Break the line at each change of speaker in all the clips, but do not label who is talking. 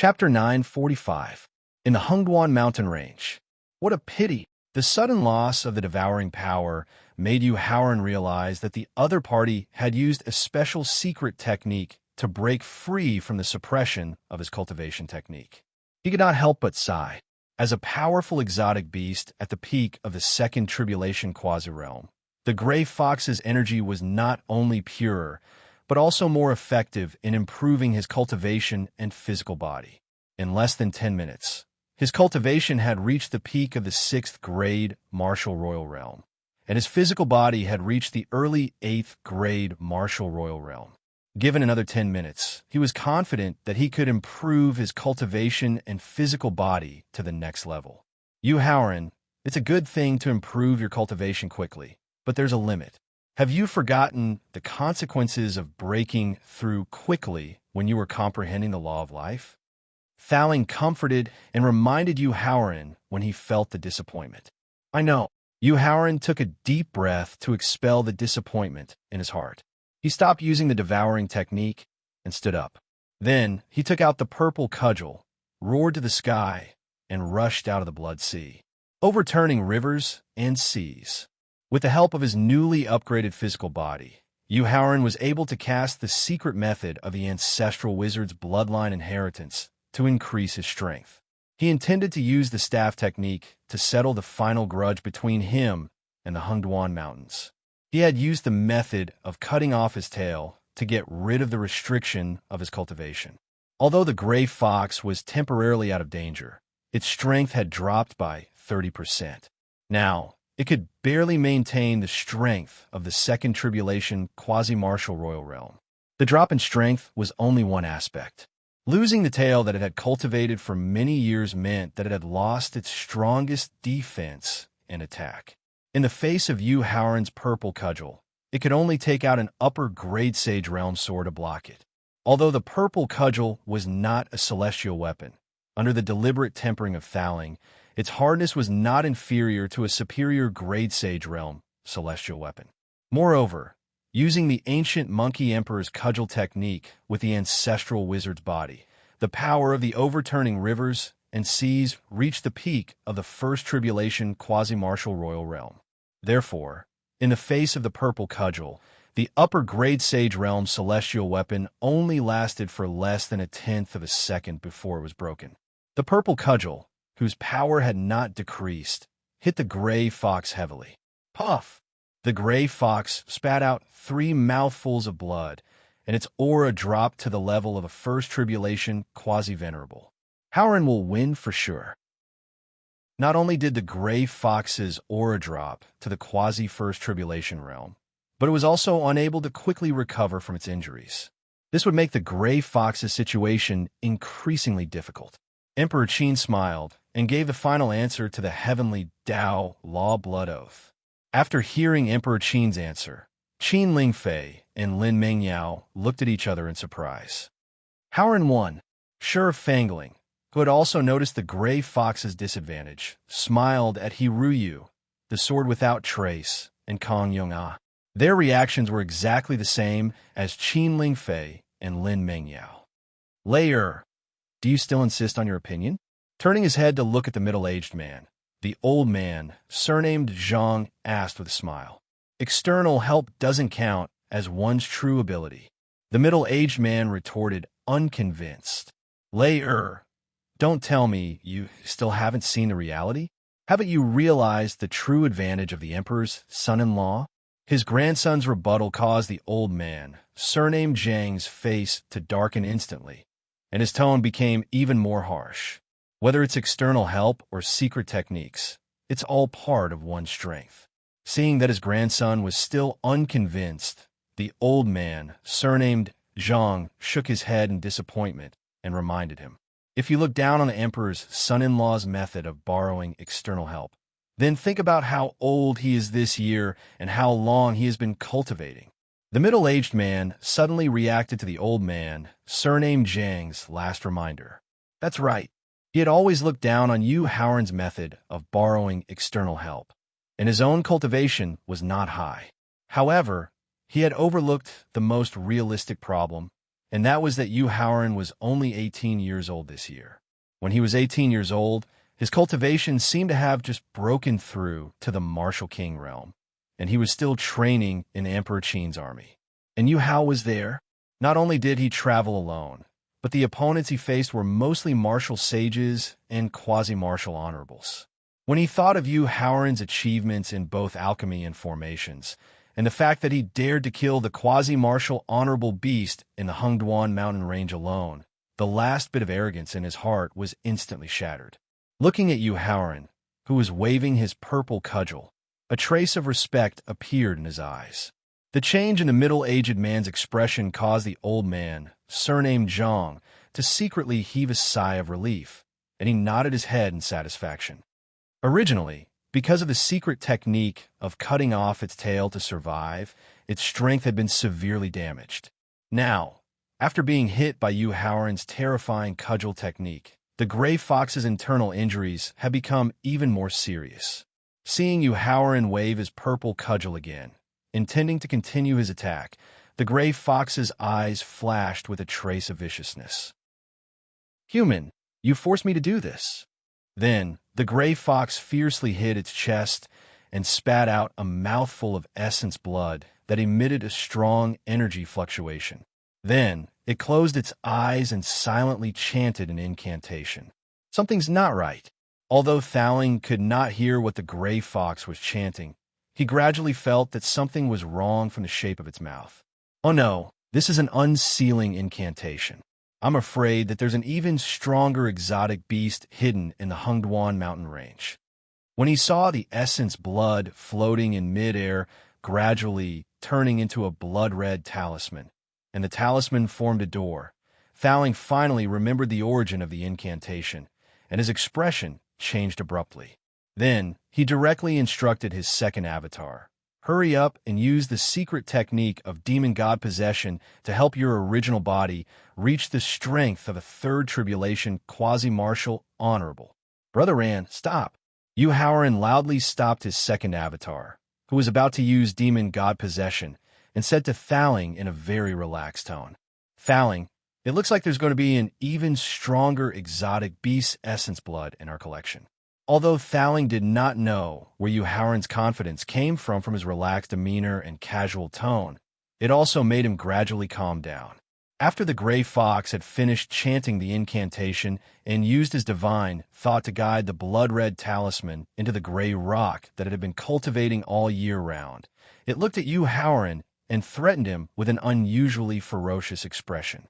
Chapter 945. In the Hungduan mountain range. What a pity! The sudden loss of the devouring power made Yu Haoran realize that the other party had used a special secret technique to break free from the suppression of his cultivation technique. He could not help but sigh. As a powerful exotic beast at the peak of the second tribulation quasi-realm, the gray fox's energy was not only purer, but also more effective in improving his cultivation and physical body. In less than 10 minutes, his cultivation had reached the peak of the 6th grade martial royal realm, and his physical body had reached the early 8th grade martial royal realm. Given another 10 minutes, he was confident that he could improve his cultivation and physical body to the next level. Yu Haoran, it's a good thing to improve your cultivation quickly, but there's a limit. Have you forgotten the consequences of breaking through quickly when you were comprehending the law of life? Thowling comforted and reminded Yu Haoran when he felt the disappointment. I know. Yu Haoran took a deep breath to expel the disappointment in his heart. He stopped using the devouring technique and stood up. Then he took out the purple cudgel, roared to the sky, and rushed out of the blood sea, overturning rivers and seas. With the help of his newly upgraded physical body, Yu Haoran was able to cast the secret method of the ancestral wizard's bloodline inheritance to increase his strength. He intended to use the staff technique to settle the final grudge between him and the Hungduan Mountains. He had used the method of cutting off his tail to get rid of the restriction of his cultivation. Although the gray fox was temporarily out of danger, its strength had dropped by 30%. Now, it could barely maintain the strength of the second tribulation quasi-martial royal realm. The drop in strength was only one aspect. Losing the tail that it had cultivated for many years meant that it had lost its strongest defense and attack. In the face of Yu Haoran's purple cudgel, it could only take out an upper-grade Sage Realm sword to block it. Although the purple cudgel was not a celestial weapon, under the deliberate tempering of Thowling, its hardness was not inferior to a superior grade Sage Realm celestial weapon. Moreover, using the ancient Monkey Emperor's cudgel technique with the ancestral wizard's body, the power of the overturning rivers and seas reached the peak of the first tribulation quasi-martial royal realm. Therefore, in the face of the purple cudgel, the upper-grade Sage Realm celestial weapon only lasted for less than 1/10 of a second before it was broken. The purple cudgel, whose power had not decreased, hit the gray fox heavily. Puff! The gray fox spat out 3 mouthfuls of blood, and its aura dropped to the level of a first tribulation quasi-venerable. Haoran will win for sure. Not only did the gray fox's aura drop to the quasi-first tribulation realm, but it was also unable to quickly recover from its injuries. This would make the gray fox's situation increasingly difficult. Emperor Qin smiled and gave the final answer to the heavenly Dao Law Blood Oath. After hearing Emperor Qin's answer, Qin Lingfei and Lin Mengyao looked at each other in surprise. Haoran won. Sure Fangling, who had also noticed the gray fox's disadvantage, smiled at He Ruyu, the sword without trace, and Kong Yong-ah. Their reactions were exactly the same as Qin Lingfei and Lin Mengyao. Layer, do you still insist on your opinion? Turning his head to look at the middle-aged man, the old man, surnamed Zhang, asked with a smile. External help doesn't count as one's true ability. The middle-aged man retorted, unconvinced. Layer, don't tell me you still haven't seen the reality? Haven't you realized the true advantage of the Emperor's son-in-law? His grandson's rebuttal caused the old man, surnamed Zhang's face to darken instantly, and his tone became even more harsh. Whether it's external help or secret techniques, it's all part of one's strength. Seeing that his grandson was still unconvinced, the old man, surnamed Zhang, shook his head in disappointment and reminded him. If you look down on the Emperor's son-in-law's method of borrowing external help, then think about how old he is this year and how long he has been cultivating. The middle-aged man suddenly reacted to the old man, surnamed Zhang's last reminder. That's right. He had always looked down on Yu Haoran's method of borrowing external help, and his own cultivation was not high. However, he had overlooked the most realistic problem and that was that Yu Haoran was only 18 years old this year. When he was 18 years old, his cultivation seemed to have just broken through to the martial king realm, and he was still training in Emperor Qin's army. And Yu Hao was there. Not only did he travel alone, but the opponents he faced were mostly martial sages and quasi-martial honorables. When he thought of Yu Haoran's achievements in both alchemy and formations, and the fact that he dared to kill the quasi-martial honorable beast in the Hengduan mountain range alone, the last bit of arrogance in his heart was instantly shattered. Looking at Yu Haoran, who was waving his purple cudgel, a trace of respect appeared in his eyes. The change in the middle-aged man's expression caused the old man, surnamed Zhang, to secretly heave a sigh of relief, and he nodded his head in satisfaction. Originally, because of the secret technique of cutting off its tail to survive, its strength had been severely damaged. Now, after being hit by Yu Haoran's terrifying cudgel technique, the gray fox's internal injuries had become even more serious. Seeing Yu Haoran wave his purple cudgel again, intending to continue his attack, the gray fox's eyes flashed with a trace of viciousness. "Human, you forced me to do this." Then, the gray fox fiercely hit its chest and spat out a mouthful of essence blood that emitted a strong energy fluctuation. Then, it closed its eyes and silently chanted an incantation. Something's not right. Although Thowling could not hear what the gray fox was chanting, he gradually felt that something was wrong from the shape of its mouth. "Oh no, this is an unsealing incantation. I'm afraid that there's an even stronger exotic beast hidden in the Hengduan mountain range." When he saw the essence blood floating in midair, gradually turning into a blood-red talisman, and the talisman formed a door, Thowling finally remembered the origin of the incantation, and his expression changed abruptly. Then, he directly instructed his second avatar, "Hurry up and use the secret technique of demon god possession to help your original body reach the strength of a third tribulation quasi-martial honorable." "Brother Ran, stop." Yu Haoran loudly stopped his second avatar, who was about to use demon god possession, and said to Thowling in a very relaxed tone, "Thowling, it looks like there's going to be an even stronger exotic beast essence blood in our collection." Although Thowling did not know where Yu Haoran's confidence came from his relaxed demeanor and casual tone, it also made him gradually calm down. After the gray fox had finished chanting the incantation and used his divine thought to guide the blood-red talisman into the gray rock that it had been cultivating all year round, it looked at Yu Haoran and threatened him with an unusually ferocious expression.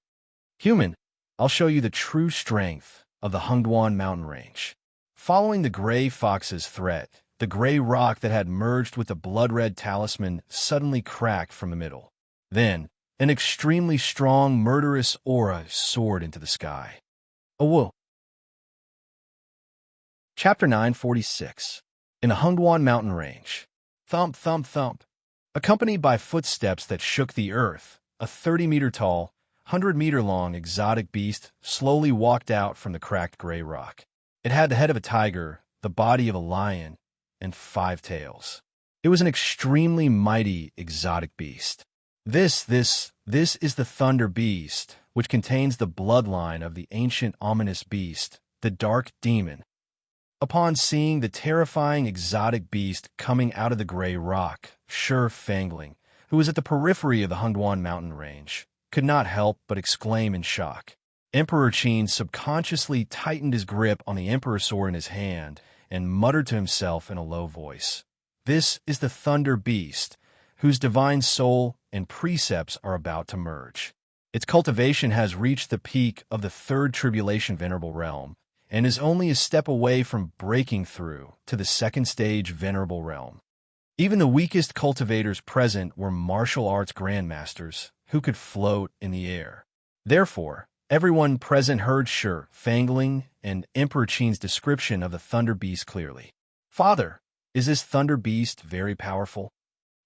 "Human, I'll show you the true strength of the Hengduan mountain range." Following the gray fox's threat, the gray rock that had merged with the blood-red talisman suddenly cracked from the middle. Then, an extremely strong, murderous aura soared into the sky. Whoa! Chapter 946. In the Hengduan mountain range. Thump, thump, thump. Accompanied by footsteps that shook the earth, a 30-meter-tall, 100-meter-long exotic beast slowly walked out from the cracked gray rock. It had the head of a tiger, the body of a lion, and 5 tails. It was an extremely mighty exotic beast. This is the Thunder Beast, which contains the bloodline of the ancient ominous beast, the Dark Demon. Upon seeing the terrifying exotic beast coming out of the gray rock, Fangling, who was at the periphery of the Hengduan mountain range, could not help but exclaim in shock. Emperor Qin subconsciously tightened his grip on the Emperor's sword in his hand and muttered to himself in a low voice, "This is the Thunder Beast, whose divine soul and precepts are about to merge. Its cultivation has reached the peak of the third tribulation venerable realm, and is only a step away from breaking through to the second stage venerable realm." Even the weakest cultivators present were martial arts grandmasters who could float in the air. Therefore, everyone present heard Fangling and Emperor Qin's description of the Thunder Beast clearly. "Father, is this Thunder Beast very powerful?"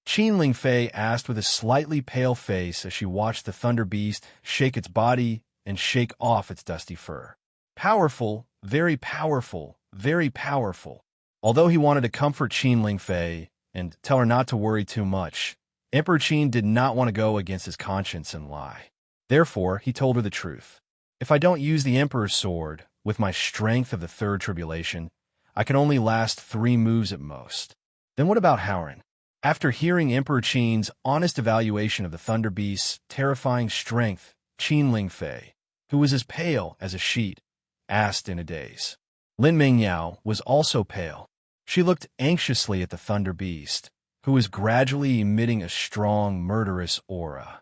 Qin Lingfei asked with a slightly pale face as she watched the Thunder Beast shake its body and shake off its dusty fur. "Powerful, very powerful, very powerful." Although he wanted to comfort Qin Lingfei and tell her not to worry too much, Emperor Qin did not want to go against his conscience and lie. Therefore, he told her the truth. If I don't use the Emperor's sword, with my strength of the third tribulation, I can only last 3 moves at most. Then what about Howren? After hearing Emperor Qin's honest evaluation of the Thunder Beast's terrifying strength, Qin Lingfei, who was as pale as a sheet, asked in a daze. Lin Mingyao was also pale. She looked anxiously at the Thunder Beast, who was gradually emitting a strong, murderous aura.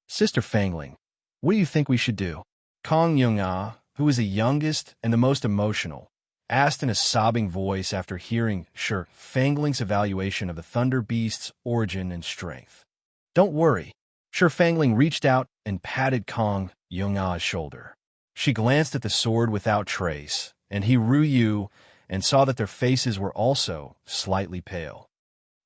Sister Fangling, what do you think we should do? Kong Yunga, who was the youngest and the most emotional, asked in a sobbing voice after hearing Shi Fangling's evaluation of the Thunder Beast's origin and strength. Don't worry. Shi Fangling reached out and patted Kong Yunga's shoulder. She glanced at the sword without trace, and he Yu and saw that their faces were also slightly pale.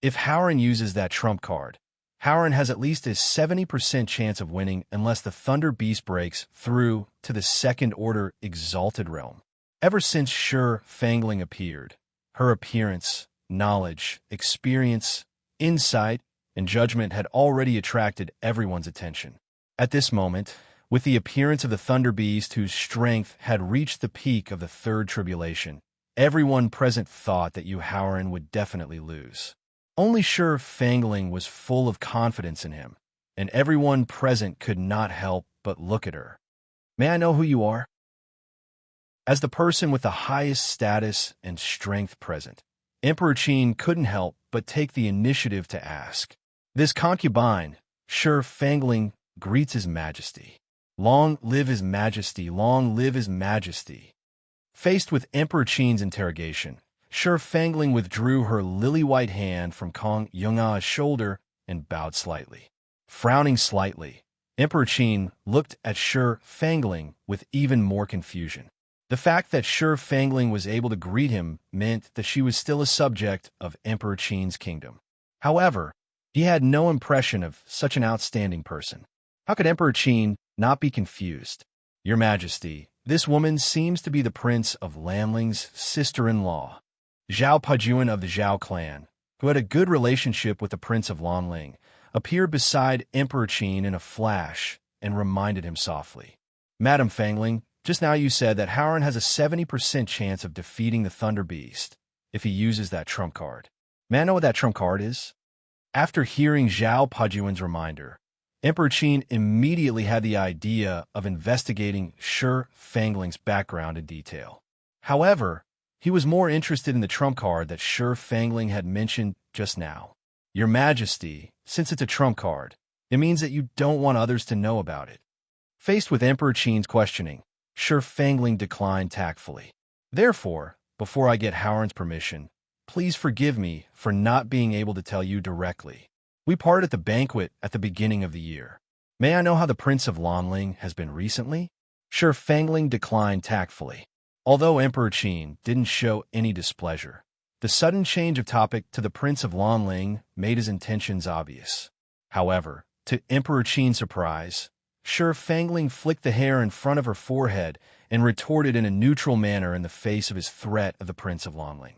If Howren uses that trump card, Howren has at least a 70% chance of winning unless the Thunder Beast breaks through to the second-order Exalted Realm. Ever since Shi Fangling appeared, her appearance, knowledge, experience, insight, and judgment had already attracted everyone's attention. At this moment, with the appearance of the Thunder Beast whose strength had reached the peak of the third tribulation, everyone present thought that Howren would definitely lose. Only Shi Fangling was full of confidence in him, and everyone present could not help but look at her. May I know who you are? As the person with the highest status and strength present, Emperor Qin couldn't help but take the initiative to ask. This concubine, Shi Fangling, greets His Majesty. Long live His Majesty, long live His Majesty. Faced with Emperor Qin's interrogation, Shi Fangling withdrew her lily-white hand from Kong Yunga's shoulder and bowed slightly. Frowning slightly, Emperor Qin looked at Shi Fangling with even more confusion. The fact that Shi Fangling was able to greet him meant that she was still a subject of Emperor Qin's kingdom. However, he had no impression of such an outstanding person. How could Emperor Qin not be confused? Your Majesty, this woman seems to be the Prince of Lanling's sister-in-law, Zhao Pajuan of the Zhao clan, who had a good relationship with the Prince of Lanling, appeared beside Emperor Qin in a flash and reminded him softly. Madam Fangling, just now you said that Howren has a 70% chance of defeating the Thunder Beast if he uses that trump card. May I know what that trump card is? After hearing Zhao Pajuan's reminder, Emperor Qin immediately had the idea of investigating Shi Fangling's background in detail. However, he was more interested in the trump card that Shi Fangling had mentioned just now. Your Majesty, since it's a trump card, it means that you don't want others to know about it. Faced with Emperor Qin's questioning, Shi Fangling declined tactfully. Therefore, before I get Howren's permission, please forgive me for not being able to tell you directly. We parted at the banquet at the beginning of the year. May I know how the Prince of Lanling has been recently? Shi Fangling declined tactfully. Although Emperor Qin didn't show any displeasure, the sudden change of topic to the Prince of Lanling made his intentions obvious. However, to Emperor Qin's surprise, Shi Fangling flicked the hair in front of her forehead and retorted in a neutral manner in the face of his threat of the Prince of Lanling.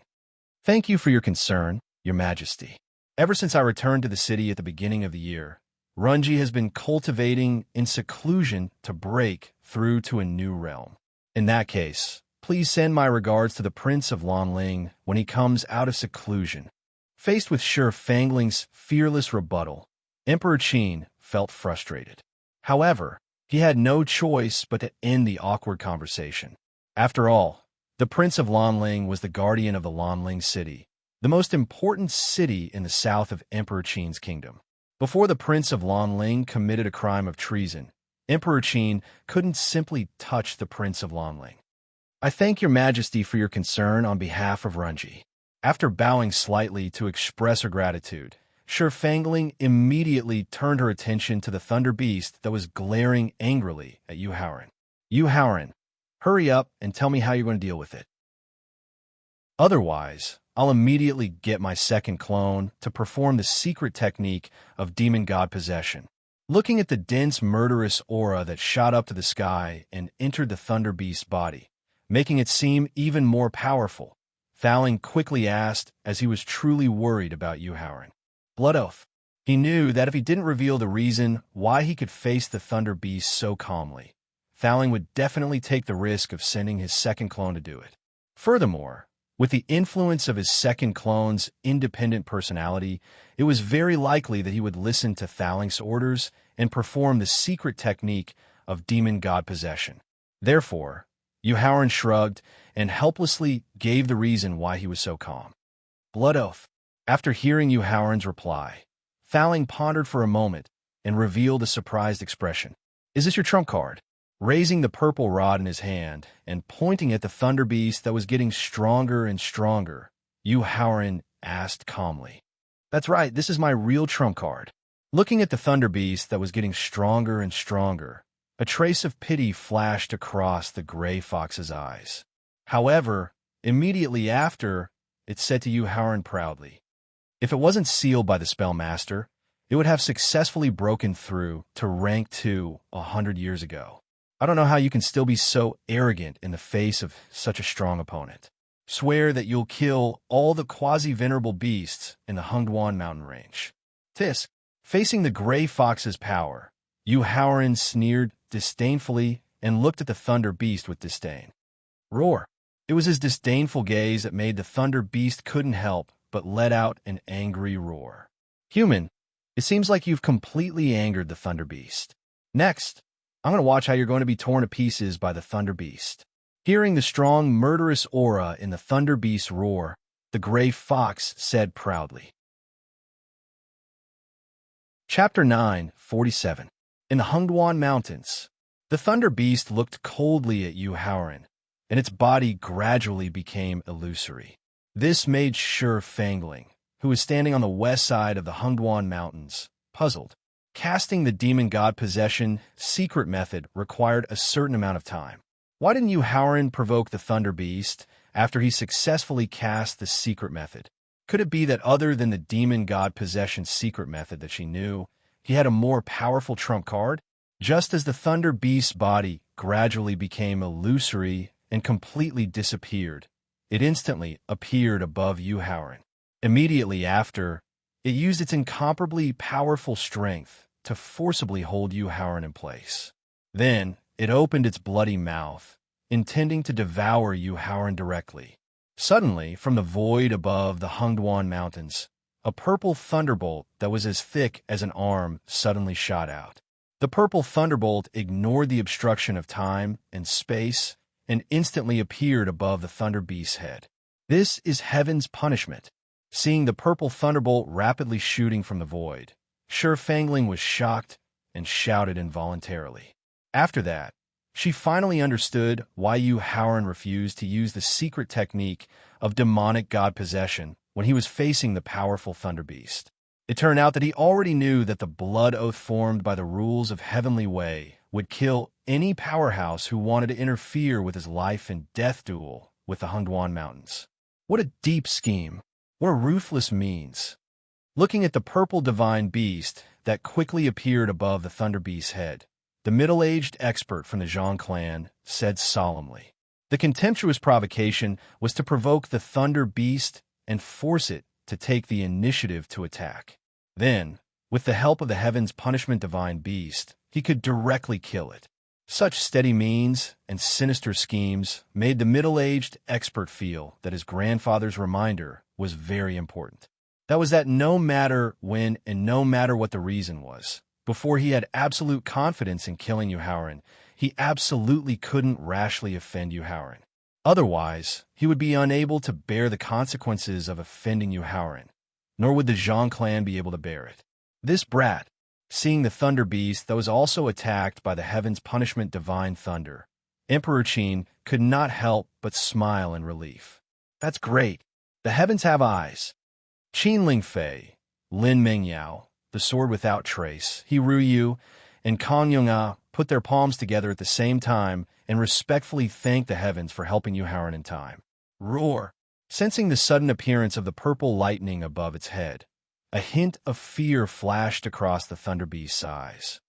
Thank you for your concern, Your Majesty. Ever since I returned to the city at the beginning of the year, Runji has been cultivating in seclusion to break through to a new realm. In that case, please send my regards to the Prince of Lanling when he comes out of seclusion. Faced with Shi Fangling's fearless rebuttal, Emperor Qin felt frustrated. However, he had no choice but to end the awkward conversation. After all, the Prince of Lanling was the guardian of the Lanling city, the most important city in the south of Emperor Qin's kingdom. Before the Prince of Lanling committed a crime of treason, Emperor Qin couldn't simply touch the Prince of Lanling. I thank Your Majesty for your concern on behalf of Runji. After bowing slightly to express her gratitude, Shi Fangling immediately turned her attention to the Thunder Beast that was glaring angrily at Howren. Howren, hurry up and tell me how you're going to deal with it. Otherwise, I'll immediately get my second clone to perform the secret technique of demon god possession. Looking at the dense murderous aura that shot up to the sky and entered the Thunder Beast's body, making it seem even more powerful, Fangling quickly asked as he was truly worried about Howren. Blood Oath. He knew that if he didn't reveal the reason why he could face the Thunder Beast so calmly, Thowling would definitely take the risk of sending his second clone to do it. Furthermore, with the influence of his second clone's independent personality, it was very likely that he would listen to Thowling's orders and perform the secret technique of demon god possession. Therefore, Yuhauran shrugged and helplessly gave the reason why he was so calm. Blood oath. After hearing Yuhauran's reply, Thowling pondered for a moment and revealed a surprised expression. Is this your trump card? Raising the purple rod in his hand and pointing at the Thunder Beast that was getting stronger and stronger, Yuhauran asked calmly. That's right, this is my real trump card. Looking at the Thunder Beast that was getting stronger and stronger, a trace of pity flashed across the gray fox's eyes. However, immediately after, it said to Yuhauran proudly, if it wasn't sealed by the Spellmaster, it would have successfully broken through to rank 2 100 years ago. I don't know how you can still be so arrogant in the face of such a strong opponent. Swear that you'll kill all the quasi-venerable beasts in the Hungduan mountain range. Tisk, facing the gray fox's power, Yuhauran sneered disdainfully and looked at the Thunder Beast with disdain. Roar! It was his disdainful gaze that made the Thunder Beast couldn't help but let out an angry roar. Human, it seems like you've completely angered the Thunder Beast. Next, I'm going to watch how you're going to be torn to pieces by the Thunder Beast. Hearing the strong, murderous aura in the Thunder Beast's roar, the gray fox said proudly. Chapter 9:47. In the Hungduan Mountains, the Thunder Beast looked coldly at Yuhauran, and its body gradually became illusory. This made Fangling, who was standing on the west side of the Hungduan Mountains, puzzled. Casting the demon god possession secret method required a certain amount of time. Why didn't Yuhauran provoke the Thunder Beast after he successfully cast the secret method? Could it be that other than the demon god possession secret method that she knew, he had a more powerful trump card? Just as the Thunder Beast's body gradually became illusory and completely disappeared, it instantly appeared above Yuhauran. Immediately after, it used its incomparably powerful strength to forcibly hold Yuhauran in place. Then, it opened its bloody mouth, intending to devour Yuhauran directly. Suddenly, from the void above the Hungduan Mountains, a purple thunderbolt that was as thick as an arm suddenly shot out. The purple thunderbolt ignored the obstruction of time and space and instantly appeared above the Thunder Beast's head. This is heaven's punishment. Seeing the purple thunderbolt rapidly shooting from the void, Fangling was shocked and shouted involuntarily. After that, she finally understood why Yuhauran refused to use the secret technique of demonic god possession when he was facing the powerful Thunder Beast. It turned out that he already knew that the blood oath formed by the rules of Heavenly Way would kill any powerhouse who wanted to interfere with his life and death duel with the Hungduan Mountains. What a deep scheme. What a ruthless means. Looking at the purple divine beast that quickly appeared above the Thunder Beast's head, the middle-aged expert from the Zhang clan said solemnly. The contemptuous provocation was to provoke the Thunder Beast and force it to take the initiative to attack. Then, with the help of the Heaven's Punishment Divine Beast, he could directly kill it. Such steady means and sinister schemes made the middle-aged expert feel that his grandfather's reminder was very important. That was that no matter when and no matter what the reason was, before he had absolute confidence in killing Yuhauran, he absolutely couldn't rashly offend Yuhauran. Otherwise, he would be unable to bear the consequences of offending Yuhauran, nor would the Zhang clan be able to bear it. This brat, seeing the Thunder Beast that was also attacked by the Heaven's Punishment Divine Thunder, Emperor Qin could not help but smile in relief. That's great. The heavens have eyes. Qin Lingfei, Lin Mengyao, the Sword Without Trace, He Ruyu, and Kang Yong'a put their palms together at the same time and respectfully thanked the heavens for helping Yuhauran in time. Roar! Sensing the sudden appearance of the purple lightning above its head, a hint of fear flashed across the Thunder Beast's eyes.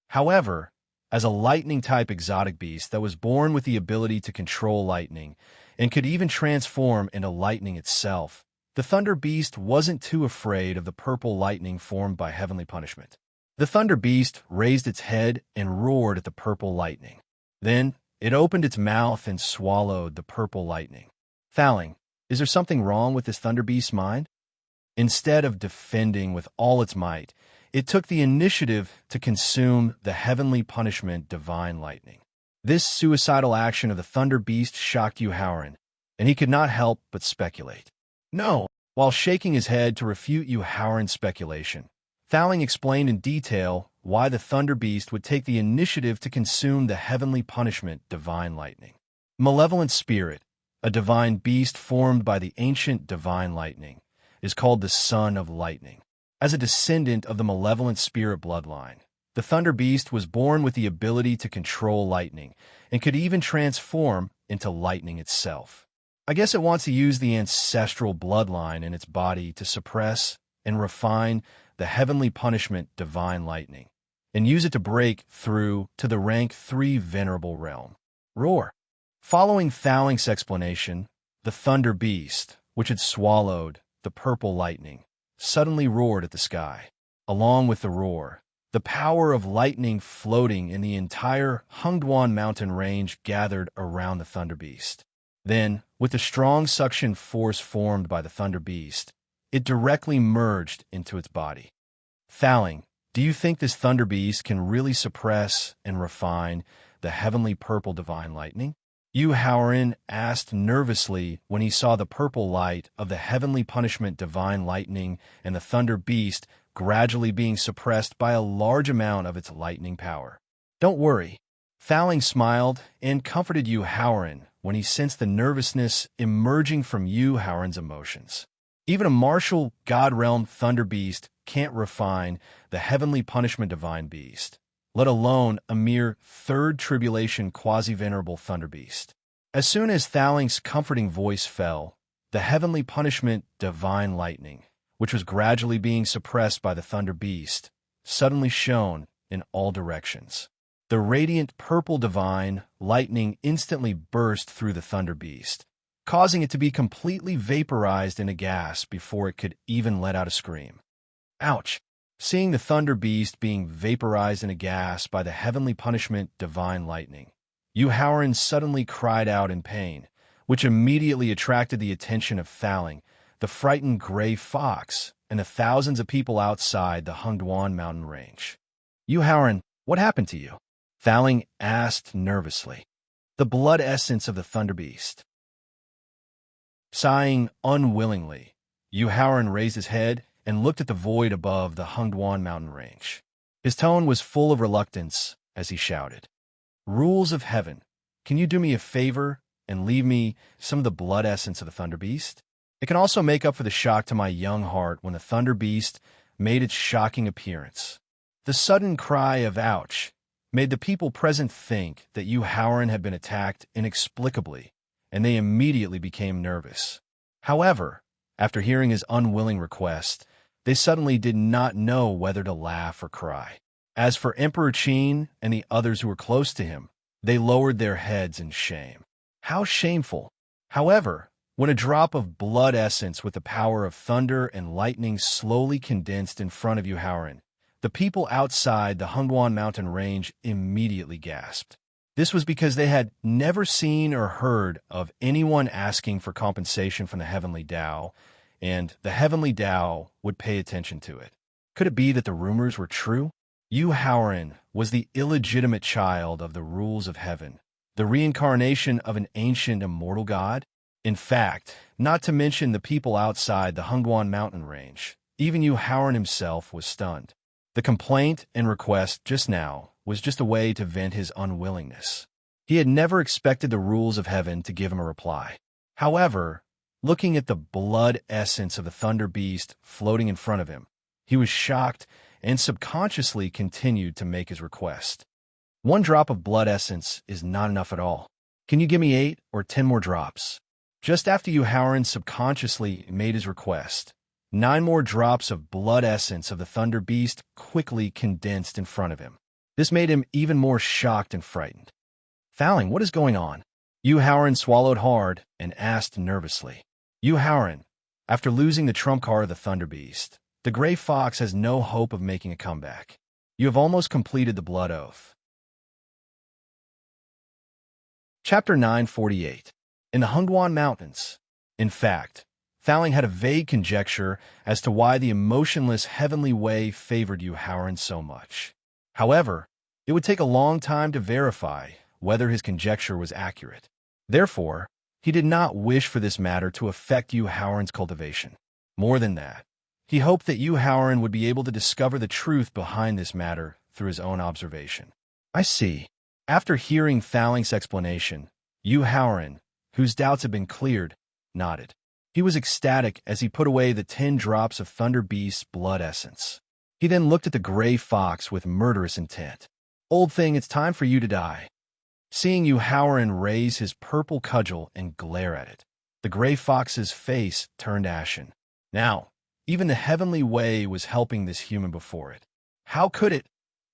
However, as a lightning-type exotic beast that was born with the ability to control lightning and could even transform into lightning itself, The Thunder Beast wasn't too afraid of the purple lightning formed by heavenly punishment. The Thunder Beast raised its head and roared at the purple lightning. Then it opened its mouth and swallowed the purple lightning. Thowling, is there something wrong with this Thunder Beast's mind? Instead of defending with all its might, it took the initiative to consume the heavenly punishment divine lightning. This suicidal action of the Thunder Beast shocked Yuhauran, and he could not help but speculate. No, while shaking his head to refute Yuhauran's speculation, Thowling explained in detail why the Thunder Beast would take the initiative to consume the heavenly punishment divine lightning. Malevolent spirit, a divine beast formed by the ancient divine lightning, is called the Son of Lightning. As a descendant of the malevolent spirit bloodline, the Thunder Beast was born with the ability to control lightning and could even transform into lightning itself. I guess it wants to use the ancestral bloodline in its body to suppress and refine the heavenly punishment divine lightning, and use it to break through to the rank 3 venerable realm. Roar. Following Thowling's explanation, the Thunder Beast, which had swallowed the purple lightning, suddenly roared at the sky. Along with the roar, the power of lightning floating in the entire Hungduan mountain range gathered around the Thunder Beast. Then, with the strong suction force formed by the Thunder Beast, it directly merged into its body. Thowling, do you think this Thunder Beast can really suppress and refine the heavenly purple divine lightning? Yuhauran asked nervously when he saw the purple light of the heavenly punishment divine lightning and the Thunder Beast gradually being suppressed by a large amount of its lightning power. Don't worry. Thowling smiled and comforted Yuhauran when he sensed the nervousness emerging from Yuhauran's emotions. Even a martial God Realm Thunder Beast can't refine the heavenly punishment divine beast, let alone a mere third tribulation quasi-venerable Thunder Beast. As soon as Thowling's comforting voice fell, the heavenly punishment divine lightning, which was gradually being suppressed by the Thunder Beast, suddenly shone in all directions. The radiant purple divine lightning instantly burst through the Thunder Beast, causing it to be completely vaporized in a gas before it could even let out a scream. Ouch! Seeing the Thunder Beast being vaporized in a gas by the heavenly punishment divine lightning, Yuhauran suddenly cried out in pain, which immediately attracted the attention of Thowling, the frightened gray fox, and the thousands of people outside the Hungduan mountain range. Yuhauran, what happened to you? Thowling asked nervously. The blood essence of the Thunder Beast. Sighing unwillingly, Yuhauran raised his head and looked at the void above the Hungduan mountain range. His tone was full of reluctance as he shouted, "Rules of heaven, can you do me a favor and leave me some of the blood essence of the Thunder Beast? It can also make up for the shock to my young heart when the Thunder Beast made its shocking appearance." The sudden cry of "ouch" made the people present think that Yuhauran had been attacked inexplicably, and they immediately became nervous. However, after hearing his unwilling request, they suddenly did not know whether to laugh or cry. As for Emperor Qin and the others who were close to him, they lowered their heads in shame. How shameful! However, when a drop of blood essence with the power of thunder and lightning slowly condensed in front of Yuhauran, the people outside the Hungduan mountain range immediately gasped. This was because they had never seen or heard of anyone asking for compensation from the Heavenly Tao, and the Heavenly Tao would pay attention to it. Could it be that the rumors were true? Yuhauran was the illegitimate child of the rules of heaven, the reincarnation of an ancient immortal god? In fact, not to mention the people outside the Hungduan mountain range, even Yuhauran himself was stunned. The complaint and request just now was just a way to vent his unwillingness. He had never expected the rules of heaven to give him a reply. However, looking at the blood essence of the Thunder Beast floating in front of him, he was shocked and subconsciously continued to make his request. 1 drop of blood essence is not enough at all. Can you give me 8 or 10 more drops? Just after Yuhauran subconsciously made his request, 9 more drops of blood essence of the Thunder Beast quickly condensed in front of him. This made him even more shocked and frightened. Thowling, what is going on? Yuhauran swallowed hard and asked nervously. Yuhauran, After losing the trump card of the Thunder Beast, the Gray Fox has no hope of making a comeback. You have almost completed the Blood Oath. Chapter 948. In the Hungwan Mountains. In fact, Thowling had a vague conjecture as to why the emotionless heavenly way favored Yu Haoran so much. However, it would take a long time to verify whether his conjecture was accurate. Therefore, he did not wish for this matter to affect Yu Haoran's cultivation. More than that, he hoped that Yu Haoran would be able to discover the truth behind this matter through his own observation. I see. After hearing Thowling's explanation, Yu Haoran, whose doubts had been cleared, nodded. He was ecstatic as he put away the 10 drops of Thunder Beast's blood essence. He then looked at the Gray Fox with murderous intent. Old thing, it's time for you to die. Seeing Yu Haoran raise his purple cudgel and glare at it, the Gray Fox's face turned ashen. Now, even the heavenly way was helping this human before it. How could it,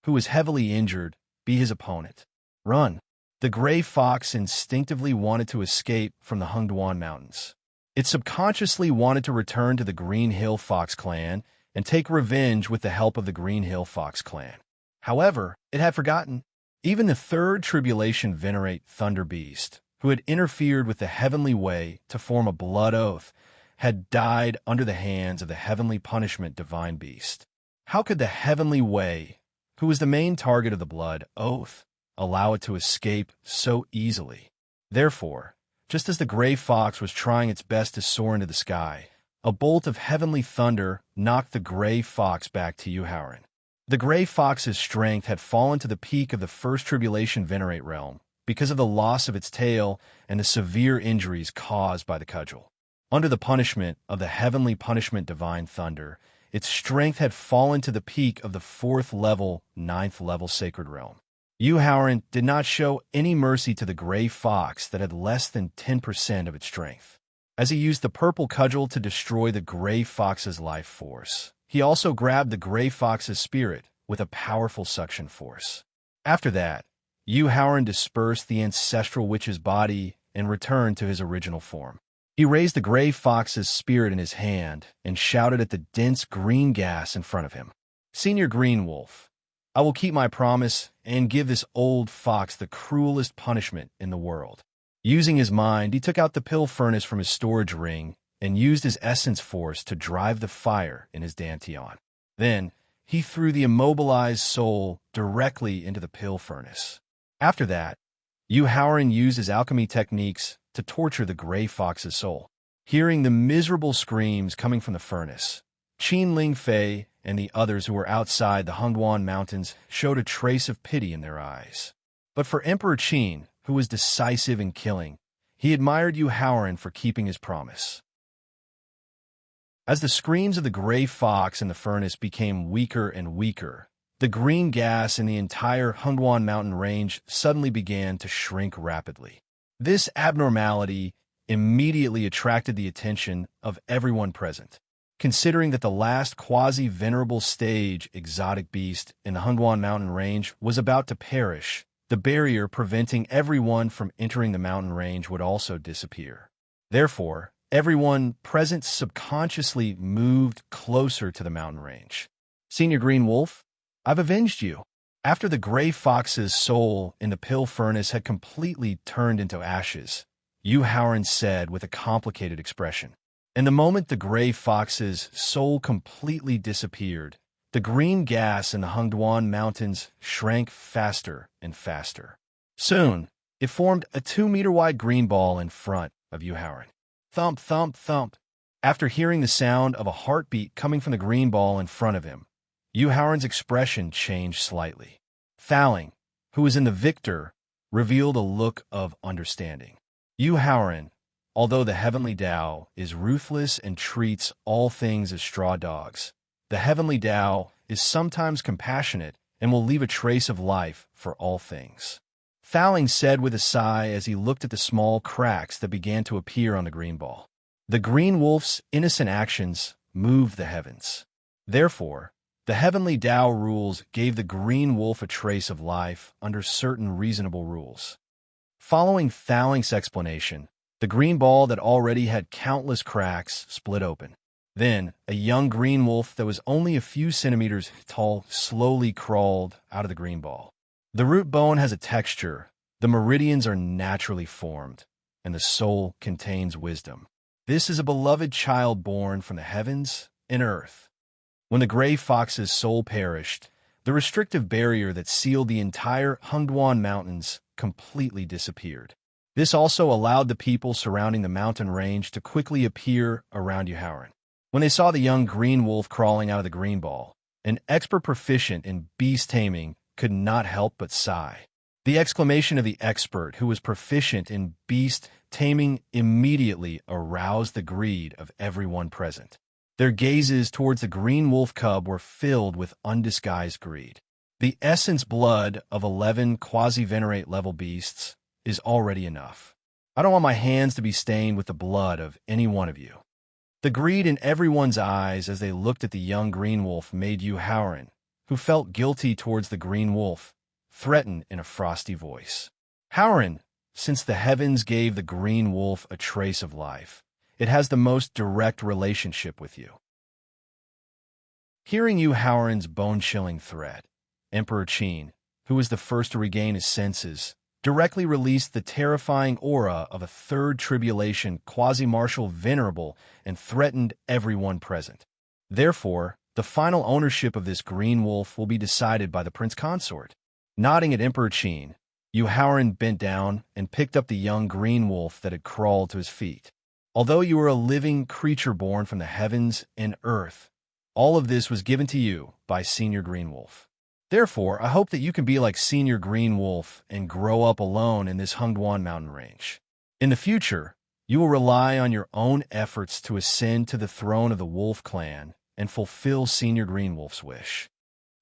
who was heavily injured, be his opponent? Run. The Gray Fox instinctively wanted to escape from the Hungwan Mountains. It subconsciously wanted to return to the Green Hill Fox clan and take revenge with the help of the Green Hill Fox clan. However, it had forgotten. Even the third tribulation venerate Thunder Beast, who had interfered with the heavenly way to form a blood oath, had died under the hands of the heavenly punishment divine beast. How could the heavenly way, who was the main target of the blood oath, allow it to escape so easily? Therefore, just as the Gray Fox was trying its best to soar into the sky, a bolt of heavenly thunder knocked the Gray Fox back to Yu Haoran. The Gray Fox's strength had fallen to the peak of the first tribulation venerate realm because of the loss of its tail and the severe injuries caused by the cudgel. Under the punishment of the heavenly punishment divine thunder, its strength had fallen to the peak of the 4th level, 9th level sacred realm. Yu Haoran did not show any mercy to the Gray Fox that had less than 10% of its strength. As he used the purple cudgel to destroy the Gray Fox's life force, he also grabbed the Gray Fox's spirit with a powerful suction force. After that, Yu Haoran dispersed the ancestral witch's body and returned to his original form. He raised the Gray Fox's spirit in his hand and shouted at the dense green gas in front of him. Senior Green Wolf, I will keep my promise and give this old fox the cruelest punishment in the world. Using his mind, he took out the pill furnace from his storage ring and used his essence force to drive the fire in his dantian. Then, he threw the immobilized soul directly into the pill furnace. After that, Yu Haoran used his alchemy techniques to torture the Gray Fox's soul. Hearing the miserable screams coming from the furnace, Qin Lingfei and the others who were outside the Hungwan Mountains showed a trace of pity in their eyes. But for Emperor Qin, who was decisive in killing, he admired Yu Haoran for keeping his promise. As the screams of the Gray Fox in the furnace became weaker and weaker, the green gas in the entire Hungwan mountain range suddenly began to shrink rapidly. This abnormality immediately attracted the attention of everyone present. Considering that the last quasi-venerable stage exotic beast in the Hungwan mountain range was about to perish, the barrier preventing everyone from entering the mountain range would also disappear. Therefore, everyone present subconsciously moved closer to the mountain range. Senior Green Wolf, I've avenged you. After the Gray Fox's soul in the pill furnace had completely turned into ashes, Yu Haoran said with a complicated expression. And the moment the Gray Fox's soul completely disappeared, the green gas in the Hungwan Mountains shrank faster and faster. Soon, it formed a 2-meter-wide green ball in front of Yu Haoran. Thump, thump, thump. After hearing the sound of a heartbeat coming from the green ball in front of him, Yu Haoran's expression changed slightly. Thowling, who was in the victor, revealed a look of understanding. Yu Haoran, although the heavenly Tao is ruthless and treats all things as straw dogs, the heavenly Tao is sometimes compassionate and will leave a trace of life for all things. Thowling said with a sigh as he looked at the small cracks that began to appear on the green ball. The Green Wolf's innocent actions moved the heavens. Therefore, the heavenly Tao rules gave the Green Wolf a trace of life under certain reasonable rules. Following Thowling's explanation, the The green ball that already had countless cracks split open. Then, a young green wolf that was only a few centimeters tall slowly crawled out of the green ball. The root bone has a texture, the meridians are naturally formed, and the soul contains wisdom. This is a beloved child born from the heavens and earth. When the gray fox's soul perished, the restrictive barrier that sealed the entire Hungduan Mountains completely disappeared. This also allowed the people surrounding the mountain range to quickly appear around Yuhauran. When they saw the young green wolf crawling out of the green ball, an expert proficient in beast taming could not help but sigh. The exclamation of the expert who was proficient in beast taming immediately aroused the greed of everyone present. Their gazes towards the green wolf cub were filled with undisguised greed. The essence blood of 11 quasi-venerate level beasts is already enough. I don't want my hands to be stained with the blood of any one of you. The greed in everyone's eyes as they looked at the young green wolf made Yuhauran, who felt guilty towards the green wolf, threaten in a frosty voice. Hauran, since the heavens gave the green wolf a trace of life, it has the most direct relationship with you. Hearing Yuhauran's bone-chilling threat, Emperor Qin, who was the first to regain his senses, directly released the terrifying aura of a third tribulation quasi-martial venerable and threatened everyone present. Therefore, the final ownership of this green wolf will be decided by the prince consort. Nodding at Emperor Qin, Yuhauran bent down and picked up the young green wolf that had crawled to his feet. Although you are a living creature born from the heavens and earth, all of this was given to you by Senior Green Wolf. Therefore, I hope that you can be like Senior Green Wolf and grow up alone in this Hungduan mountain range. In the future, you will rely on your own efforts to ascend to the throne of the Wolf clan and fulfill Senior Green Wolf's wish.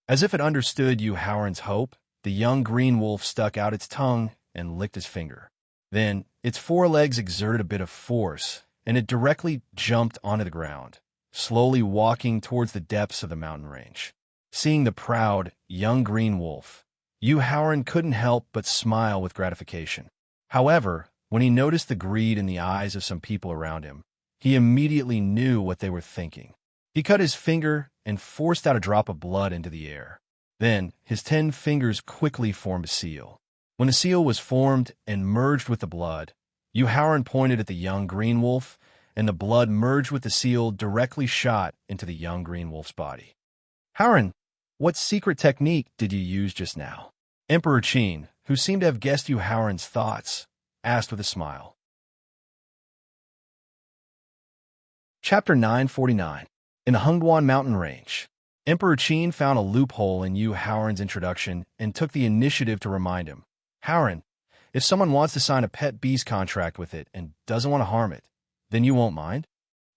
As if it understood Yuhauran's hope, the young green wolf stuck out its tongue and licked his finger. Then, its forelegs exerted a bit of force, and it directly jumped onto the ground, slowly walking towards the depths of the mountain range. Seeing the proud, young green wolf, Yuhauran couldn't help but smile with gratification. However, when he noticed the greed in the eyes of some people around him, he immediately knew what they were thinking. He cut his finger and forced out a drop of blood into the air. Then, his 10 fingers quickly formed a seal. When the seal was formed and merged with the blood, Yuhauran pointed at the young green wolf, and the blood merged with the seal directly shot into the young green wolf's body. Hauran, what secret technique did you use just now? Emperor Qin, who seemed to have guessed Yuhauran's thoughts, asked with a smile. Chapter 949. In the Hungduan mountain range, Emperor Qin found a loophole in Yuhauran's introduction and took the initiative to remind him. Hauran, if someone wants to sign a pet beast contract with it and doesn't want to harm it, then you won't mind?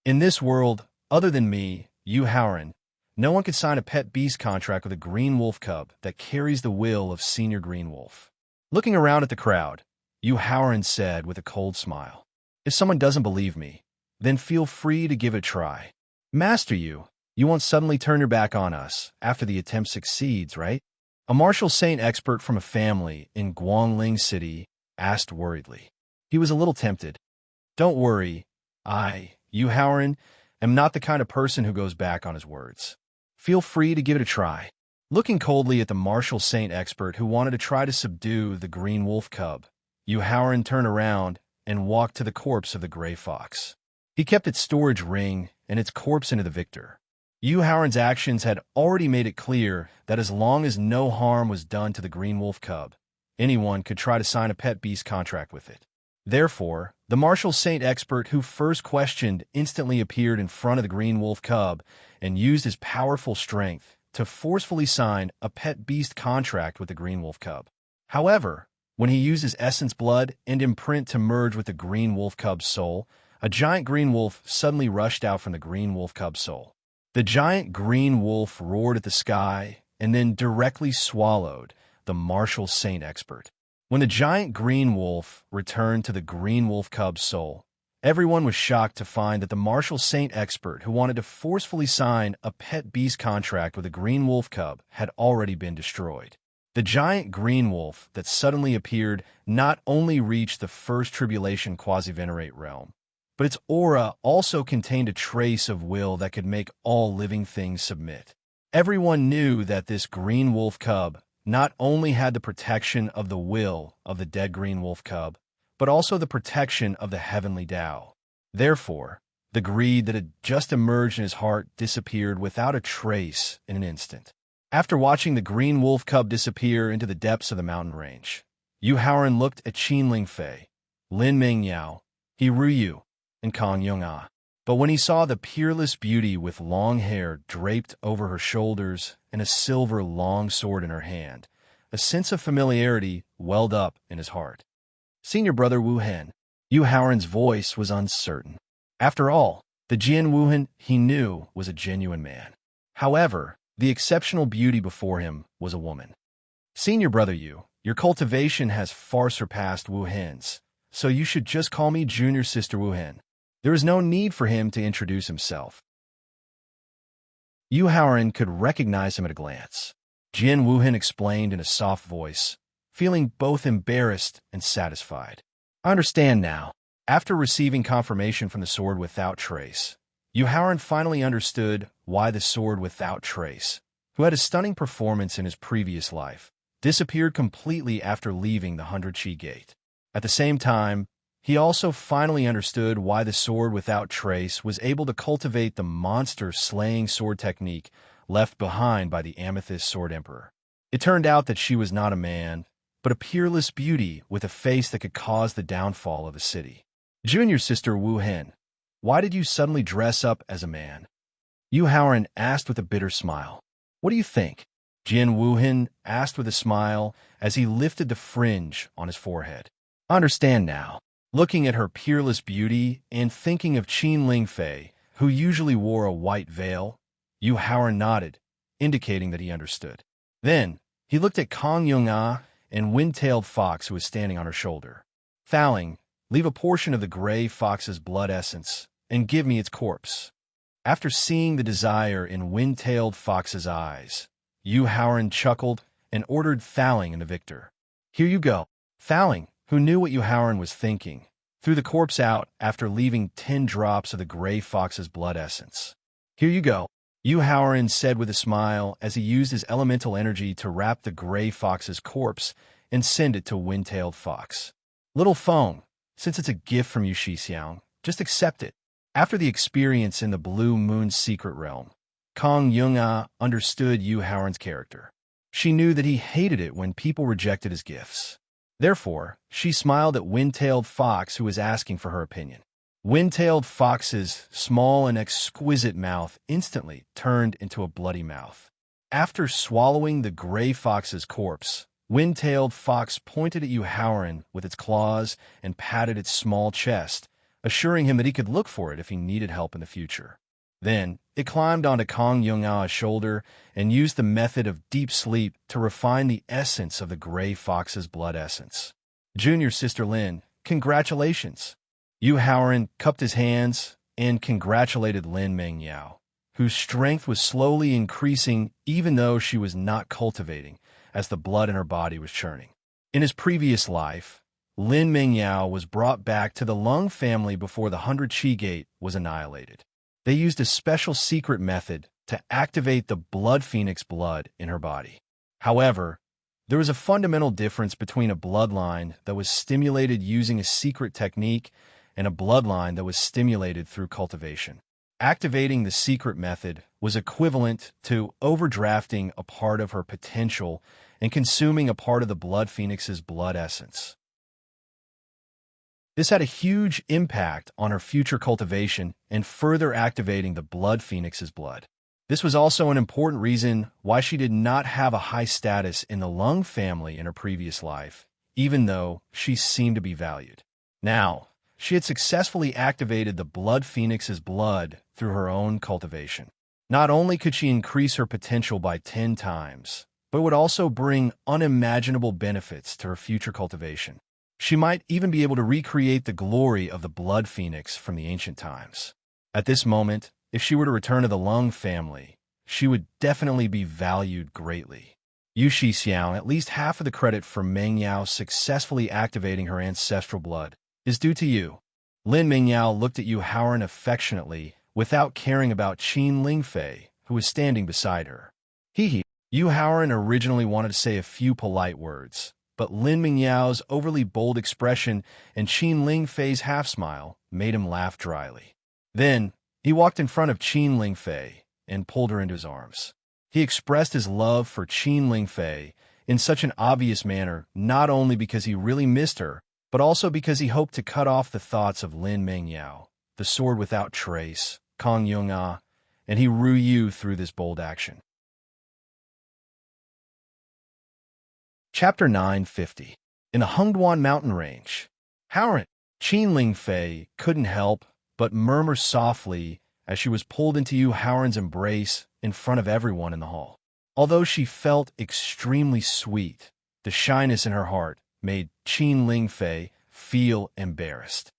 In this world, other than me, Yuhauran, no one could sign a pet beast contract with a green wolf cub that carries the will of Senior Green Wolf. Looking around at the crowd, Yuhauran said with a cold smile, if someone doesn't believe me, then feel free to give it a try. Master you won't suddenly turn your back on us after the attempt succeeds, right? A martial saint expert from a family in Guangling City asked worriedly. He was a little tempted. Don't worry, Yuhauran, am not the kind of person who goes back on his words. Feel free to give it a try. Looking coldly at the martial saint expert who wanted to try to subdue the green wolf cub, Yuhauran turned around and walked to the corpse of the gray fox. He kept its storage ring and its corpse into the victor. Yuhauran's actions had already made it clear that as long as no harm was done to the green wolf cub, anyone could try to sign a pet beast contract with it. Therefore, the martial saint expert who first questioned instantly appeared in front of the green wolf cub and used his powerful strength to forcefully sign a pet beast contract with the green wolf cub. However, when he used his essence blood and imprint to merge with the green wolf cub's soul, a giant green wolf suddenly rushed out from the green wolf cub's soul. The giant green wolf roared at the sky and then directly swallowed the martial saint expert. When the giant green wolf returned to the green wolf cub's soul, everyone was shocked to find that the martial saint expert who wanted to forcefully sign a pet beast contract with a green wolf cub had already been destroyed. The giant green wolf that suddenly appeared not only reached the first tribulation quasi-venerate realm, but its aura also contained a trace of will that could make all living things submit. Everyone knew that this green wolf cub not only had the protection of the will of the dead green wolf cub, but also the protection of the heavenly Tao. Therefore, the greed that had just emerged in his heart disappeared without a trace in an instant. After watching the green wolf cub disappear into the depths of the mountain range, Yu Haoran looked at Qin Lingfei, Lin Mengyao, He Ruyu, and Kong Yong'an. But when he saw the peerless beauty with long hair draped over her shoulders and a silver long sword in her hand, a sense of familiarity welled up in his heart. Senior brother Wu Hen. Yu Haoran's voice was uncertain. After all, the Jian Wu Hen he knew was a genuine man. However, the exceptional beauty before him was a woman. Senior brother Yu, your cultivation has far surpassed Wu Hen's, so you should just call me junior sister Wu Hen. There is no need for him to introduce himself. Yu Haoran could recognize him at a glance. Jian Wu Hen explained in a soft voice, feeling both embarrassed and satisfied. I understand now. After receiving confirmation from the sword without trace, Yu Haoran finally understood why the sword without trace, who had a stunning performance in his previous life, disappeared completely after leaving the 100 Chi Gate. At the same time, he also finally understood why the sword without trace was able to cultivate the monster-slaying sword technique left behind by the Amethyst Sword Emperor. It turned out that she was not a man, but a peerless beauty with a face that could cause the downfall of a city. Junior sister Wu Hen, why did you suddenly dress up as a man? Yu Haoran asked with a bitter smile. What do you think? Jian Wu Hen asked with a smile as he lifted the fringe on his forehead. I understand now. Looking at her peerless beauty and thinking of Qin Lingfei, who usually wore a white veil, Yu Haoran nodded, indicating that he understood. Then, he looked at Kong Yong'an and Wind-tailed Fox who was standing on her shoulder. Fouling, leave a portion of the gray fox's blood essence and give me its corpse. After seeing the desire in Wind-tailed Fox's eyes, Yu Haoran chuckled and ordered Fouling and the victor. Here you go. Fouling, who knew what Yu Haoran was thinking, threw the corpse out after leaving 10 drops of the gray fox's blood essence. Here you go, Yu Haoran said with a smile as he used his elemental energy to wrap the gray fox's corpse and send it to Wind-tailed Fox. Little Feng, since it's a gift from Yu Shixiang, just accept it. After the experience in the Blue Moon's secret realm, Kong Yong'an understood Yu Haoran's character. She knew that he hated it when people rejected his gifts. Therefore, she smiled at Wind-tailed Fox who was asking for her opinion. Wind-tailed Fox's small and exquisite mouth instantly turned into a bloody mouth. After swallowing the gray fox's corpse, Wind-tailed Fox pointed at Yu Haoran with its claws and patted its small chest, assuring him that he could look for it if he needed help in the future. Then, it climbed onto Kong Yong'a's shoulder and used the method of deep sleep to refine the essence of the gray fox's blood essence. Junior sister Lin, congratulations. Yu Haoran cupped his hands and congratulated Lin Mengyao, whose strength was slowly increasing even though she was not cultivating, as the blood in her body was churning. In his previous life, Lin Mengyao was brought back to the Lung family before the 100 Chi Gate was annihilated. They used a special secret method to activate the blood phoenix blood in her body. However, there was a fundamental difference between a bloodline that was stimulated using a secret technique and a bloodline that was stimulated through cultivation. Activating the secret method was equivalent to overdrafting a part of her potential and consuming a part of the blood phoenix's blood essence. This had a huge impact on her future cultivation and further activating the blood phoenix's blood. This was also an important reason why she did not have a high status in the Lung family in her previous life, even though she seemed to be valued. Now, she had successfully activated the blood phoenix's blood through her own cultivation. Not only could she increase her potential by 10 times, but would also bring unimaginable benefits to her future cultivation. She might even be able to recreate the glory of the blood phoenix from the ancient times. At this moment, if she were to return to the Lung family, she would definitely be valued greatly. Yu Xiao, at least half of the credit for Meng Yao successfully activating her ancestral blood is due to you. Lin Mingyao looked at Yu Haoran affectionately, without caring about Qin Lingfei, who was standing beside her. Yu Haoran originally wanted to say a few polite words, but Lin Mingyao's overly bold expression and Qin Lingfei's half-smile made him laugh dryly. Then, he walked in front of Qin Lingfei and pulled her into his arms. He expressed his love for Qin Lingfei in such an obvious manner, not only because he really missed her, but also because he hoped to cut off the thoughts of Lin Mingyao, the sword without trace, Kong Yong-ah, and he Ru Yu through this bold action. Chapter 950. In the Hengduan mountain range, Haoran, Qin Lingfei couldn't help but murmur softly as she was pulled into Yu Haoran's embrace in front of everyone in the hall. Although she felt extremely sweet, the shyness in her heart made Qin Lingfei feel embarrassed.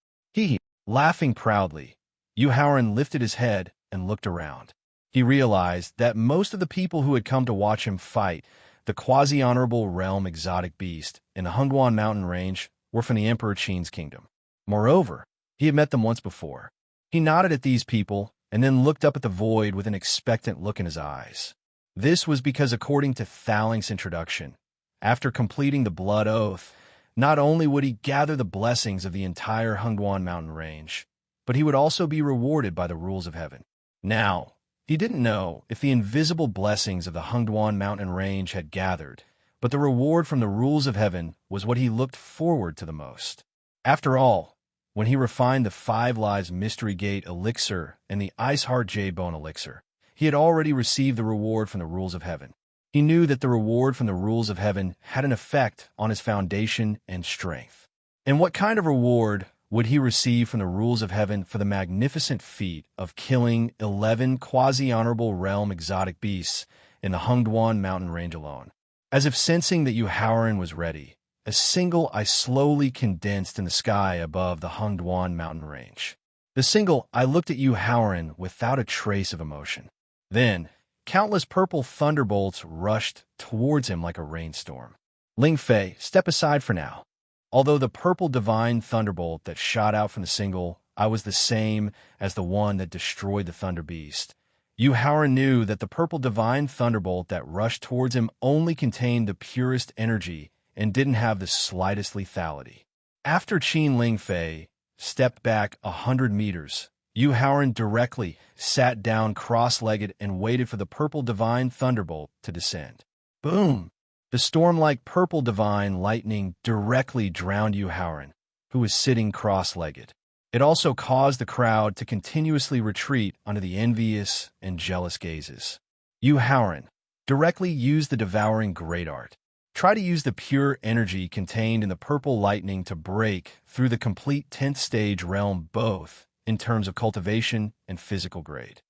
Laughing proudly, Yu Haoran lifted his head and looked around. He realized that most of the people who had come to watch him fight the quasi-honorable realm exotic beast in the Hengduan mountain range were from the Emperor Qin's kingdom. Moreover, he had met them once before. He nodded at these people and then looked up at the void with an expectant look in his eyes. This was because, according to Thaling's introduction, after completing the blood oath, not only would he gather the blessings of the entire Hengduan mountain range, but he would also be rewarded by the rules of heaven. Now, he didn't know if the invisible blessings of the Hengduan mountain range had gathered, but the reward from the rules of heaven was what he looked forward to the most. After all, when he refined the 5 Lives Mystery Gate elixir and the Ice Heart J-Bone elixir, he had already received the reward from the rules of heaven. He knew that the reward from the rules of heaven had an effect on his foundation and strength. And what kind of reward would he receive from the rules of heaven for the magnificent feat of killing 11 quasi-honorable realm exotic beasts in the Hengduan mountain range alone? As if sensing that Yu Haoran was ready, a single eye slowly condensed in the sky above the Hengduan mountain range. The single eye looked at Yu Haoran without a trace of emotion. Then, countless purple thunderbolts rushed towards him like a rainstorm. Lingfei, step aside for now. Although the purple divine thunderbolt that shot out from the single eye was the same as the one that destroyed the thunder beast, Yu Haoran knew that the purple divine thunderbolt that rushed towards him only contained the purest energy and didn't have the slightest lethality. After Qin Lingfei stepped back 100 meters, Yu Haoran directly sat down cross-legged and waited for the purple divine thunderbolt to descend. Boom! The storm-like purple divine lightning directly drowned Yu Haoran, who was sitting cross-legged. It also caused the crowd to continuously retreat under the envious and jealous gazes. Yu Haoran directly used the devouring great art. Try to use the pure energy contained in the purple lightning to break through the complete 10th stage realm, both in terms of cultivation and physical grade.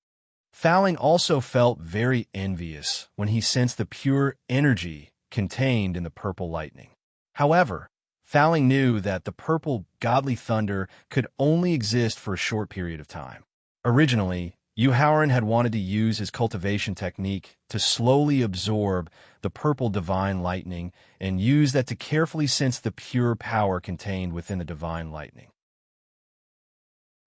Thaling also felt very envious when he sensed the pure energy contained in the purple lightning. However, Thaling knew that the purple godly thunder could only exist for a short period of time. Originally, Yu Haoran had wanted to use his cultivation technique to slowly absorb the purple divine lightning and use that to carefully sense the pure power contained within the divine lightning.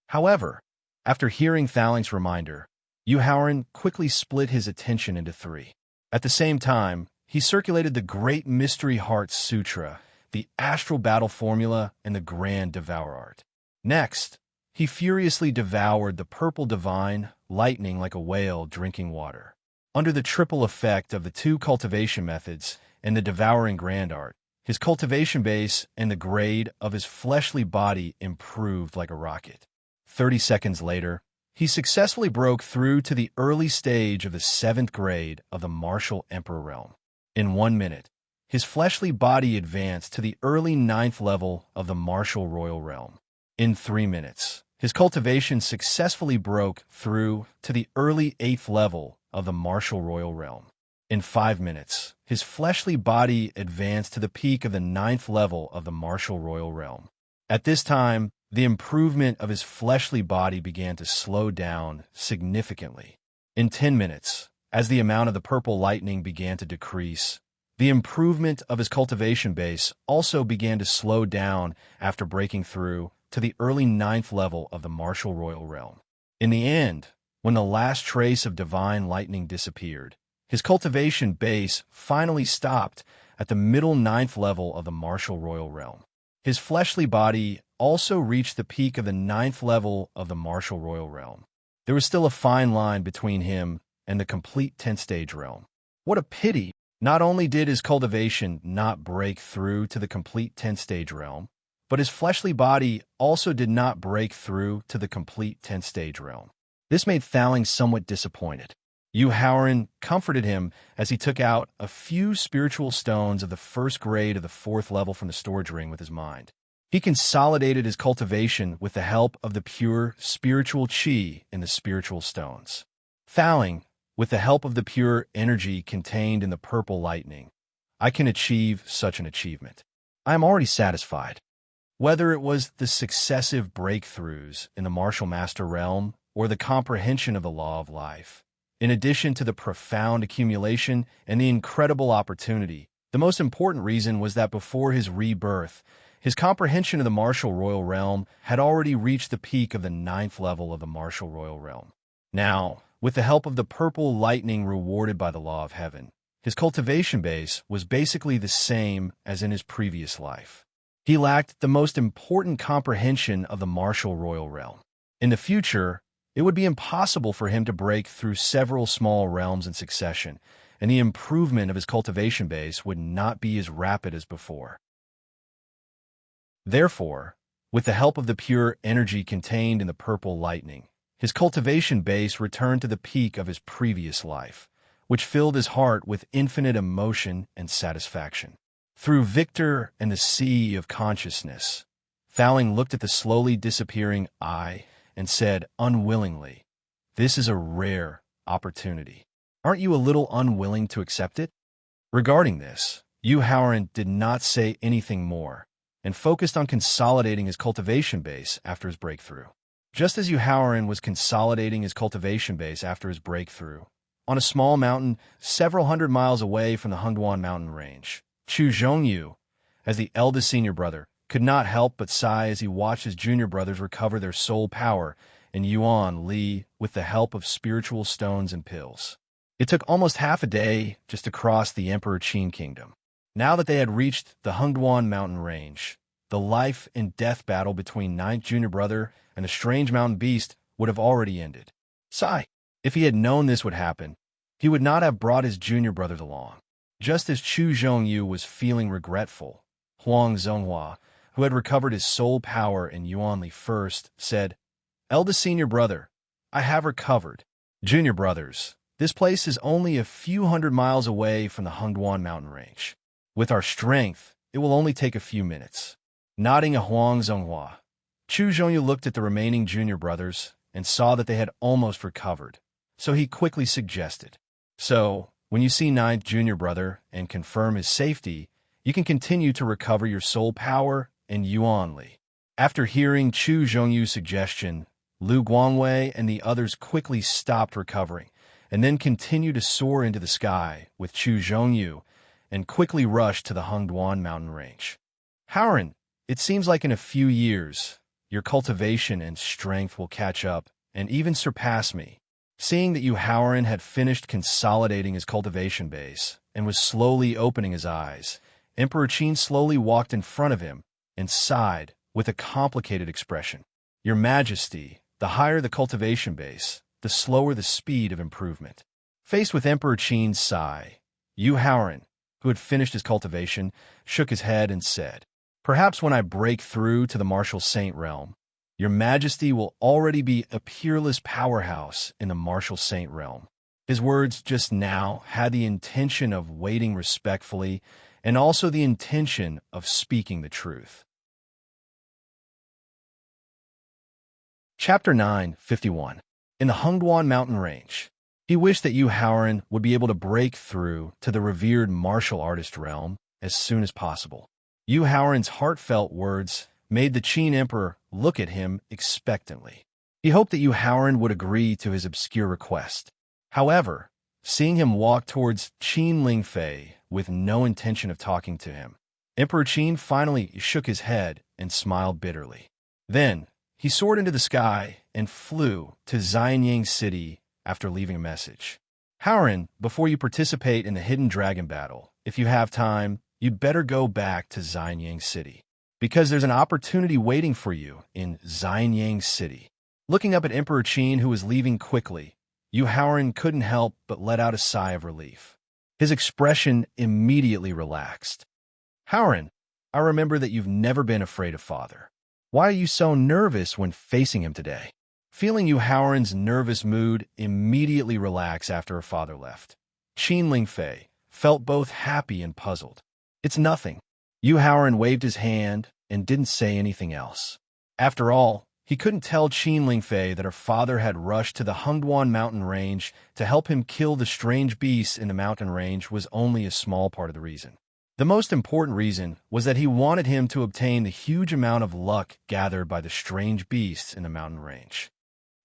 However, after hearing Thaling's reminder, Yu Haoran quickly split his attention into 3. At the same time, he circulated the Great Mystery Heart Sutra, the Astral Battle Formula, and the Grand Devour Art. Next, he furiously devoured the purple divine lightning like a whale drinking water. Under the triple effect of the 2 cultivation methods and the devouring grand art, his cultivation base and the grade of his fleshly body improved like a rocket. 30 seconds later, he successfully broke through to the early stage of the 7th grade of the Martial Emperor realm. In 1 minute, his fleshly body advanced to the early 9th level of the Martial Royal realm. In 3 minutes, his cultivation successfully broke through to the early 8th level of the Martial Royal realm. In 5 minutes, his fleshly body advanced to the peak of the 9th level of the Martial Royal realm. At this time, the improvement of his fleshly body began to slow down significantly. In 10 minutes, as the amount of the purple lightning began to decrease, The improvement of his cultivation base also began to slow down after breaking through to the early ninth level of the martial royal realm. In the end, when the last trace of divine lightning disappeared, his cultivation base finally stopped at the middle ninth level of the martial royal realm. His fleshly body also reached the peak of the ninth level of the martial royal realm. There was still a fine line between him and the complete 10th stage realm. What a pity! Not only did his cultivation not break through to the complete 10th stage realm, but his fleshly body also did not break through to the complete 10th stage realm. This made Thaling somewhat disappointed. Yu Haoran comforted him as he took out a few spiritual stones of the first grade of the 4th level from the storage ring with his mind. He consolidated his cultivation with the help of the pure spiritual qi in the spiritual stones. Thaling, with the help of the pure energy contained in the purple lightning, I can achieve such an achievement. I am already satisfied. Whether it was the successive breakthroughs in the martial master realm or the comprehension of the law of life, in addition to the profound accumulation and the incredible opportunity, the most important reason was that before his rebirth, his comprehension of the martial royal realm had already reached the peak of the 9th level of the martial royal realm. Now, with the help of the purple lightning rewarded by the law of heaven, his cultivation base was basically the same as in his previous life. He lacked the most important comprehension of the martial royal realm. In the future, it would be impossible for him to break through several small realms in succession, and the improvement of his cultivation base would not be as rapid as before. Therefore, with the help of the pure energy contained in the purple lightning, his cultivation base returned to the peak of his previous life, which filled his heart with infinite emotion and satisfaction. Through Victor and the sea of consciousness, Thaling looked at the slowly disappearing eye and said unwillingly, "This is a rare opportunity. Aren't you a little unwilling to accept it?" Regarding this, Yu Haoran did not say anything more and focused on consolidating his cultivation base after his breakthrough. Just as Yu Haoran was consolidating his cultivation base after his breakthrough, on a small mountain several hundred miles away from the Hengduan mountain range, Chu Zhongyu, as the eldest senior brother, could not help but sigh as he watched his junior brothers recover their soul power and Yuan Li with the help of spiritual stones and pills. It took almost half a day just to cross the Emperor Qin Kingdom. Now that they had reached the Hengduan mountain range, the life and death battle between ninth junior brother and the strange mountain beast would have already ended. Sigh. If he had known this would happen, he would not have brought his junior brothers along. Just as Chu Zhongyu was feeling regretful, Huang Zonghua, who had recovered his soul power in Yuanli first, said, "Eldest senior brother, I have recovered. Junior brothers, this place is only a few hundred miles away from the Hengduan mountain range. With our strength, it will only take a few minutes." Nodding at Huang Zonghua, Chu Zhongyu looked at the remaining junior brothers and saw that they had almost recovered, so he quickly suggested, "So, when you see ninth junior brother and confirm his safety, you can continue to recover your soul power and Yuanli." After hearing Chu Zhongyu's suggestion, Lu Guangwei and the others quickly stopped recovering and then continued to soar into the sky with Chu Zhongyu and quickly rushed to the Hengduan mountain range. "Haoran, it seems like in a few years, your cultivation and strength will catch up and even surpass me." Seeing that Yu Haoran had finished consolidating his cultivation base and was slowly opening his eyes, Emperor Qin slowly walked in front of him and sighed with a complicated expression. "Your Majesty, the higher the cultivation base, the slower the speed of improvement." Faced with Emperor Qin's sigh, Yu Haoran, who had finished his cultivation, shook his head and said, "Perhaps when I break through to the martial saint realm, your Majesty will already be a peerless powerhouse in the martial saint realm." His words just now had the intention of waiting respectfully and also the intention of speaking the truth. Chapter 9:51. In the Hengduan mountain range, he wished that Yu Haoran would be able to break through to the revered martial artist realm as soon as possible. Yu Haoran's heartfelt words made the Qin Emperor look at him expectantly. He hoped that Yu Haoran would agree to his obscure request. However, seeing him walk towards Qin Lingfei with no intention of talking to him. Emperor Qin finally shook his head and smiled bitterly. Then, he soared into the sky and flew to Xianyang City after leaving a message. Howren, before you participate in the Hidden Dragon battle, if you have time, you'd better go back to Xianyang City, because there's an opportunity waiting for you in Xianyang City. Looking up at Emperor Qin, who was leaving quickly, Yu Haoren couldn't help but let out a sigh of relief. His expression immediately relaxed. Haoren, I remember that you've never been afraid of father. Why are you so nervous when facing him today? Feeling Yu Haoren's nervous mood immediately relax after her father left, Qin Lingfei felt both happy and puzzled. It's nothing. Yu Haoren waved his hand and didn't say anything else. After all, he couldn't tell Qin Lingfei that her father had rushed to the Hengduan mountain range to help him kill the strange beasts in the mountain range was only a small part of the reason. The most important reason was that he wanted him to obtain the huge amount of luck gathered by the strange beasts in the mountain range.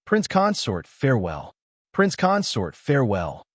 Prince Consort, farewell. Prince Consort, farewell.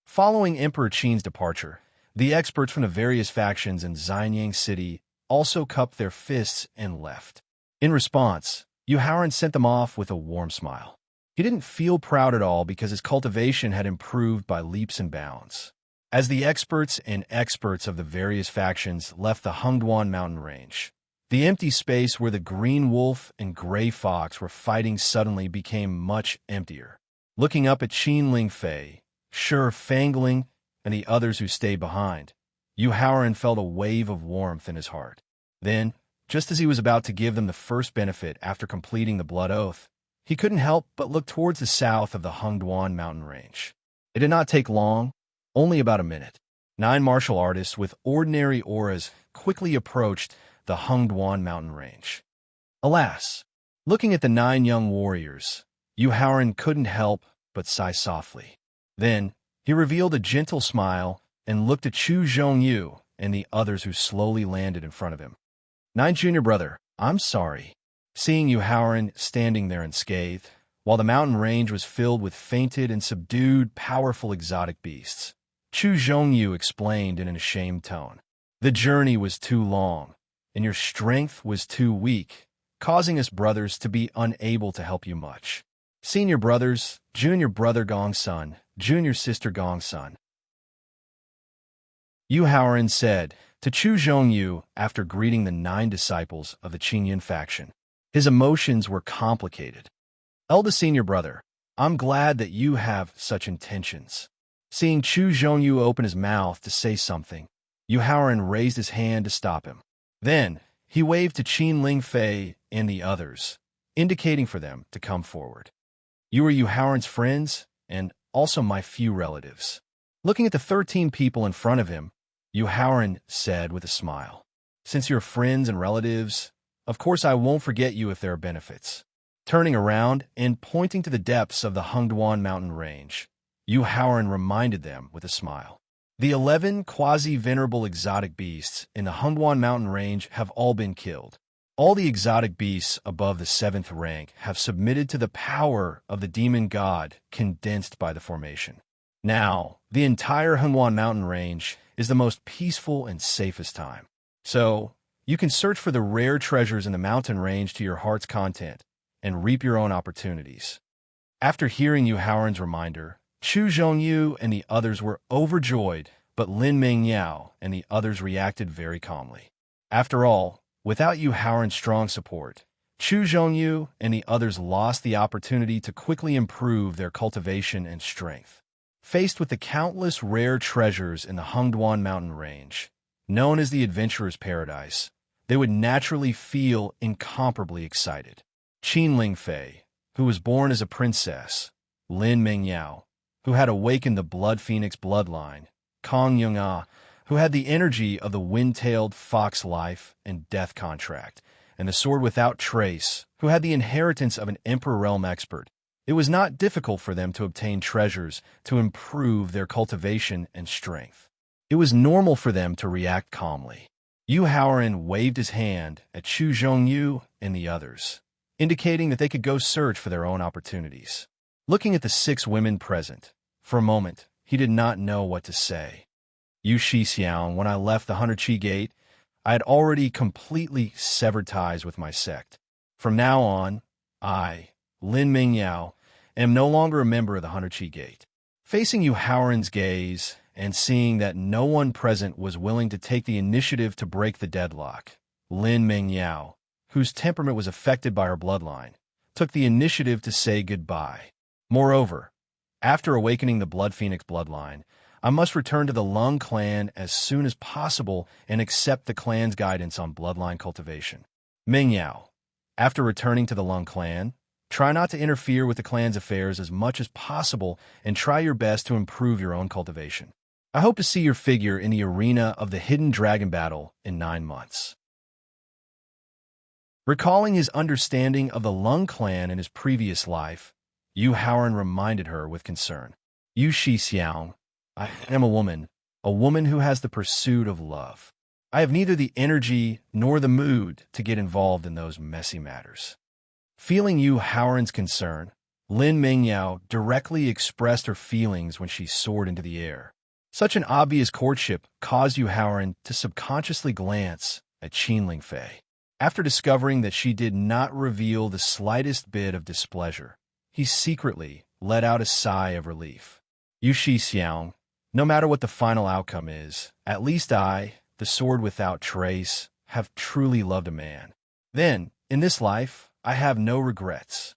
Following Emperor Qin's departure, the experts from the various factions in Xianyang City also cupped their fists and left. In response, Yu Haoren sent them off with a warm smile. He didn't feel proud at all because his cultivation had improved by leaps and bounds. As the experts of the various factions left the Hengduan mountain range, the empty space where the green wolf and gray fox were fighting suddenly became much emptier. Looking up at Qin Lingfei, Shi Fangling, and the others who stayed behind, Yu Haoren felt a wave of warmth in his heart. Then, just as he was about to give them the first benefit after completing the blood oath, he couldn't help but look towards the south of the Hengduan mountain range. It did not take long, only about a minute. 9 martial artists with ordinary auras quickly approached the Hengduan mountain range. Alas, looking at the 9 young warriors, Yu Haoren couldn't help but sigh softly. Then, he revealed a gentle smile and looked at Chu Zhongyu and the others who slowly landed in front of him. 9 junior brother, I'm sorry. Seeing Yu Haoren standing there unscathed, while the mountain range was filled with fainted and subdued, powerful exotic beasts, Chu Zhongyu explained in an ashamed tone. The journey was too long, and your strength was too weak, causing us brothers to be unable to help you much. Senior brothers, junior brother Gongsun, junior sister Gongsun. Yu Haoren said to Chu Zhongyu after greeting the 9 disciples of the Qinyan faction. His emotions were complicated. Eldest senior brother, I'm glad that you have such intentions. Seeing Chu Zhongyu open his mouth to say something, Yu Haoren raised his hand to stop him. Then, he waved to Qin Lingfei and the others, indicating for them to come forward. You are Yu Haoren's friends, and also my few relatives. Looking at the 13 people in front of him, Yu Haoren said with a smile, Since you're friends and relatives, of course I won't forget you if there are benefits. Turning around and pointing to the depths of the Hengduan mountain range, Yu Haoren reminded them with a smile. The 11 quasi-venerable exotic beasts in the Hengduan mountain range have all been killed. All the exotic beasts above the 7th rank have submitted to the power of the demon god condensed by the formation. Now, the entire Hengduan mountain range is the most peaceful and safest time. So, you can search for the rare treasures in the mountain range to your heart's content and reap your own opportunities. After hearing Yu Haoren's reminder, Chu Zhongyu and the others were overjoyed, but Lin Mengyao and the others reacted very calmly. After all, without Yu Haoren's strong support, Chu Zhongyu and the others lost the opportunity to quickly improve their cultivation and strength. Faced with the countless rare treasures in the Hengduan mountain range, known as the Adventurer's Paradise, they would naturally feel incomparably excited. Qin Lingfei, who was born as a princess, Lin Mengyao, who had awakened the Blood Phoenix bloodline, Kong Yunga, who had the energy of the wind-tailed fox life and death contract, and the Sword Without Trace, who had the inheritance of an Emperor Realm expert. It was not difficult for them to obtain treasures to improve their cultivation and strength. It was normal for them to react calmly. Yu Haoren waved his hand at Chu Zhongyu and the others, indicating that they could go search for their own opportunities. Looking at the 6 women present, for a moment, he did not know what to say. Yu Shi Xiang, when I left the 100 Chi Gate, I had already completely severed ties with my sect. From now on, I, Lin Mingyao, am no longer a member of the 100 Chi Gate. Facing Yu Haoran's gaze, and seeing that no one present was willing to take the initiative to break the deadlock, Lin Mingyao, whose temperament was affected by her bloodline, took the initiative to say goodbye. Moreover, after awakening the Blood Phoenix bloodline, I must return to the Lung clan as soon as possible and accept the clan's guidance on bloodline cultivation. Mingyao, after returning to the Lung clan, try not to interfere with the clan's affairs as much as possible and try your best to improve your own cultivation. I hope to see your figure in the arena of the Hidden Dragon Battle in 9 months. Recalling his understanding of the Lung clan in his previous life, Yu Haoran reminded her with concern. Yu Shi Xiang, I am a woman who has the pursuit of love. I have neither the energy nor the mood to get involved in those messy matters. Feeling Yu Haoran's concern, Lin Mingyao directly expressed her feelings when she soared into the air. Such an obvious courtship caused Yu Haoran to subconsciously glance at Qin Lingfei. After discovering that she did not reveal the slightest bit of displeasure, he secretly let out a sigh of relief. Yu Shi Xiang, no matter what the final outcome is, at least I, the sword without trace, have truly loved a man. Then, in this life, I have no regrets.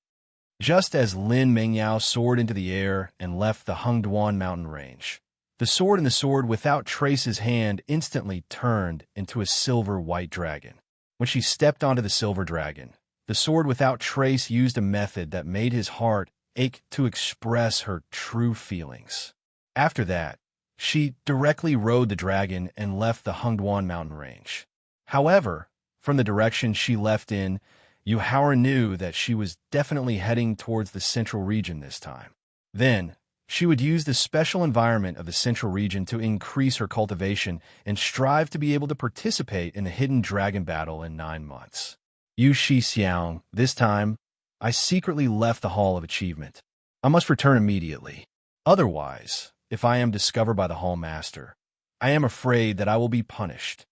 Just as Lin Mingyao soared into the air and left the Hengduan mountain range, the sword in the sword without trace's hand instantly turned into a silver-white dragon. When she stepped onto the silver dragon, the sword without trace used a method that made his heart ache to express her true feelings. After that, she directly rode the dragon and left the Hengduan mountain range. However, from the direction she left in, Yu Haoran knew that she was definitely heading towards the central region this time. Then, she would use the special environment of the central region to increase her cultivation and strive to be able to participate in the Hidden Dragon Battle in 9 months. Yu Shi Xiang, this time, I secretly left the Hall of Achievement. I must return immediately. Otherwise, if I am discovered by the Hall Master, I am afraid that I will be punished.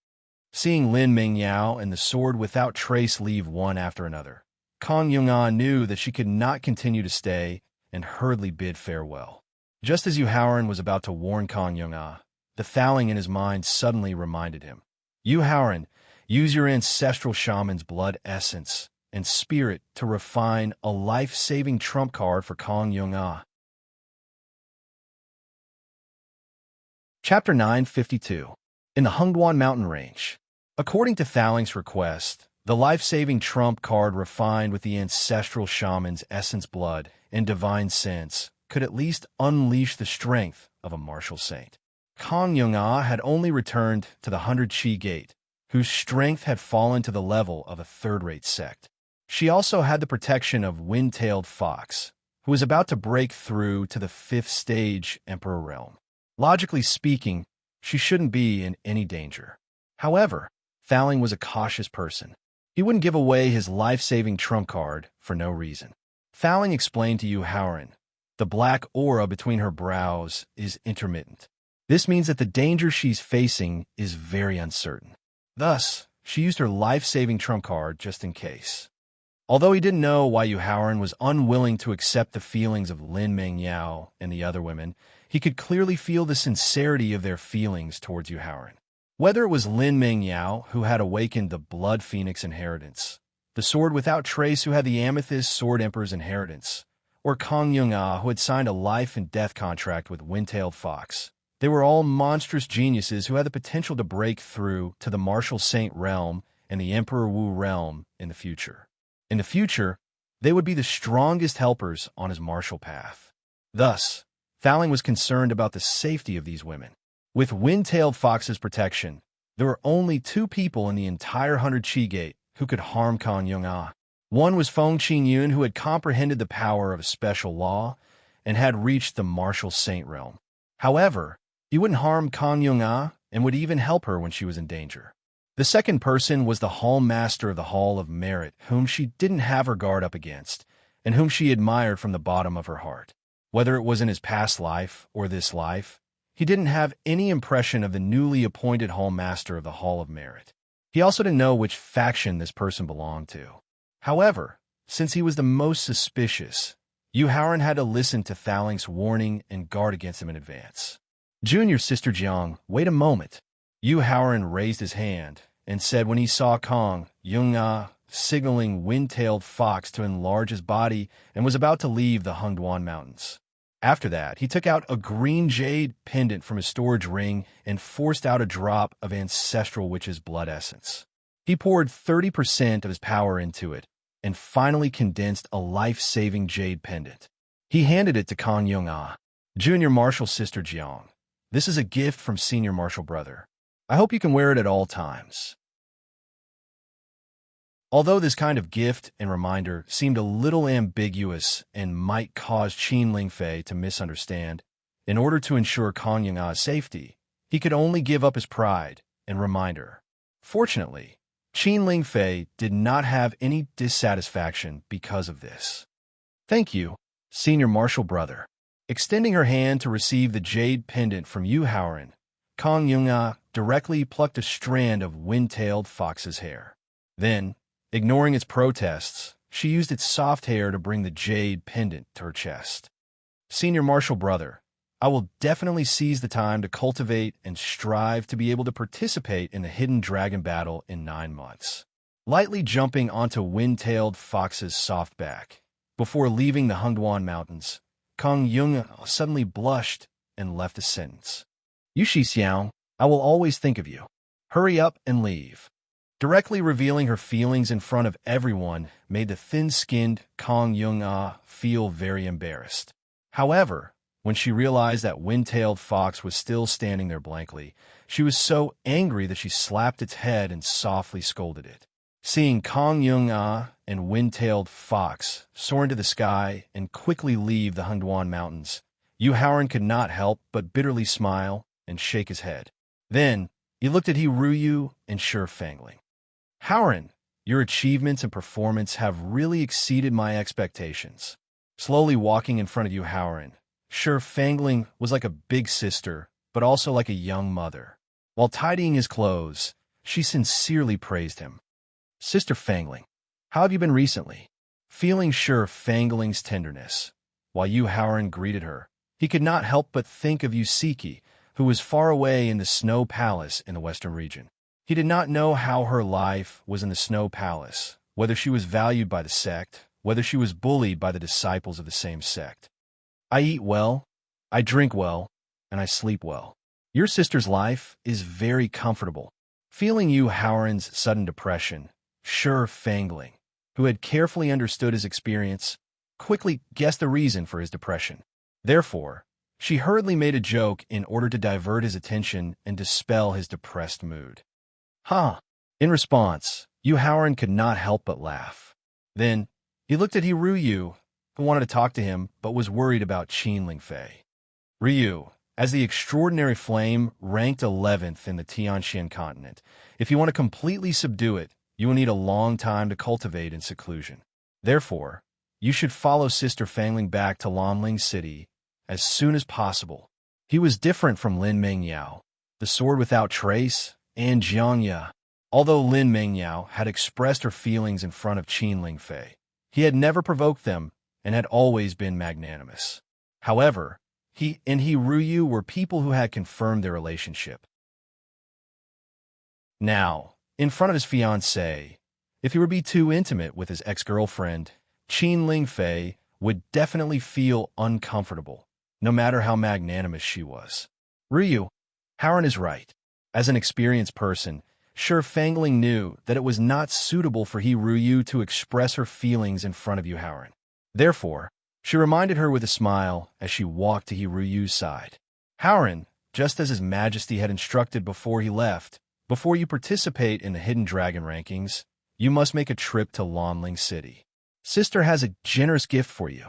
Seeing Lin Mingyao and the sword without trace leave one after another, Kong Yunga knew that she could not continue to stay and hurriedly bid farewell. Just as Yu Haoran was about to warn Kong Yunga, the fouling in his mind suddenly reminded him. Yu Haoran, use your ancestral shaman's blood essence and spirit to refine a life-saving trump card for Kong Yunga. Chapter 952. In the Hengduan mountain range. According to Thaling's request, the life-saving trump card refined with the ancestral shaman's essence blood and divine sense could at least unleash the strength of a martial saint. Kong Yunga had only returned to the 100 Chi Gate, whose strength had fallen to the level of a third-rate sect. She also had the protection of Wind-Tailed Fox, who was about to break through to the 5th stage Emperor realm. Logically speaking, she shouldn't be in any danger. However, Thaling was a cautious person. He wouldn't give away his life-saving trump card for no reason. Thaling explained to Yu Haoran, the black aura between her brows is intermittent. This means that the danger she's facing is very uncertain. Thus, she used her life-saving trump card just in case. Although he didn't know why Yu Haoran was unwilling to accept the feelings of Lin Mingyao and the other women, he could clearly feel the sincerity of their feelings towards Yu Haoran. Whether it was Lin Mingyao, who had awakened the Blood Phoenix inheritance, the Sword Without Trace, who had the Amethyst Sword Emperor's inheritance, or Kong Yunga, who had signed a life and death contract with Wind-Tailed Fox, they were all monstrous geniuses who had the potential to break through to the Martial Saint realm and the Emperor Wu realm in the future. In the future, they would be the strongest helpers on his martial path. Thus, Thaling was concerned about the safety of these women. With Wind-Tailed Fox's protection, there were only 2 people in the entire 100 Chi Gate who could harm Kong Yunga. One was Feng Qingyun, who had comprehended the power of a special law and had reached the Martial Saint realm. However, he wouldn't harm Kong Yunga and would even help her when she was in danger. The second person was the Hall Master of the Hall of Merit, whom she didn't have her guard up against, and whom she admired from the bottom of her heart. Whether it was in his past life or this life, he didn't have any impression of the newly appointed Hall Master of the Hall of Merit. He also didn't know which faction this person belonged to. However, since he was the most suspicious, Yu Haoran had to listen to Thaling's warning and guard against him in advance. Junior Sister Jiang, wait a moment. Yu Haoran raised his hand and said when he saw Kong Yung signaling wind-tailed fox to enlarge his body and was about to leave the Hungduan Mountains. After that, he took out a green jade pendant from his storage ring and forced out a drop of ancestral witch's blood essence. He poured 30% of his power into it and finally condensed a life-saving jade pendant. He handed it to Kong Yung Junior Martial Sister Jiang. This is a gift from Senior Martial Brother. I hope you can wear it at all times. Although this kind of gift and reminder seemed a little ambiguous and might cause Qin Lingfei to misunderstand, in order to ensure Kong Yung safety, he could only give up his pride and reminder. Fortunately, Qin Lingfei did not have any dissatisfaction because of this. Thank you, Senior Martial Brother. Extending her hand to receive the jade pendant from Yu Haoran, Kong Yung directly plucked a strand of wind-tailed fox's hair. Then, ignoring its protests, she used its soft hair to bring the jade pendant to her chest. Senior Martial Brother, I will definitely seize the time to cultivate and strive to be able to participate in the hidden dragon battle in 9 months. Lightly jumping onto wind-tailed fox's soft back, before leaving the Hungduan Mountains, Kong Yung suddenly blushed and left the sentence. You Xiao, I will always think of you. Hurry up and leave. Directly revealing her feelings in front of everyone made the thin-skinned Kong Yung feel very embarrassed. However, when she realized that wind-tailed fox was still standing there blankly, she was so angry that she slapped its head and softly scolded it. Seeing Kong Yung and wind-tailed fox soar into the sky and quickly leave the Hungduan Mountains, Yu Haoran could not help but bitterly smile and shake his head. Then, he looked at He Ruyu and Shi Fangling. Haoran, your achievements and performance have really exceeded my expectations. Slowly walking in front of Yu Haoran, Shi Fangling was like a big sister, but also like a young mother. While tidying his clothes, she sincerely praised him. Sister Fangling, how have you been recently? Feeling Shi Fangling's tenderness, while Yu Haoran greeted her, he could not help but think of Yusiki, who was far away in the Snow Palace in the western region. He did not know how her life was in the Snow Palace, whether she was valued by the sect, whether she was bullied by the disciples of the same sect. I eat well, I drink well, and I sleep well. Your sister's life is very comfortable. Feeling Yu Haoran's sudden depression, Shi Fangling, who had carefully understood his experience, quickly guessed the reason for his depression. Therefore, she hurriedly made a joke in order to divert his attention and dispel his depressed mood. Ha! In response, Yu Haoran could not help but laugh. Then, he looked at He Ruyu, who wanted to talk to him but was worried about Qin Lingfei. Ryu, as the extraordinary flame ranked 11th in the Tianxian continent, if you want to completely subdue it, you will need a long time to cultivate in seclusion. Therefore, you should follow Sister Fangling back to Lanling City as soon as possible. He was different from Lin Mengyao, the sword without trace, and Jiangya. Although Lin Mengyao had expressed her feelings in front of Qin Lingfei, he had never provoked them and had always been magnanimous. However, he and He Ruyu were people who had confirmed their relationship. Now, in front of his fiancée, if he would be too intimate with his ex-girlfriend, Qin Lingfei would definitely feel uncomfortable, no matter how magnanimous she was. Ryu, Haoran is right. As an experienced person, Shi Fangling knew that it was not suitable for He Ruyu to express her feelings in front of Yu Haoran. Therefore, she reminded her with a smile as she walked to He Ruyu's side. Haoran, just as His Majesty had instructed before he left, before you participate in the Hidden Dragon rankings, you must make a trip to Lanling City. Sister has a generous gift for you.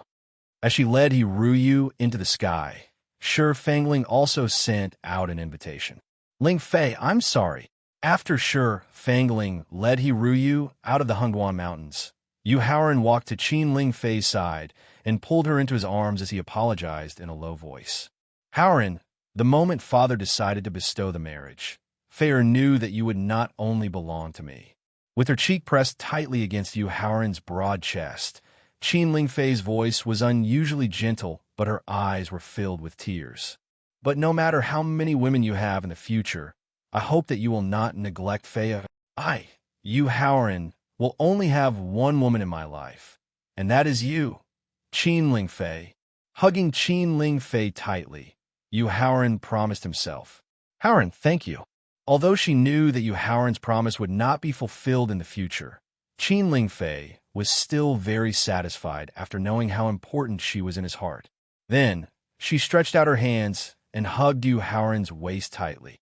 As she led He Ruyu into the sky, Shi Fangling also sent out an invitation. Ling Fei, I'm sorry. After Shi Fangling led He Ruyu out of the Hungduan Mountains, Yu Haoran walked to Qin Lingfei's side and pulled her into his arms as he apologized in a low voice. Haoran, The moment father decided to bestow the marriage, Feyre knew that you would not only belong to me. With her cheek pressed tightly against Yu Haoran's broad chest, Qin Lingfei's voice was unusually gentle, but her eyes were filled with tears. But no matter how many women you have in the future, I hope that you will not neglect Feyre. I, Yu Haoran, will only have one woman in my life, and that is you, Qin Lingfei. Hugging Qin Lingfei tightly, Yu Haoran promised himself. Haoran, thank you. Although she knew that Yu Haoran's promise would not be fulfilled in the future, Qin Lingfei was still very satisfied after knowing how important she was in his heart. Then, she stretched out her hands and hugged Yu Haoran's waist tightly.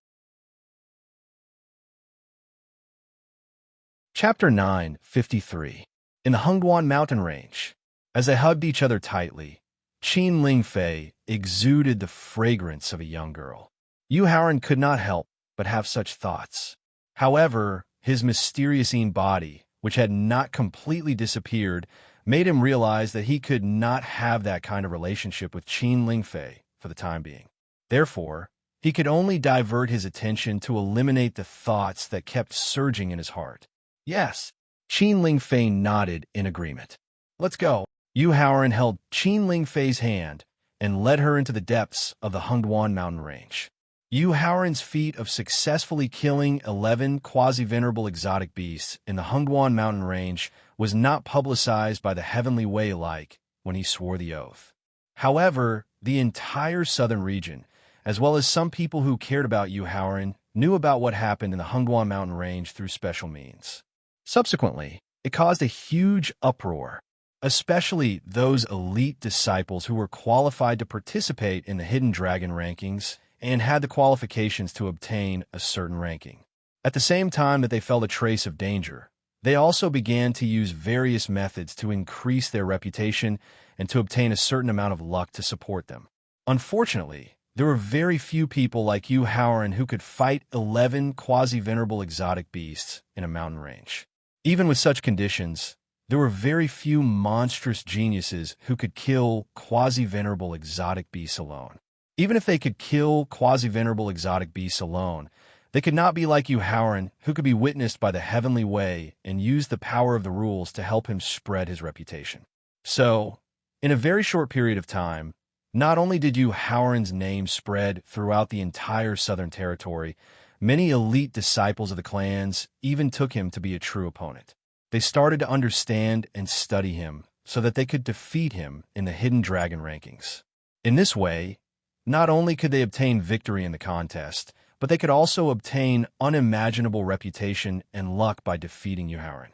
Chapter 9:53. In the Hungduan mountain range, as they hugged each other tightly, Qin Lingfei exuded the fragrance of a young girl. Yu Haoran could not help but have such thoughts. However, his mysterious body, which had not completely disappeared, made him realize that he could not have that kind of relationship with Qin Lingfei for the time being. Therefore, he could only divert his attention to eliminate the thoughts that kept surging in his heart. Yes, Qin Lingfei nodded in agreement. Let's go. Yu Haoran held Qin Lingfei's hand and led her into the depths of the Hungduan mountain range. Yu Haoran's feat of successfully killing 11 quasi-venerable exotic beasts in the Hungduan mountain range was not publicized by the Heavenly Way like when he swore the oath. However, the entire southern region, as well as some people who cared about Yu Haoran, knew about what happened in the Hungduan mountain range through special means. Subsequently, it caused a huge uproar, especially those elite disciples who were qualified to participate in the Hidden Dragon rankings and had the qualifications to obtain a certain ranking. At the same time that they felt a trace of danger, they also began to use various methods to increase their reputation and to obtain a certain amount of luck to support them. Unfortunately, there were very few people like Yu Haoran who could fight 11 quasi-venerable exotic beasts in a mountain range. Even with such conditions, there were very few monstrous geniuses who could kill quasi-venerable exotic beasts alone. Even if they could kill quasi-venerable exotic beasts alone, they could not be like Yu Haoran, who could be witnessed by the Heavenly Way and use the power of the rules to help him spread his reputation. So, in a very short period of time, not only did Yu Haoran's name spread throughout the entire Southern Territory, many elite disciples of the clans even took him to be a true opponent. They started to understand and study him so that they could defeat him in the Hidden Dragon rankings. In this way, not only could they obtain victory in the contest, but they could also obtain unimaginable reputation and luck by defeating Yu Haoran.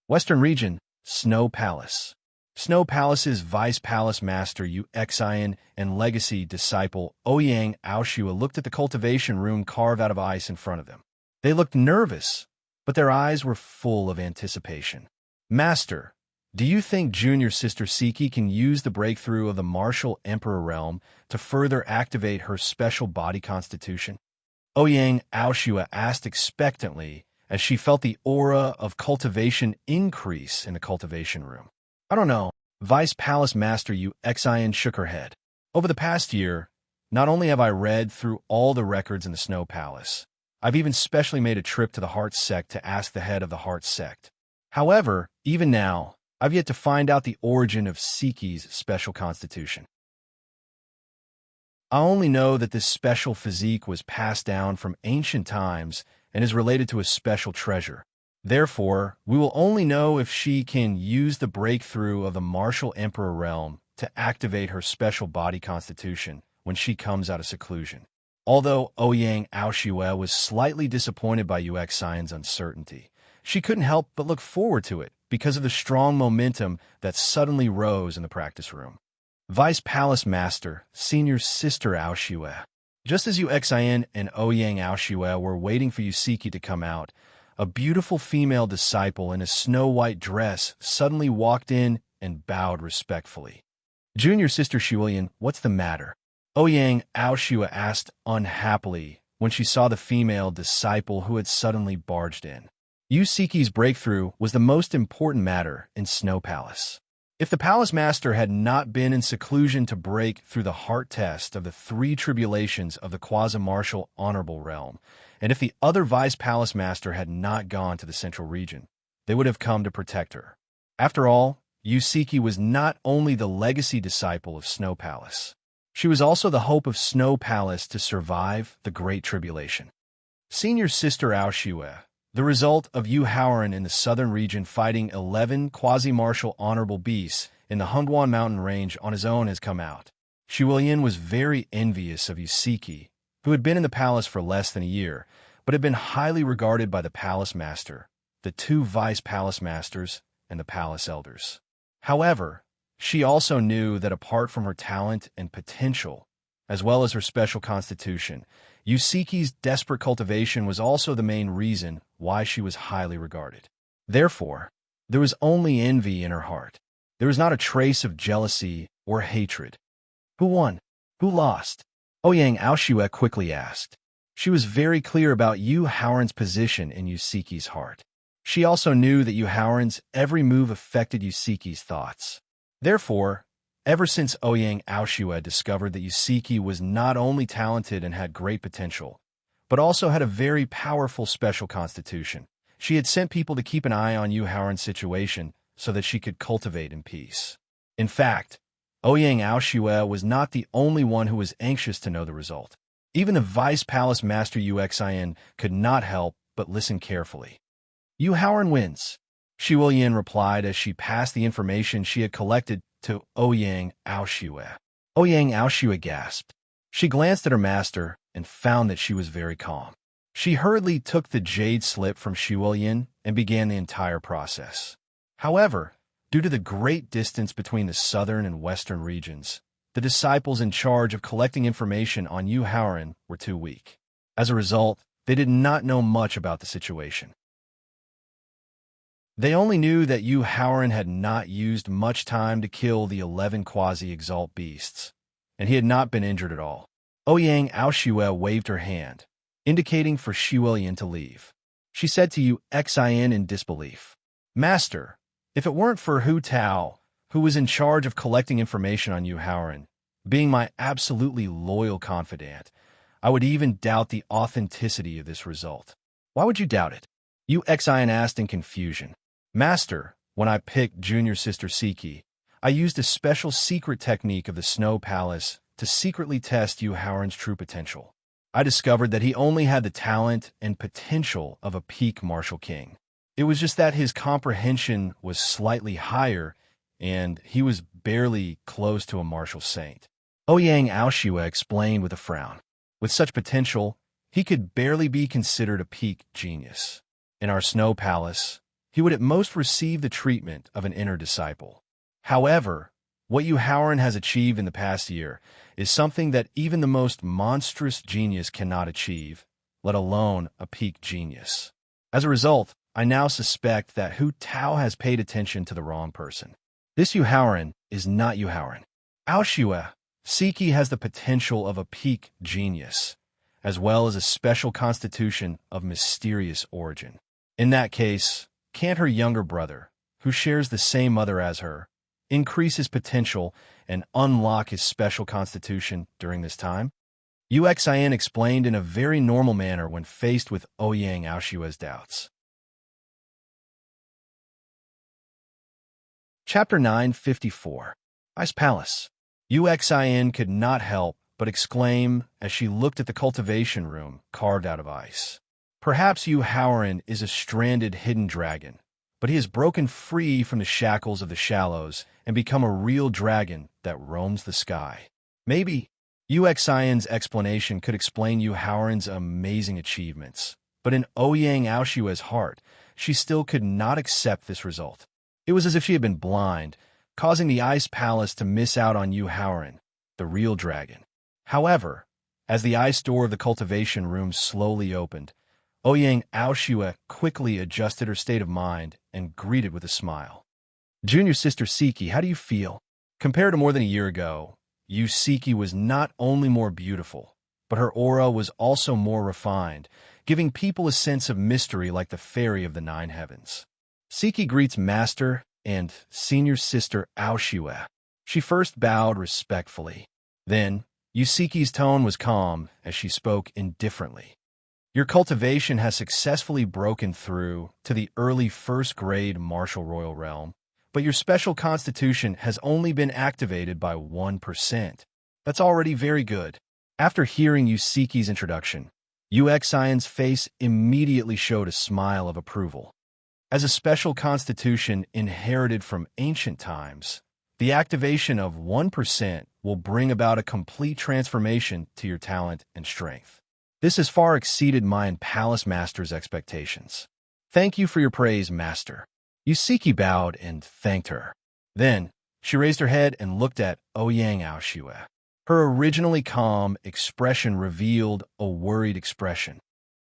Western Region, Snow Palace. Snow Palace's Vice Palace Master Yu Xian and legacy disciple Ouyang Aoshua looked at the cultivation room carved out of ice in front of them. They looked nervous, but their eyes were full of anticipation. Master, do you think junior sister Siki can use the breakthrough of the martial emperor realm to further activate her special body constitution? Ouyang Aoshua asked expectantly as she felt the aura of cultivation increase in the cultivation room. I don't know. Vice Palace Master Yu Xian shook her head. Over the past year, not only have I read through all the records in the Snow Palace, I've even specially made a trip to the Heart Sect to ask the head of the Heart Sect. However, even now, I've yet to find out the origin of Siki's special constitution. I only know that this special physique was passed down from ancient times and is related to a special treasure. Therefore, we will only know if she can use the breakthrough of the martial emperor realm to activate her special body constitution when she comes out of seclusion. Although Ouyang Aoshua was slightly disappointed by Yu Xian's uncertainty, she couldn't help but look forward to it because of the strong momentum that suddenly rose in the practice room. Vice Palace Master, Senior Sister Aoshua. Just as Yu Xian and Ouyang Aoshua were waiting for Yusiki to come out, a beautiful female disciple in a snow-white dress suddenly walked in and bowed respectfully. Junior Sister Shuilian, what's the matter? Ouyang Aoshua asked unhappily when she saw the female disciple who had suddenly barged in. Yusiki's breakthrough was the most important matter in Snow Palace. If the palace master had not been in seclusion to break through the heart test of the three tribulations of the quasi-martial honorable realm, and if the other vice palace master had not gone to the central region, they would have come to protect her. After all, Yusiki was not only the legacy disciple of Snow Palace, she was also the hope of Snow Palace to survive the Great Tribulation. Senior Sister Aoshue, the result of Yu Haoran in the southern region fighting 11 quasi-martial honorable beasts in the Hungwan mountain range on his own has come out. Shiwilian was very envious of Yusiki, who had been in the palace for less than a year, but had been highly regarded by the palace master, the two vice palace masters, and the palace elders. However, she also knew that apart from her talent and potential, as well as her special constitution, Yusiki's desperate cultivation was also the main reason why she was highly regarded. Therefore, there was only envy in her heart. There was not a trace of jealousy or hatred. Who won? Who lost? Ouyang Aoshue quickly asked. She was very clear about Yu Haoran's position in Yusiki's heart. She also knew that Yu Haoran's every move affected Yusiki's thoughts. Therefore, ever since Ouyang Aoshue discovered that Yusiki was not only talented and had great potential, but also had a very powerful special constitution, she had sent people to keep an eye on Yu Haoran's situation so that she could cultivate in peace. In fact, Ouyang Aoshue was not the only one who was anxious to know the result. Even the Vice Palace Master Uxian could not help but listen carefully. Yu Haoran wins, Shiwilian replied as she passed the information she had collected to Ouyang Aoshue. Ouyang Aoshue gasped. She glanced at her master and found that she was very calm. She hurriedly took the jade slip from Shiwilian and began the entire process. However, due to the great distance between the southern and western regions, the disciples in charge of collecting information on Yu Haoran were too weak. As a result, they did not know much about the situation. They only knew that Yu Haoran had not used much time to kill the 11 quasi-exalt beasts, and he had not been injured at all. Ouyang Aoshue waved her hand, indicating for Shiwilian to leave. She said to Yu Xian in disbelief, "Master, if it weren't for Hu Tao, who was in charge of collecting information on Yu Haoran, being my absolutely loyal confidant, I would even doubt the authenticity of this result." "Why would you doubt it?" Yu Xian asked in confusion. "Master, when I picked Junior Sister Siki, I used a special secret technique of the Snow Palace to secretly test Yu Haoran's true potential. I discovered that he only had the talent and potential of a peak martial king. It was just that his comprehension was slightly higher, and he was barely close to a martial saint." Ouyang Aoshue explained with a frown. "With such potential, he could barely be considered a peak genius. In our Snow Palace, he would at most receive the treatment of an inner disciple. However, what Yu Haoran has achieved in the past year is something that even the most monstrous genius cannot achieve, let alone a peak genius. As a result, I now suspect that Hu Tao has paid attention to the wrong person. This Yu Haoran is not Yu Haoran. Aoshue, Siki has the potential of a peak genius, as well as a special constitution of mysterious origin. In that case, can't her younger brother, who shares the same mother as her, increase his potential and unlock his special constitution during this time?" Yu Xian explained in a very normal manner when faced with Ouyang Aoshue's doubts. Chapter 954. Ice Palace. Yu Xian could not help but exclaim as she looked at the cultivation room carved out of ice. Perhaps Yu Haoran is a stranded hidden dragon, but he has broken free from the shackles of the shallows and become a real dragon that roams the sky. Maybe Yu Xian's explanation could explain Yu Haoran's amazing achievements, but in Ouyang Aoshue's heart, she still could not accept this result. It was as if she had been blind, causing the Ice Palace to miss out on Yu Haoran, the real dragon. However, as the ice door of the cultivation room slowly opened, Ouyang Aoshue quickly adjusted her state of mind and greeted with a smile. "Junior Sister Siki, how do you feel?" Compared to more than a year ago, Yusiki was not only more beautiful, but her aura was also more refined, giving people a sense of mystery like the fairy of the nine heavens. "Siki greets Master and senior sister Aoshue. She first bowed respectfully. Then, Yusiki's tone was calm as she spoke indifferently. Your cultivation has successfully broken through to the early first-grade martial royal realm, but your special constitution has only been activated by 1%. That's already very good. After hearing Yusiki's introduction, Uxian's face immediately showed a smile of approval. As a special constitution inherited from ancient times, the activation of 1% will bring about a complete transformation to your talent and strength. This has far exceeded my Palace Master's expectations. Thank you for your praise, Master. Yusiki bowed and thanked her. Then, she raised her head and looked at Ouyang Aoshue. Her originally calm expression revealed a worried expression.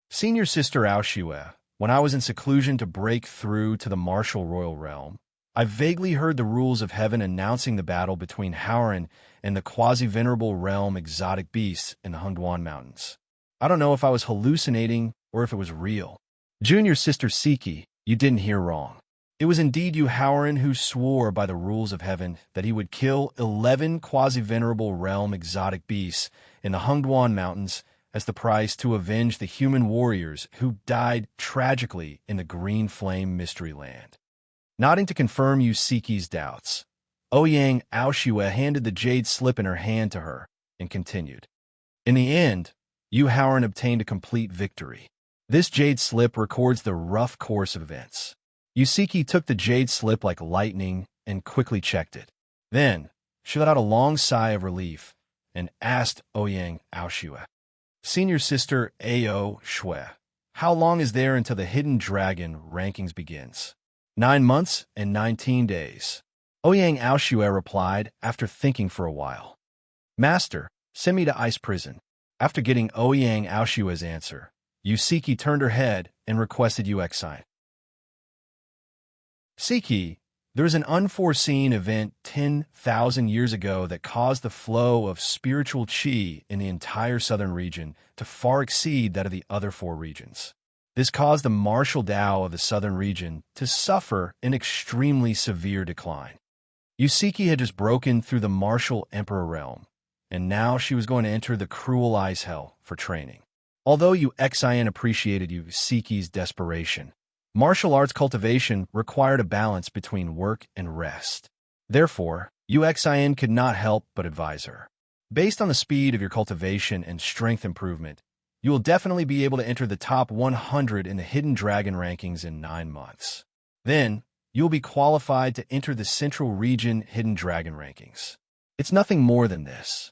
Senior Sister Aoshue, when I was in seclusion to break through to the martial royal realm, I vaguely heard the rules of heaven announcing the battle between Howren and the quasi-venerable realm exotic beasts in the Hungduan Mountains. I don't know if I was hallucinating or if it was real. Junior Sister Siki, you didn't hear wrong. It was indeed you, Howren, who swore by the rules of heaven that he would kill 11 quasi-venerable realm exotic beasts in the Hungduan Mountains as the price to avenge the human warriors who died tragically in the Green Flame Mystery Land. Nodding to confirm Yusiki's doubts, Ouyang Aoshue handed the jade slip in her hand to her and continued. In the end, you, Howren, obtained a complete victory. This jade slip records the rough course of events. Yusiki took the jade slip like lightning and quickly checked it. Then, she let out a long sigh of relief and asked Ouyang Aoshue, Senior Sister Ao Shui, how long is there until the Hidden Dragon rankings begins? 9 months and 19 days. Ouyang Aoshue replied after thinking for a while. Master, send me to Ice Prison. After getting Ouyang Aoshue's answer, Yusiki turned her head and requested Uxian. Siki, there is an unforeseen event 10,000 years ago that caused the flow of spiritual qi in the entire southern region to far exceed that of the other 4 regions. This caused the martial Tao of the southern region to suffer an extremely severe decline. Yusiki had just broken through the martial emperor realm, and now she was going to enter the cruel ice hell for training. Although Uxian appreciated Yusiki's desperation, martial arts cultivation required a balance between work and rest. Therefore, Uxian could not help but advise her. Based on the speed of your cultivation and strength improvement, you will definitely be able to enter the top 100 in the Hidden Dragon rankings in 9 months. Then, you will be qualified to enter the Central Region Hidden Dragon rankings. It's nothing more than this.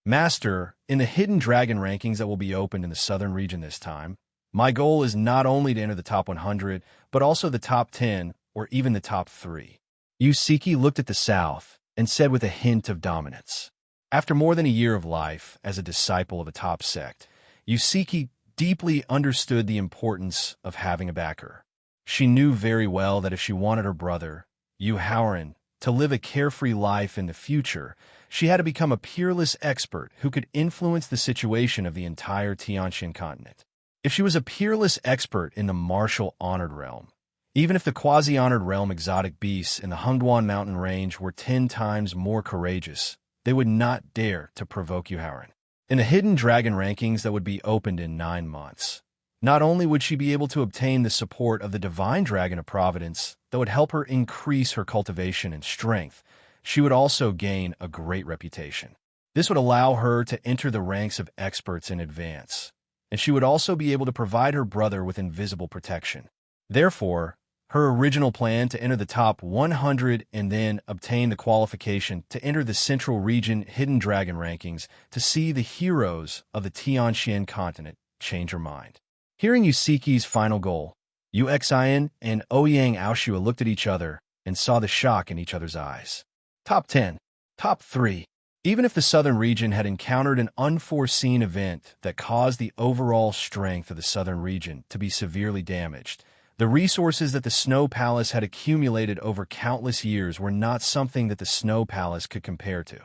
Master, in the Hidden Dragon rankings that will be opened in the Southern region this time, my goal is not only to enter the top 100, but also the top 10 or even the top 3. Yusiki looked at the South and said with a hint of dominance. After more than a year of life as a disciple of a top sect, Yusiki deeply understood the importance of having a backer. She knew very well that if she wanted her brother, Yu Howren, to live a carefree life in the future, she had to become a peerless expert who could influence the situation of the entire Tianxian continent. If she was a peerless expert in the martial honored realm, even if the quasi-honored realm exotic beasts in the Hungduan mountain range were 10 times more courageous, they would not dare to provoke Yu Howren. In the Hidden Dragon rankings that would be opened in 9 months, not only would she be able to obtain the support of the Divine Dragon of Providence that would help her increase her cultivation and strength, she would also gain a great reputation. This would allow her to enter the ranks of experts in advance, and she would also be able to provide her brother with invisible protection. Therefore, her original plan to enter the top 100 and then obtain the qualification to enter the Central Region Hidden Dragon rankings to see the heroes of the Tianxian continent change her mind. Hearing Yusiki's final goal, Uxian and Ouyang Aoshue looked at each other and saw the shock in each other's eyes. Top 10. Top 3. Even if the southern region had encountered an unforeseen event that caused the overall strength of the southern region to be severely damaged, the resources that the Snow Palace had accumulated over countless years were not something that the Snow Palace could compare to.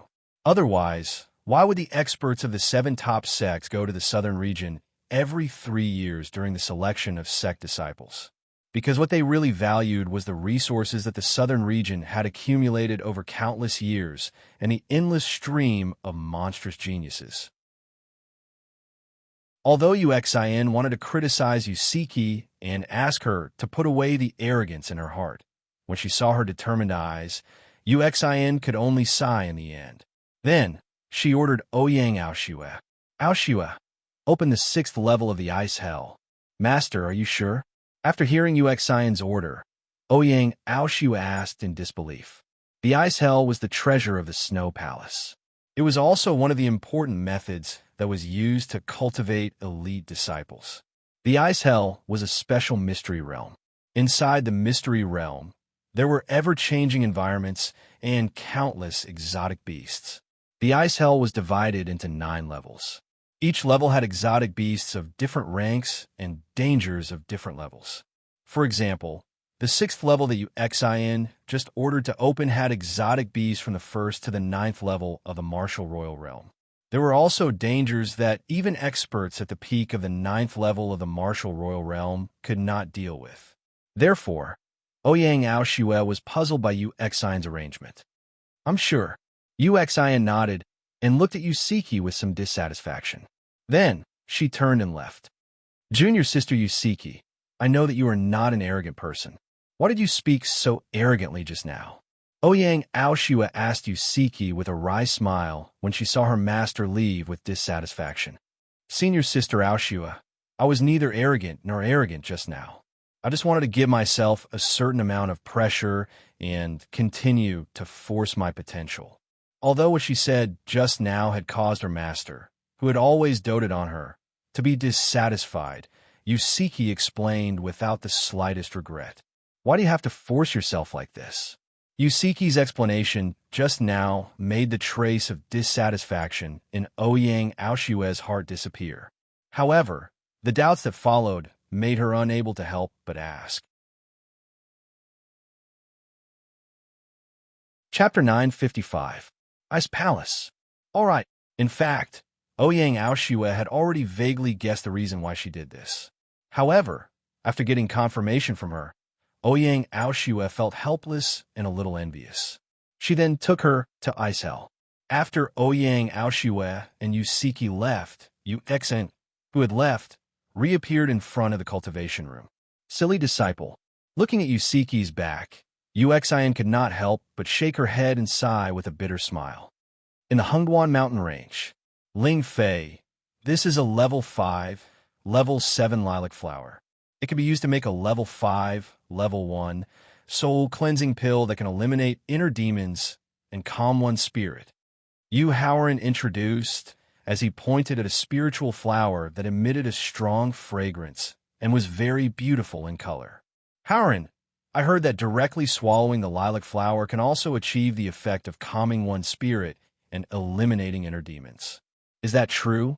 Otherwise, why would the experts of the 7 top sects go to the southern region every 3 years during the selection of sect disciples? because what they really valued was the resources that the southern region had accumulated over countless years and the endless stream of monstrous geniuses. Although Uxin wanted to criticize Yusiki and ask her to put away the arrogance in her heart, when she saw her determined eyes, Uxin could only sigh in the end. Then, she ordered Ouyang Aoshue. Aoshue, open the 6th level of the ice hell. Master, are you sure? After hearing Uxin's order, Ouyang Aoshue asked in disbelief. The ice hell was the treasure of the Snow Palace. It was also one of the important methods that was used to cultivate elite disciples. The ice hell was a special mystery realm. Inside the mystery realm, there were ever-changing environments and countless exotic beasts. The ice hell was divided into 9 levels. Each level had exotic beasts of different ranks and dangers of different levels. For example, the 6th level that Uxin just ordered to open had exotic beasts from the 1st to the 9th level of the Martial Royal Realm. There were also dangers that even experts at the peak of the 9th level of the Martial Royal Realm could not deal with. Therefore, Ouyang Aoshue was puzzled by Uxin's arrangement. I'm sure. Uxin nodded and looked at Yusiki with some dissatisfaction. Then, she turned and left. Junior sister Yusiki, I know that you are not an arrogant person. Why did you speak so arrogantly just now? Ouyang Aoshue asked Yusiki with a wry smile when she saw her master leave with dissatisfaction. Senior sister Aoshue, I was neither arrogant nor arrogant just now. I just wanted to give myself a certain amount of pressure and continue to force my potential. Although what she said just now had caused her master, who had always doted on her, to be dissatisfied, Yusiki explained without the slightest regret. Why do you have to force yourself like this? Yusiki's explanation just now made the trace of dissatisfaction in Ouyang Aoshue's heart disappear. However, the doubts that followed made her unable to help but ask. Chapter 955. Ice Palace. All right. In fact, Ouyang Aoshue had already vaguely guessed the reason why she did this. However, after getting confirmation from her, Ouyang Aoshue felt helpless and a little envious. She then took her to Ice Hell. After Ouyang Aoshue and Yusiki left, Uxin, who had left, reappeared in front of the cultivation room. Silly disciple. Looking at Yusiki's back, Uxin could not help but shake her head and sigh with a bitter smile. In the Hungduan mountain range, Ling Fei, this is a level 5, level 7 lilac flower. It can be used to make a level 5, level 1, soul cleansing pill that can eliminate inner demons and calm one's spirit. Yu Haoran introduced as he pointed at a spiritual flower that emitted a strong fragrance and was very beautiful in color. Haoran, I heard that directly swallowing the lilac flower can also achieve the effect of calming one's spirit and eliminating inner demons. Is that true?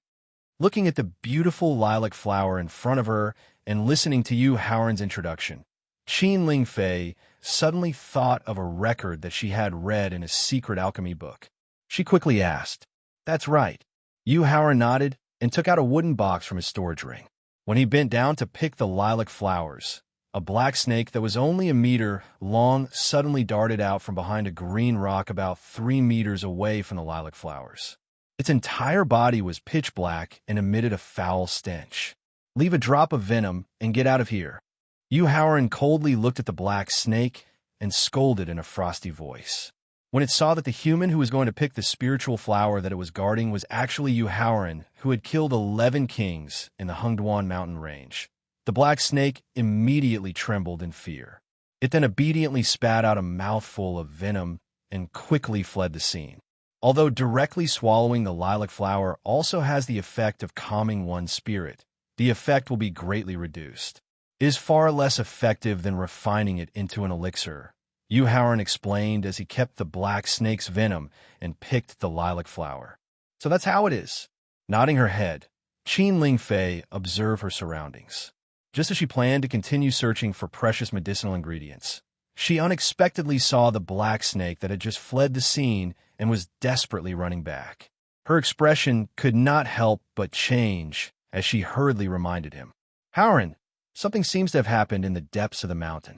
Looking at the beautiful lilac flower in front of her and listening to Yu Haoran's introduction, Qin Lingfei suddenly thought of a record that she had read in a secret alchemy book. She quickly asked, That's right. Yu Haoran nodded and took out a wooden box from his storage ring. When he bent down to pick the lilac flowers, a black snake that was only a meter long suddenly darted out from behind a green rock about 3 meters away from the lilac flowers. Its entire body was pitch black and emitted a foul stench. Leave a drop of venom and get out of here. Yu Haoran coldly looked at the black snake and scolded in a frosty voice. When it saw that the human who was going to pick the spiritual flower that it was guarding was actually Yu Haoran, who had killed 11 kings in the Hungduan mountain range, the black snake immediately trembled in fear. It then obediently spat out a mouthful of venom and quickly fled the scene. Although directly swallowing the lilac flower also has the effect of calming one's spirit, the effect will be greatly reduced. It is far less effective than refining it into an elixir, Yu Haoran explained as he kept the black snake's venom and picked the lilac flower. So that's how it is. Nodding her head, Qin Lingfei observed her surroundings. Just as she planned to continue searching for precious medicinal ingredients, she unexpectedly saw the black snake that had just fled the scene and was desperately running back. Her expression could not help but change as she hurriedly reminded him. Haoran, Something seems to have happened in the depths of the mountain.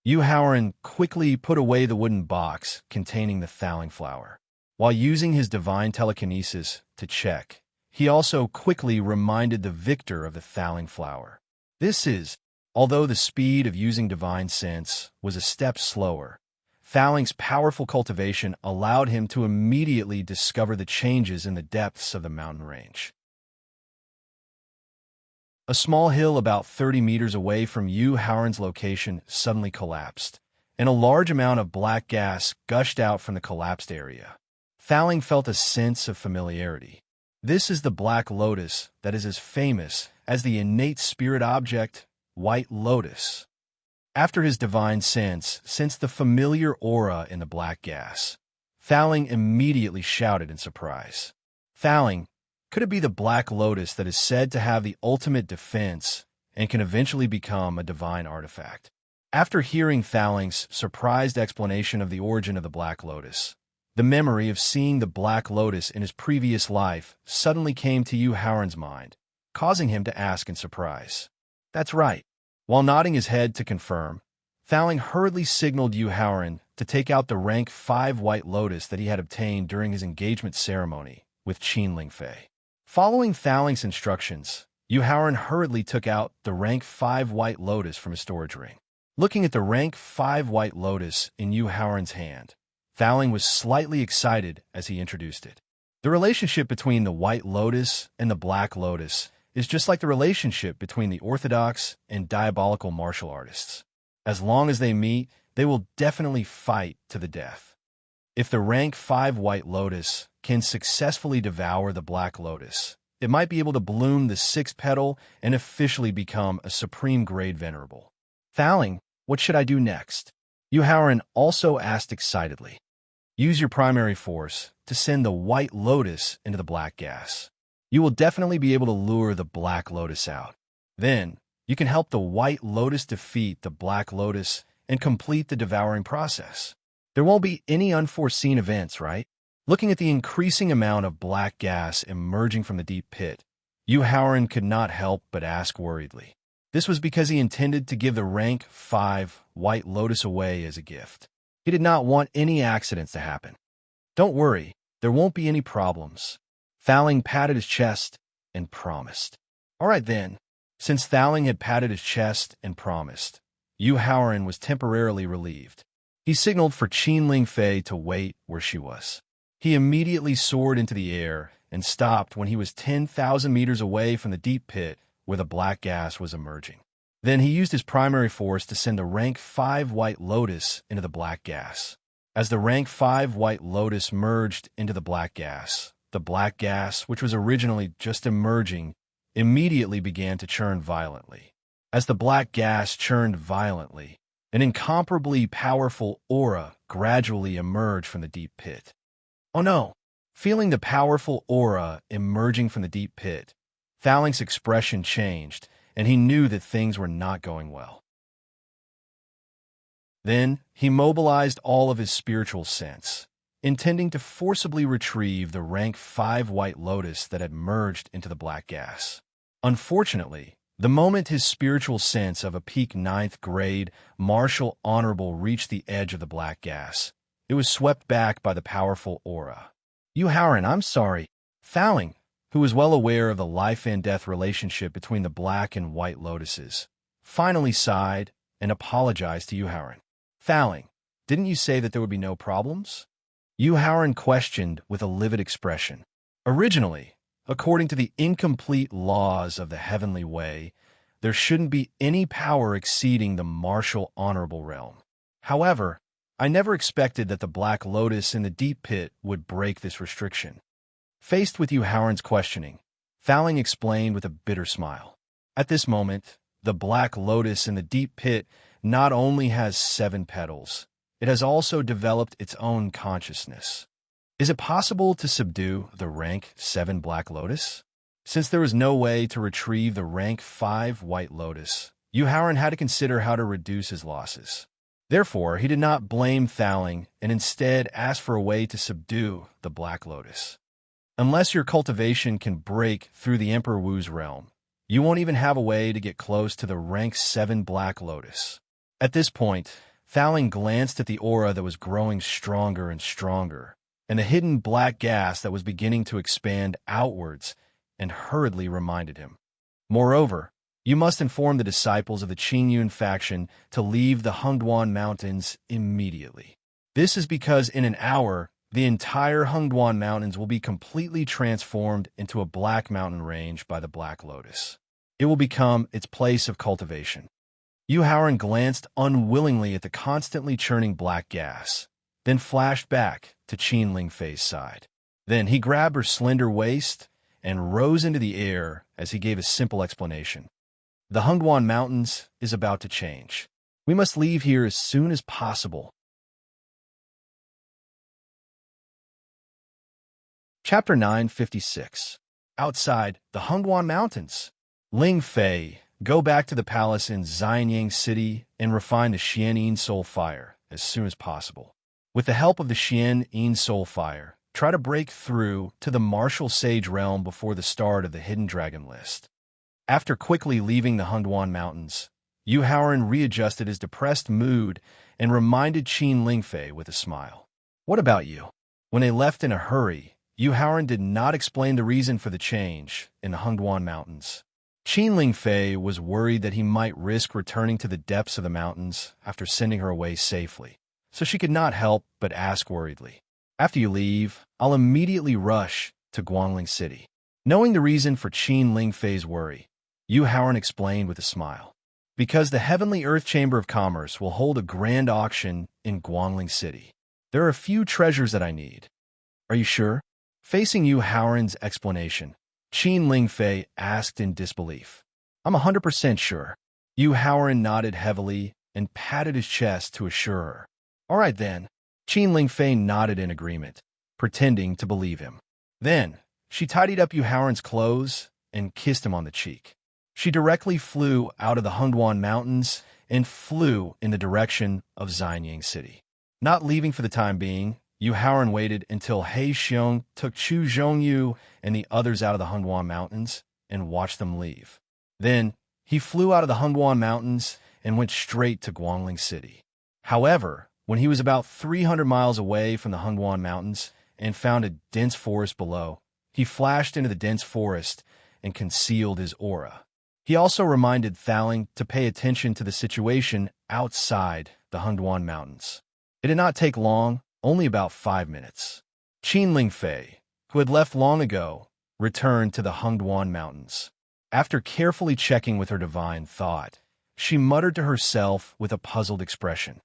Yu Haoran quickly put away the wooden box containing the thaling flower. While using his divine telekinesis to check, he also quickly reminded the victor of the thaling flower. Although the speed of using divine sense was a step slower, Thaling's powerful cultivation allowed him to immediately discover the changes in the depths of the mountain range. A small hill about 30 meters away from Yu Haoran's location suddenly collapsed, and a large amount of black gas gushed out from the collapsed area. Thaling felt a sense of familiarity. This is the Black Lotus that is as famous as the innate spirit object, White Lotus. After his divine sense sensed the familiar aura in the black gas, Thaling immediately shouted in surprise. Thaling, could it be the Black Lotus that is said to have the ultimate defense and can eventually become a divine artifact? After hearing Thaling's surprised explanation of the origin of the Black Lotus, the memory of seeing the Black Lotus in his previous life suddenly came to Yu Haoran's mind, causing him to ask in surprise. That's right. While nodding his head to confirm, Thaling hurriedly signaled Yu Haoran to take out the rank 5 White Lotus that he had obtained during his engagement ceremony with Qin Fei. Following Thaling's instructions, Yu Haoran hurriedly took out the rank 5 White Lotus from his storage ring. Looking at the rank 5 White Lotus in Yu Haoran's hand, Thaling was slightly excited as he introduced it. The relationship between the White Lotus and the Black Lotus is just like the relationship between the orthodox and diabolical martial artists. As long as they meet, they will definitely fight to the death. If the rank 5 White Lotus can successfully devour the Black Lotus, it might be able to bloom the 6th petal and officially become a supreme grade venerable. Thaling, what should I do next? Yu Haoran also asked excitedly. Use your primary force to send the White Lotus into the black gas. You will definitely be able to lure the Black Lotus out. Then, you can help the White Lotus defeat the Black Lotus and complete the devouring process. There won't be any unforeseen events, right? Looking at the increasing amount of black gas emerging from the deep pit, Yu Haoran could not help but ask worriedly. This was because he intended to give the rank 5 White Lotus away as a gift. He did not want any accidents to happen. Don't worry, there won't be any problems. Thaling patted his chest and promised. All right then. Since Thaling had patted his chest and promised, Yu Haoran was temporarily relieved. He signaled for Qin Fei to wait where she was. He immediately soared into the air and stopped when he was 10,000 meters away from the deep pit where the black gas was emerging. Then he used his primary force to send the rank 5 White Lotus into the black gas. As the rank 5 White Lotus merged into the black gas, which was originally just emerging, immediately began to churn violently. As the black gas churned violently, an incomparably powerful aura gradually emerged from the deep pit. Oh no! Feeling the powerful aura emerging from the deep pit, Thaling's expression changed, and he knew that things were not going well. Then, he mobilized all of his spiritual sense, intending to forcibly retrieve the rank 5 White Lotus that had merged into the black gas. Unfortunately, the moment his spiritual sense of a peak 9th grade martial honorable reached the edge of the black gas, it was swept back by the powerful aura. Yu Haoran, I'm sorry. Thaling, who was well aware of the life and death relationship between the black and white lotuses, finally sighed and apologized to Yu Haoran. Thaling, didn't you say that there would be no problems? Yu Haoran questioned with a livid expression. Originally, according to the incomplete laws of the heavenly way, there shouldn't be any power exceeding the martial honorable realm. However, I never expected that the Black Lotus in the deep pit would break this restriction. Faced with Yu Haoran's questioning, Thaling explained with a bitter smile. At this moment, the Black Lotus in the deep pit not only has 7 petals, it has also developed its own consciousness. Is it possible to subdue the rank 7 Black Lotus? Since there was no way to retrieve the rank 5 White Lotus, Yu Haoran had to consider how to reduce his losses. Therefore, he did not blame Thaling and instead asked for a way to subdue the Black Lotus. Unless your cultivation can break through the Emperor Wu's realm, You won't even have a way to get close to the rank 7 Black Lotus. At this point, Thowling glanced at the aura that was growing stronger and stronger, and the hidden black gas that was beginning to expand outwards, and hurriedly reminded him. Moreover, you must inform the disciples of the Qingyun faction to leave the Hengduan Mountains immediately. This is because in an hour, the entire Hengduan Mountains will be completely transformed into a black mountain range by the Black Lotus. It will become its place of cultivation. Yu Haoran glanced unwillingly at the constantly churning black gas, then flashed back to Qin Lingfei's side. Then he grabbed her slender waist and rose into the air as he gave a simple explanation. The Hengduan Mountains is about to change. We must leave here as soon as possible. Chapter 956. Outside the Hengduan Mountains. Ling Fei, go back to the palace in Xianyang City and refine the Xian Soul Fire as soon as possible. With the help of the Xian Soul Fire, try to break through to the Martial Sage realm before the start of the Hidden Dragon list. After quickly leaving the Hengduan Mountains, Yu Haoran readjusted his depressed mood and reminded Qin Lingfei with a smile. What about you? When they left in a hurry, Yu Haoran did not explain the reason for the change in the Hengduan Mountains. Qin Lingfei was worried that he might risk returning to the depths of the mountains after sending her away safely, so she could not help but ask worriedly. After you leave, I'll immediately rush to Guangling City. Knowing the reason for Qin Lingfei's worry, Yu Haoran explained with a smile. Because the Heavenly Earth Chamber of Commerce will hold a grand auction in Guangling City. There are a few treasures that I need. Are you sure? Facing Yu Haoran's explanation, Qin Lingfei asked in disbelief. I'm 100% sure. Yu Haoran nodded heavily and patted his chest to assure her. All right then. Qin Lingfei nodded in agreement, pretending to believe him. Then, she tidied up Yu Haoran's clothes and kissed him on the cheek. She directly flew out of the Hengduan Mountains and flew in the direction of Xianyang City. Not leaving for the time being, Yu Haoran waited until He Xiong took Chu Zhongyu and the others out of the Hengduan Mountains and watched them leave. Then, he flew out of the Hengduan Mountains and went straight to Guangling City. However, when he was about 300 miles away from the Hengduan Mountains and found a dense forest below, he flashed into the dense forest and concealed his aura. He also reminded Thowling to pay attention to the situation outside the Hengduan Mountains. It did not take long, only about 5 minutes. Qin Lingfei, who had left long ago, returned to the Hengduan Mountains. After carefully checking with her divine thought, she muttered to herself with a puzzled expression.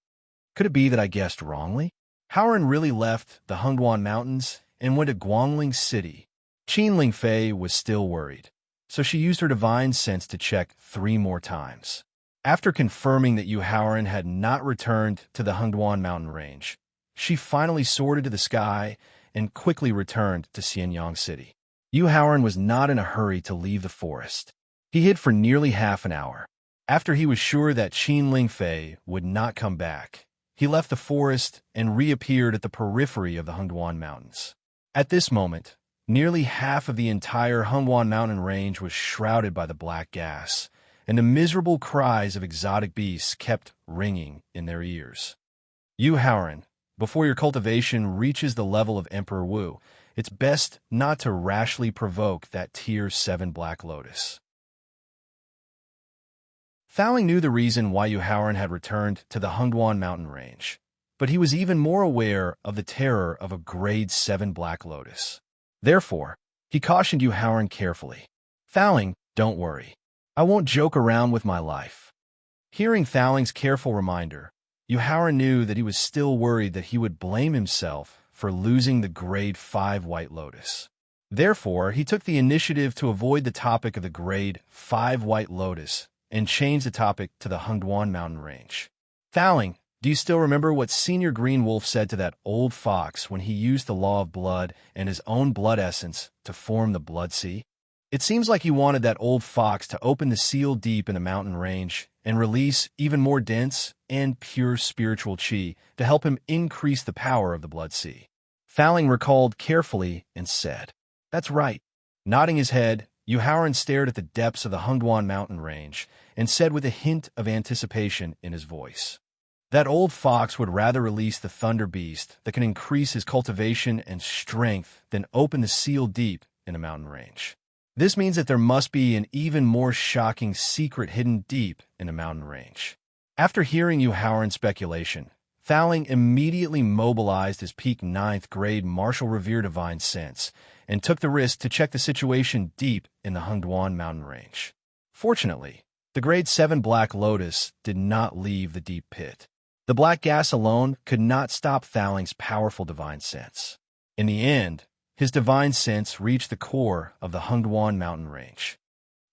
Could it be that I guessed wrongly? Haoran really left the Hengduan Mountains and went to Guangling City. Qin Lingfei was still worried, so she used her divine sense to check 3 more times. After confirming that Yu Haoran had not returned to the Hengduan mountain range, she finally soared into the sky and quickly returned to Xianyang City. Yu Haoran was not in a hurry to leave the forest. He hid for nearly half an hour. After he was sure that Qin Lingfei would not come back, he left the forest and reappeared at the periphery of the Hengduan Mountains. At this moment, nearly half of the entire Hengduan mountain range was shrouded by the black gas, and the miserable cries of exotic beasts kept ringing in their ears. Yu Haoran, before your cultivation reaches the level of Emperor Wu, it's best not to rashly provoke that Tier 7 Black Lotus. Thowling knew the reason why Yu Haoran had returned to the Hengduan mountain range, but he was even more aware of the terror of a Grade 7 Black Lotus. Therefore, he cautioned Yu Haoran carefully. Thowling, don't worry. I won't joke around with my life. Hearing Thowling's careful reminder, Yu Haoran knew that he was still worried that he would blame himself for losing the Grade 5 White Lotus. Therefore, he took the initiative to avoid the topic of the Grade 5 White Lotus and changed the topic to the Hengduan mountain range. Thowling, do you still remember what Senior Green Wolf said to that old fox when he used the law of blood and his own blood essence to form the Blood Sea? It seems like he wanted that old fox to open the seal deep in the mountain range and release even more dense and pure spiritual qi to help him increase the power of the Blood Sea. Thowling recalled carefully and said, That's right. Nodding his head, Yuhaoran stared at the depths of the Hungduan mountain range and said with a hint of anticipation in his voice, "That old fox would rather release the thunder beast that can increase his cultivation and strength than open the seal deep in a mountain range. This means that there must be an even more shocking secret hidden deep in a mountain range." After hearing Yuhaoran's speculation, Thowling immediately mobilized his peak ninth-grade Martial Revere Divine Sense and took the risk to check the situation deep in the Hungduan mountain range. Fortunately, the Grade 7 Black Lotus did not leave the deep pit. The black gas alone could not stop Thowling's powerful divine sense. In the end, his divine sense reached the core of the Hungduan mountain range.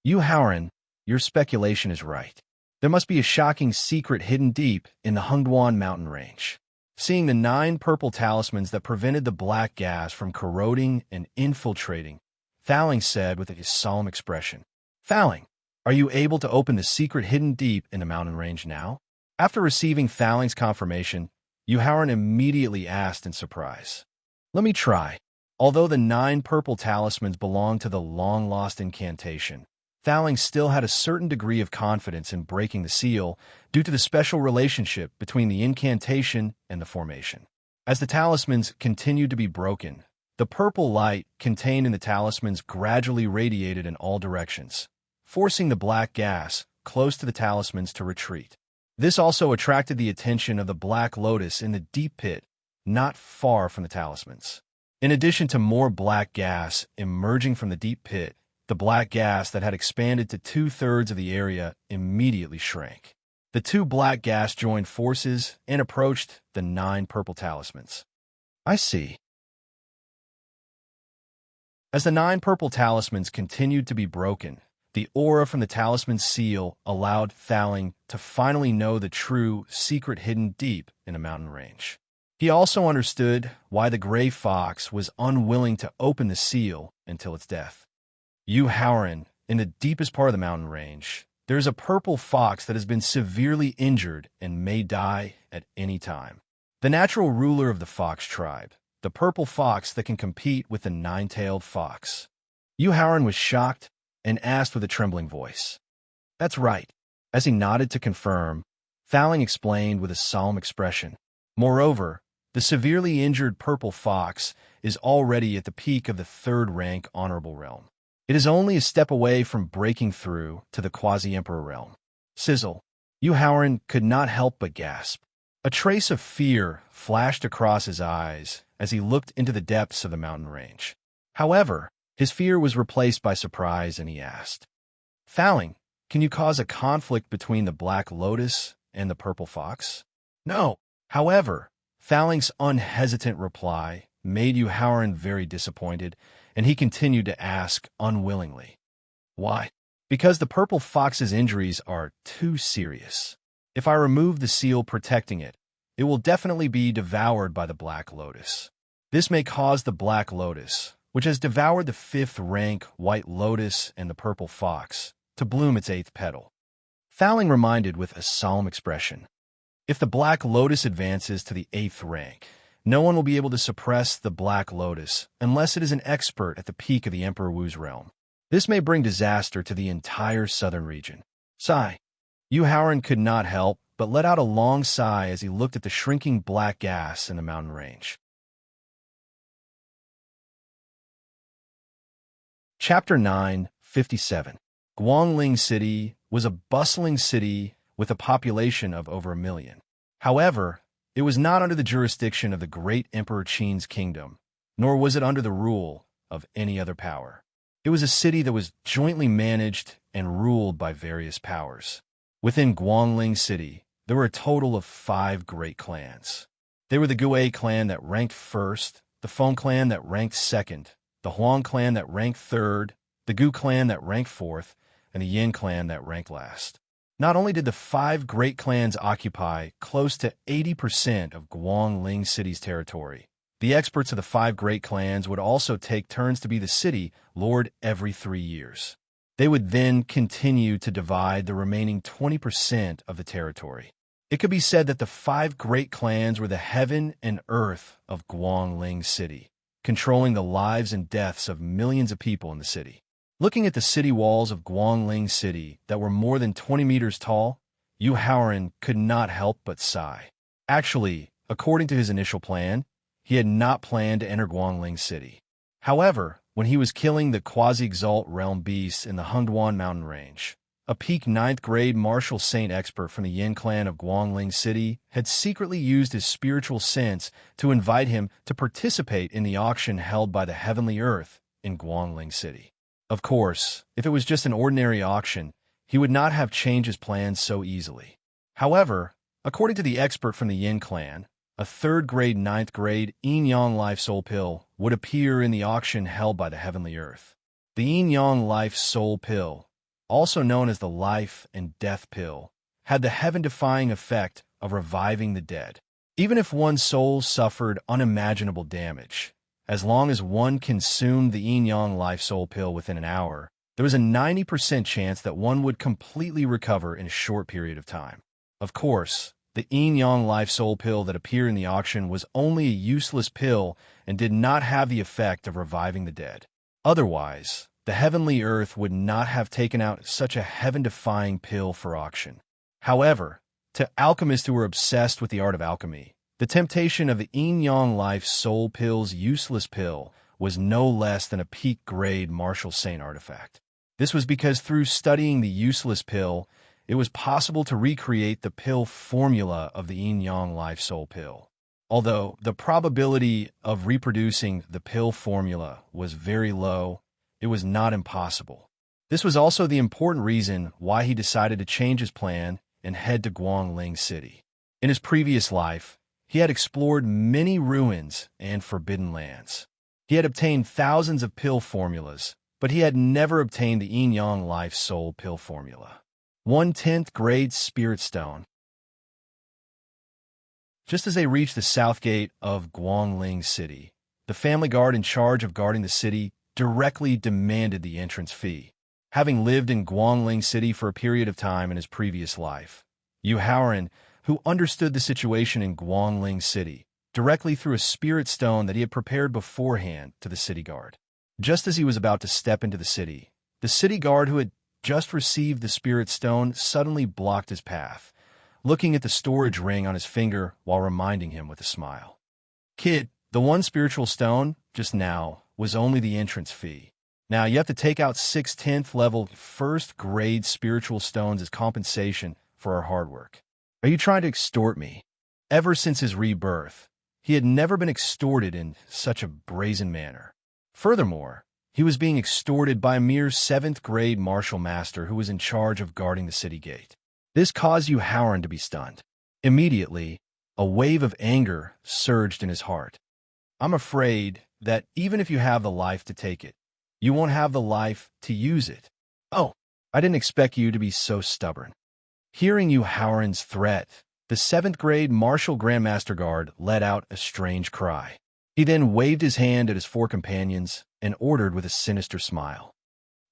Yuhaoran, your speculation is right. There must be a shocking secret hidden deep in the Hungduan mountain range. Seeing the 9 purple talismans that prevented the black gas from corroding and infiltrating, Thowling said with a solemn expression, "Thowling, are you able to open the secret hidden deep in the mountain range now?" After receiving Thowling's confirmation, Yuhaoran immediately asked in surprise, "Let me try." Although the 9 purple talismans belonged to the long-lost incantation, Thowling still had a certain degree of confidence in breaking the seal due to the special relationship between the incantation and the formation. As the talismans continued to be broken, the purple light contained in the talismans gradually radiated in all directions, forcing the black gas close to the talismans to retreat. This also attracted the attention of the Black Lotus in the deep pit, not far from the talismans. In addition to more black gas emerging from the deep pit, the black gas that had expanded to 2/3 of the area immediately shrank. The 2 black gas joined forces and approached the 9 purple talismans. "I see." As the 9 purple talismans continued to be broken, the aura from the talisman's seal allowed Thowling to finally know the true secret hidden deep in a mountain range. He also understood why the gray fox was unwilling to open the seal until its death. Yuhaoran, in the deepest part of the mountain range, there is a purple fox that has been severely injured and may die at any time. The natural ruler of the fox tribe, the purple fox that can compete with the 9-tailed fox. Yuhaoran was shocked and asked with a trembling voice, "That's right." As he nodded to confirm, Thowling explained with a solemn expression, "Moreover, the severely injured purple fox is already at the peak of the 3rd-rank honorable realm. It is only a step away from breaking through to the quasi-emperor realm." Sizzle. Yuhaoran could not help but gasp. A trace of fear flashed across his eyes as he looked into the depths of the mountain range. However, his fear was replaced by surprise, and he asked, "Thowling, can you cause a conflict between the Black Lotus and the purple fox?" "No." However, Thowling's unhesitant reply made Yuhaoran very disappointed, and he continued to ask unwillingly, "Why?" "Because the purple fox's injuries are too serious. If I remove the seal protecting it, it will definitely be devoured by the Black Lotus. This may cause the Black Lotus, which has devoured the 5th-rank White Lotus and the purple fox, to bloom its 8th petal." Thowling reminded with a solemn expression, "If the Black Lotus advances to the 8th rank, no one will be able to suppress the Black Lotus unless it is an expert at the peak of the Emperor Wu's realm. This may bring disaster to the entire southern region." Sigh. Yuhaoran could not help but let out a long sigh as he looked at the shrinking black gas in the mountain range. Chapter 9:57. Guangling City was a bustling city with a population of over 1 million. However, it was not under the jurisdiction of the great Emperor Qin's kingdom, nor was it under the rule of any other power. It was a city that was jointly managed and ruled by various powers. Within Guangling City, there were a total of 5 great clans. They were the Gui clan that ranked 1st, the Feng clan that ranked 2nd, the Huang clan that ranked 3rd, the Gu clan that ranked 4th, and the Yin clan that ranked last. Not only did the 5 great clans occupy close to 80% of Guangling City's territory, the experts of the 5 great clans would also take turns to be the city lord every 3 years. They would then continue to divide the remaining 20% of the territory. It could be said that the 5 great clans were the heaven and earth of Guangling City, controlling the lives and deaths of millions of people in the city. Looking at the city walls of Guangling City that were more than 20 meters tall, Yu Haoran could not help but sigh. Actually, according to his initial plan, he had not planned to enter Guangling City. However, when he was killing the quasi-exalt realm beasts in the Hungduan mountain range, a peak 9th grade martial saint expert from the Yin clan of Guangling City had secretly used his spiritual sense to invite him to participate in the auction held by the Heavenly Earth in Guangling City. Of course, if it was just an ordinary auction, he would not have changed his plans so easily. However, according to the expert from the Yin clan, a 3rd grade 9th grade Yin-Yang Life Soul Pill would appear in the auction held by the Heavenly Earth. The Yin-Yang Life Soul Pill, also known as the Life and Death Pill, had the heaven-defying effect of reviving the dead. Even if one's soul suffered unimaginable damage, as long as one consumed the Yin-Yang Life Soul Pill within an hour, there was a 90% chance that one would completely recover in a short period of time. Of course, the Yin-Yang Life Soul Pill that appeared in the auction was only a useless pill and did not have the effect of reviving the dead. Otherwise, the Heavenly Earth would not have taken out such a heaven-defying pill for auction. However, to alchemists who were obsessed with the art of alchemy, the temptation of the Yin-Yang Life Soul Pill's useless pill was no less than a peak-grade martial saint artifact. This was because through studying the useless pill, it was possible to recreate the pill formula of the Yin-Yang Life Soul Pill. Although the probability of reproducing the pill formula was very low, it was not impossible. This was also the important reason why he decided to change his plan and head to Guangling City. In his previous life, he had explored many ruins and forbidden lands. He had obtained thousands of pill formulas, but he had never obtained the Yin-Yang Life Soul Pill formula. 1/10th grade Spirit Stone. Just as they reached the south gate of Guangling City, the family guard in charge of guarding the city directly demanded the entrance fee. Having lived in Guangling City for a period of time in his previous life, Yu Haoran, who understood the situation in Guangling City, directly threw a spirit stone that he had prepared beforehand to the city guard. Just as he was about to step into the city guard who had just received the spirit stone suddenly blocked his path, looking at the storage ring on his finger while reminding him with a smile. "Kid, the one spiritual stone, just now, was only the entrance fee. Now you have to take out 6 10th level 1st grade spiritual stones as compensation for our hard work. Are you trying to extort me?" Ever since his rebirth, he had never been extorted in such a brazen manner. Furthermore, he was being extorted by a mere 7th grade martial master who was in charge of guarding the city gate. This caused Yu Haoran to be stunned. Immediately, a wave of anger surged in his heart. "I'm afraid that even if you have the life to take it, you won't have the life to use it. Oh, I didn't expect you to be so stubborn." Hearing Yu Haoran's threat, the 7th grade martial grandmaster guard let out a strange cry. He then waved his hand at his 4 companions and ordered with a sinister smile,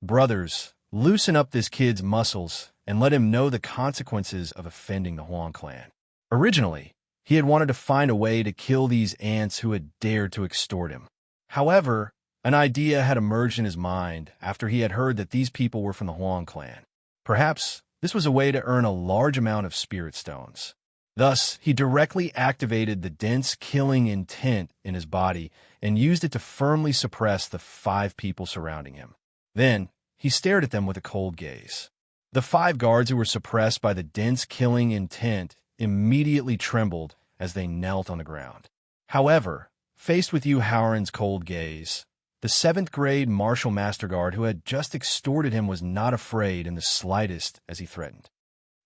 "Brothers, loosen up this kid's muscles and let him know the consequences of offending the Huang clan." Originally, he had wanted to find a way to kill these ants who had dared to extort him. However, an idea had emerged in his mind after he had heard that these people were from the Huang clan. Perhaps this was a way to earn a large amount of spirit stones. Thus, he directly activated the dense killing intent in his body and used it to firmly suppress the 5 people surrounding him. Then, he stared at them with a cold gaze. The 5 guards who were suppressed by the dense killing intent immediately trembled as they knelt on the ground. However, faced with Yu Haoran's cold gaze, the 7th grade martial master guard who had just extorted him was not afraid in the slightest as he threatened.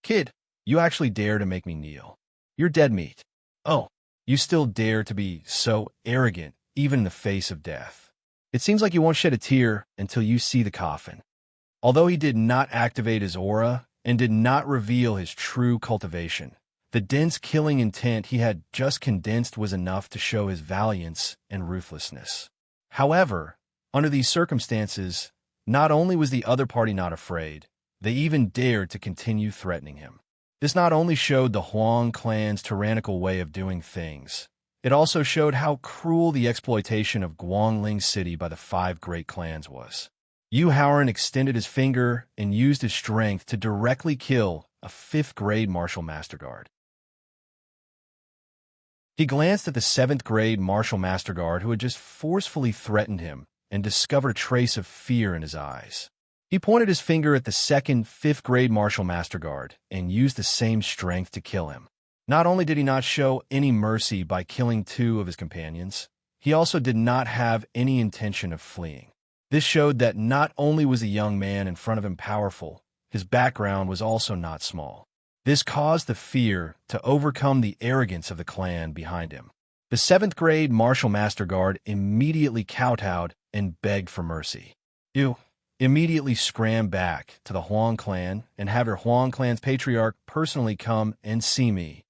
"Kid, you actually dare to make me kneel. You're dead meat. Oh, you still dare to be so arrogant, even in the face of death. It seems like you won't shed a tear until you see the coffin." Although he did not activate his aura and did not reveal his true cultivation, the dense killing intent he had just condensed was enough to show his valiance and ruthlessness. However, under these circumstances, not only was the other party not afraid, they even dared to continue threatening him. This not only showed the Huang clan's tyrannical way of doing things, it also showed how cruel the exploitation of Guangling City by the 5 great clans was. Yu Haoran extended his finger and used his strength to directly kill a 5th-grade martial master guard. He glanced at the 7th-grade martial master guard who had just forcefully threatened him and discovered a trace of fear in his eyes. He pointed his finger at the 2nd 5th-grade martial master guard and used the same strength to kill him. Not only did he not show any mercy by killing 2 of his companions, he also did not have any intention of fleeing. This showed that not only was the young man in front of him powerful, his background was also not small. This caused the fear to overcome the arrogance of the clan behind him. The 7th-grade martial master guard immediately kowtowed and begged for mercy. You immediately scram back to the Huang clan and have your Huang clan's patriarch personally come and see me.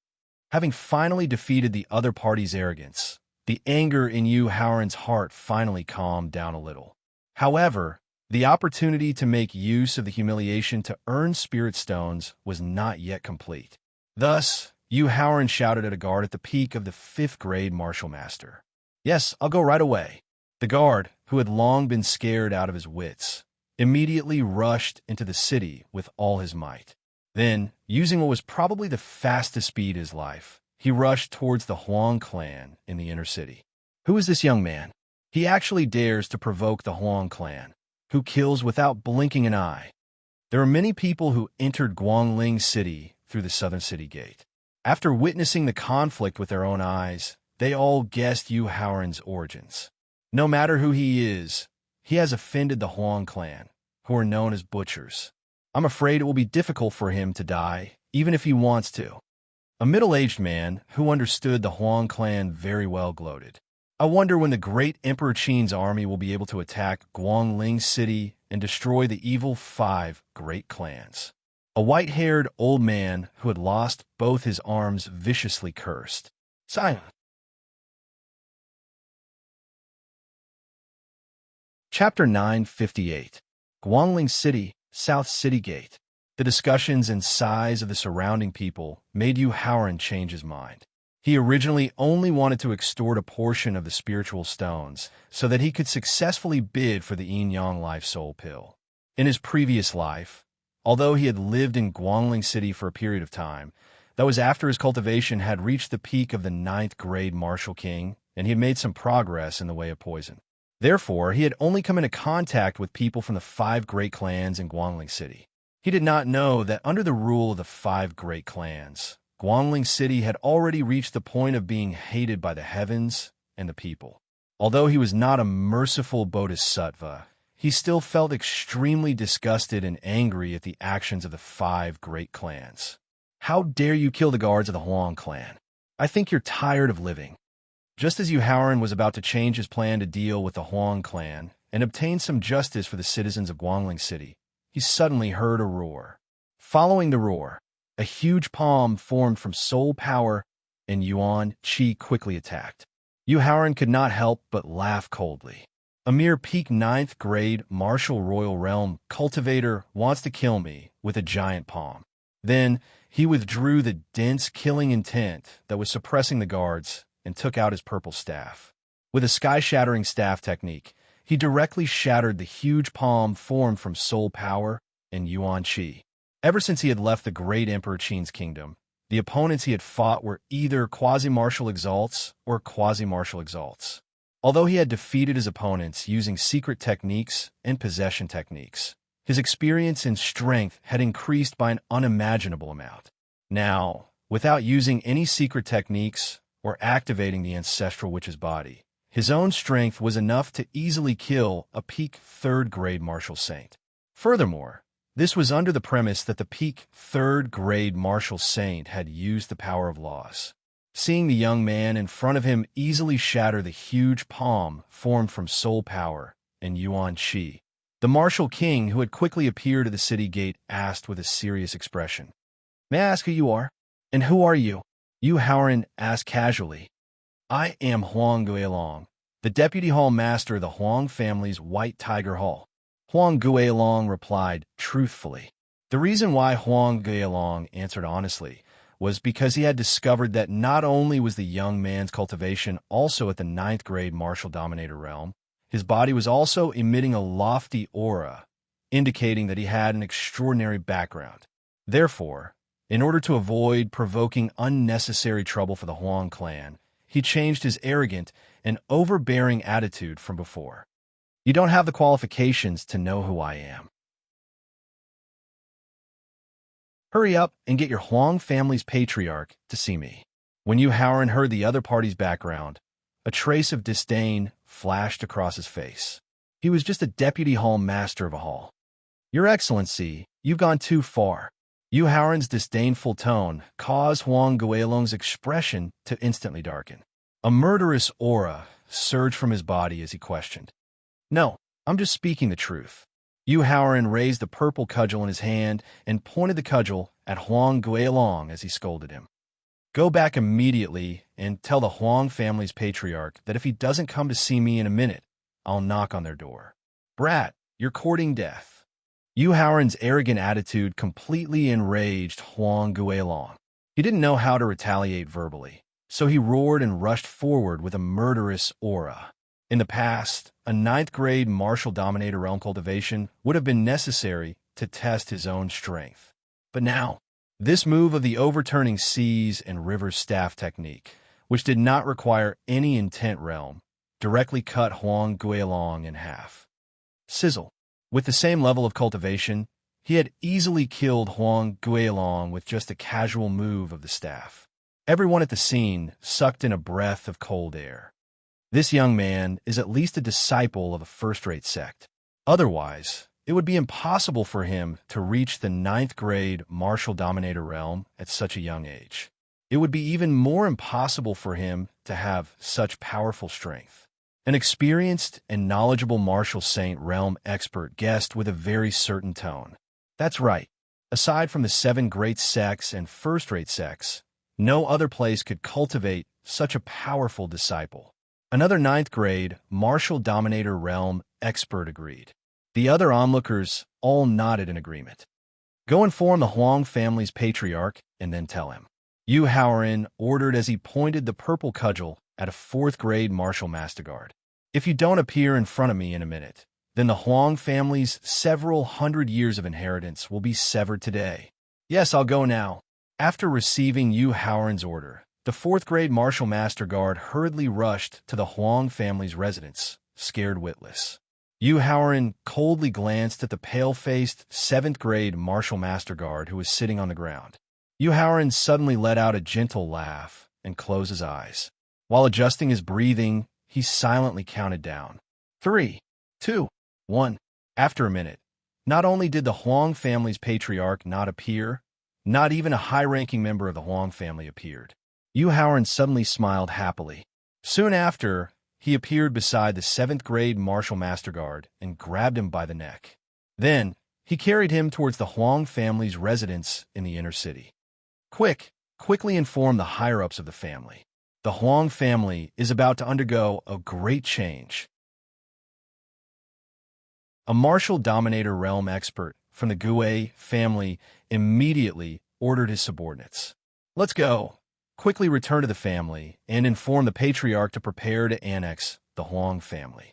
Having finally defeated the other party's arrogance, the anger in Yu Haoran's heart finally calmed down a little. However, the opportunity to make use of the humiliation to earn spirit stones was not yet complete. Thus, Yu Haoran shouted at a guard at the peak of the 5th-grade martial master. "Yes, I'll go right away." The guard, who had long been scared out of his wits, immediately rushed into the city with all his might. Then, using what was probably the fastest speed of his life, he rushed towards the Huang clan in the inner city. Who is this young man? He actually dares to provoke the Huang clan, who kills without blinking an eye. There are many people who entered Guangling City through the southern city gate. After witnessing the conflict with their own eyes, they all guessed Yu Haoran's origins. No matter who he is, he has offended the Huang clan, who are known as butchers. I'm afraid it will be difficult for him to die, even if he wants to. A middle-aged man who understood the Huang clan very well gloated. I wonder when the great Emperor Qin's army will be able to attack Guangling City and destroy the evil 5 great clans. A white-haired old man who had lost both his arms viciously cursed. Silence. Chapter 958. Guangling City, South City Gate. The discussions and sighs of the surrounding people made Yu Haoran change his mind. He originally only wanted to extort a portion of the spiritual stones so that he could successfully bid for the yin-yang life soul pill. In his previous life, although he had lived in Guangling City for a period of time, that was after his cultivation had reached the peak of the 9th-grade martial king, and he had made some progress in the way of poison. Therefore, he had only come into contact with people from the 5 great clans in Guangling City. He did not know that under the rule of the 5 great clans, Guangling City had already reached the point of being hated by the heavens and the people. Although he was not a merciful bodhisattva, he still felt extremely disgusted and angry at the actions of the 5 great clans. How dare you kill the guards of the Huang clan? I think you're tired of living. Just as Yu Haoran was about to change his plan to deal with the Huang clan and obtain some justice for the citizens of Guangling City, he suddenly heard a roar. Following the roar, a huge palm formed from soul power, and Yuan Qi quickly attacked. Yu Haoran could not help but laugh coldly. A mere peak 9th grade martial royal realm cultivator wants to kill me with a giant palm. Then he withdrew the dense killing intent that was suppressing the guards and took out his purple staff. With a sky-shattering staff technique, he directly shattered the huge palm formed from soul power and Yuan Qi. Ever since he had left the great Emperor Qin's kingdom, the opponents he had fought were either quasi-martial exalts or quasi-martial exalts. Although he had defeated his opponents using secret techniques and possession techniques, his experience and strength had increased by an unimaginable amount. Now, without using any secret techniques or activating the ancestral witch's body, his own strength was enough to easily kill a peak 3rd grade martial saint. Furthermore, this was under the premise that the peak 3rd grade martial saint had used the power of loss. Seeing the young man in front of him easily shatter the huge palm formed from soul power and Yuan Qi, the martial king who had quickly appeared at the city gate asked with a serious expression, "May I ask who you are? And who are you?" Yu Haoran asked casually. "I am Huang Guilong, the deputy hall master of the Huang family's White Tiger Hall." Huang Guilong replied truthfully. The reason why Huang Guilong answered honestly was because he had discovered that not only was the young man's cultivation also at the 9th grade martial dominator realm, His body was also emitting a lofty aura, indicating that he had an extraordinary background. Therefore, in order to avoid provoking unnecessary trouble for the Huang clan, he changed his arrogant and overbearing attitude from before. You don't have the qualifications to know who I am. Hurry up and get your Huang family's patriarch to see me. When Yu Haoran heard the other party's background, a trace of disdain flashed across his face. He was just a deputy hall master of a hall. Your Excellency, you've gone too far. Yu Haoran's disdainful tone caused Huang Guilong's expression to instantly darken. A murderous aura surged from his body as he questioned. No, I'm just speaking the truth. Yu Haoran raised the purple cudgel in his hand and pointed the cudgel at Huang Guilong as he scolded him. Go back immediately and tell the Huang family's patriarch that if he doesn't come to see me in a minute, I'll knock on their door. Brat, you're courting death. Yu Haoran's arrogant attitude completely enraged Huang Guilong. He didn't know how to retaliate verbally, so he roared and rushed forward with a murderous aura. In the past, a 9th-grade martial dominator realm cultivation would have been necessary to test his own strength. But now, this move of the overturning seas and rivers staff technique, which did not require any intent realm, directly cut Huang Guilong in half. Sizzle. With the same level of cultivation, he had easily killed Huang Guilong with just a casual move of the staff. Everyone at the scene sucked in a breath of cold air. This young man is at least a disciple of a first-rate sect. Otherwise, it would be impossible for him to reach the 9th-grade martial dominator realm at such a young age. It would be even more impossible for him to have such powerful strength. An experienced and knowledgeable martial saint realm expert guessed with a very certain tone. That's right. Aside from the 7 great sects and first-rate sects, no other place could cultivate such a powerful disciple. Another 9th-grade martial dominator realm expert agreed. The other onlookers all nodded in agreement. Go inform the Huang family's patriarch and then tell him. Yu Haoran ordered as he pointed the purple cudgel at a 4th-grade martial master guard. If you don't appear in front of me in a minute, then the Huang family's several hundred years of inheritance will be severed today. Yes, I'll go now. After receiving Yu Haoran's order, the 4th-grade martial master guard hurriedly rushed to the Huang family's residence, scared witless. Yu Haoran coldly glanced at the pale-faced 7th-grade martial master guard who was sitting on the ground. Yu Haoran suddenly let out a gentle laugh and closed his eyes. While adjusting his breathing, he silently counted down. 3, 2, 1. After a minute, not only did the Huang family's patriarch not appear, not even a high-ranking member of the Huang family appeared. Yu Haoran suddenly smiled happily. Soon after, he appeared beside the 7th-grade martial master guard and grabbed him by the neck. Then, he carried him towards the Huang family's residence in the inner city. Quickly inform the higher-ups of the family. The Huang family is about to undergo a great change. A martial dominator realm expert from the Gue family immediately ordered his subordinates. Let's go. Quickly return to the family and inform the patriarch to prepare to annex the Huang family.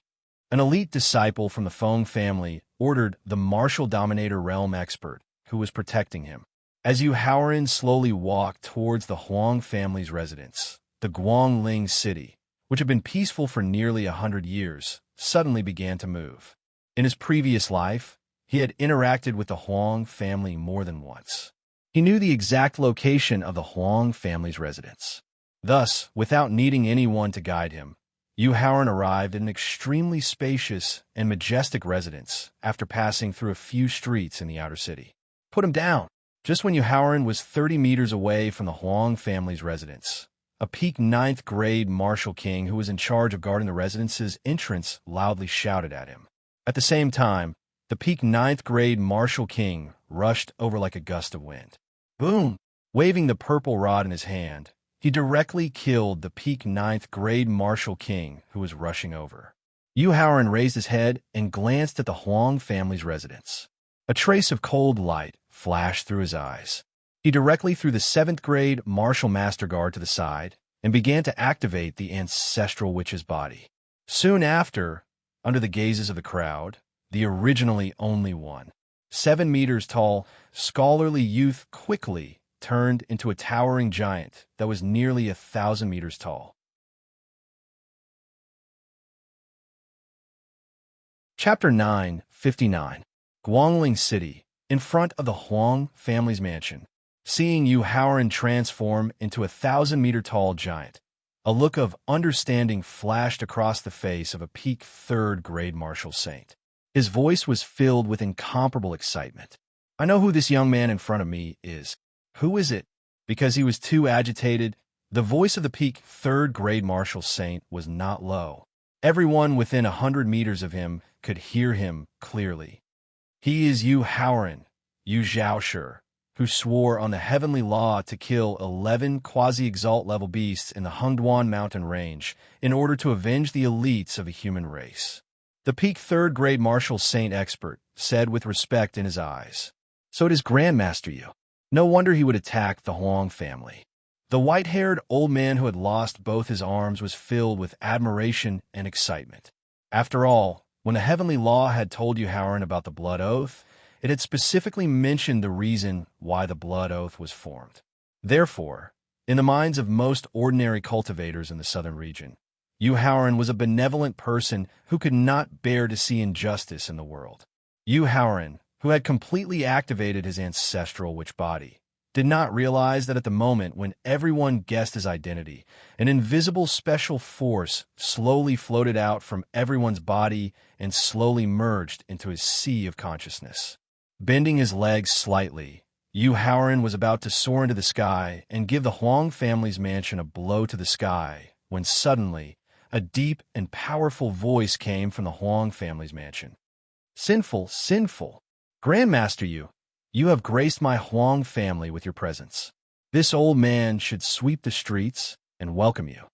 An elite disciple from the Feng family ordered the martial dominator realm expert who was protecting him. As Yu Haoran slowly walked towards the Huang family's residence, the Guangling city, which had been peaceful for nearly 100 years, suddenly began to move. In his previous life, he had interacted with the Huang family more than once. He knew the exact location of the Huang family's residence. Thus, without needing anyone to guide him, Yu Haoran arrived at an extremely spacious and majestic residence after passing through a few streets in the outer city. Put him down! Just when Yu Haoran was 30 meters away from the Huang family's residence, a peak 9th-grade martial king who was in charge of guarding the residence's entrance loudly shouted at him. At the same time, the peak 9th-grade martial king rushed over like a gust of wind. Boom! Waving the purple rod in his hand, he directly killed the peak 9th-grade martial king who was rushing over. Yu Haoran raised his head and glanced at the Huang family's residence. A trace of cold light flashed through his eyes. He directly threw the 7th-grade martial master guard to the side and began to activate the ancestral witch's body. Soon after, under the gazes of the crowd, the originally only one. 7 meters tall, scholarly youth quickly turned into a towering giant that was nearly 1,000 meters tall. Chapter 9:59. Guangling City, in front of the Huang family's mansion. Seeing Yu Haoran transform into 1,000-meter-tall giant, a look of understanding flashed across the face of a peak third-grade martial saint. His voice was filled with incomparable excitement. "I know who this young man in front of me is." "Who is it?" Because he was too agitated, the voice of the peak third-grade martial saint was not low. Everyone within 100 meters of him could hear him clearly. "He is Yu Haoran, Yu Zhaoshi, who swore on the heavenly law to kill 11 quasi-exalt level beasts in the Hengduan mountain range in order to avenge the elites of the human race." The peak third-grade martial saint expert said with respect in his eyes. "So it is Grandmaster Yu. No wonder he would attack the Huang family." The white-haired old man who had lost both his arms was filled with admiration and excitement. After all, when the heavenly law had told Yu Haoran about the blood oath, it had specifically mentioned the reason why the blood oath was formed. Therefore, in the minds of most ordinary cultivators in the southern region, Yu Haoran was a benevolent person who could not bear to see injustice in the world. Yu Haoran, who had completely activated his ancestral witch body, did not realize that at the moment when everyone guessed his identity, an invisible special force slowly floated out from everyone's body and slowly merged into his sea of consciousness. Bending his legs slightly, Yu Haoran was about to soar into the sky and give the Huang family's mansion a blow to the sky, when suddenly, a deep and powerful voice came from the Huang family's mansion. "Sinful, sinful! Grandmaster Yu, you have graced my Huang family with your presence. This old man should sweep the streets and welcome you."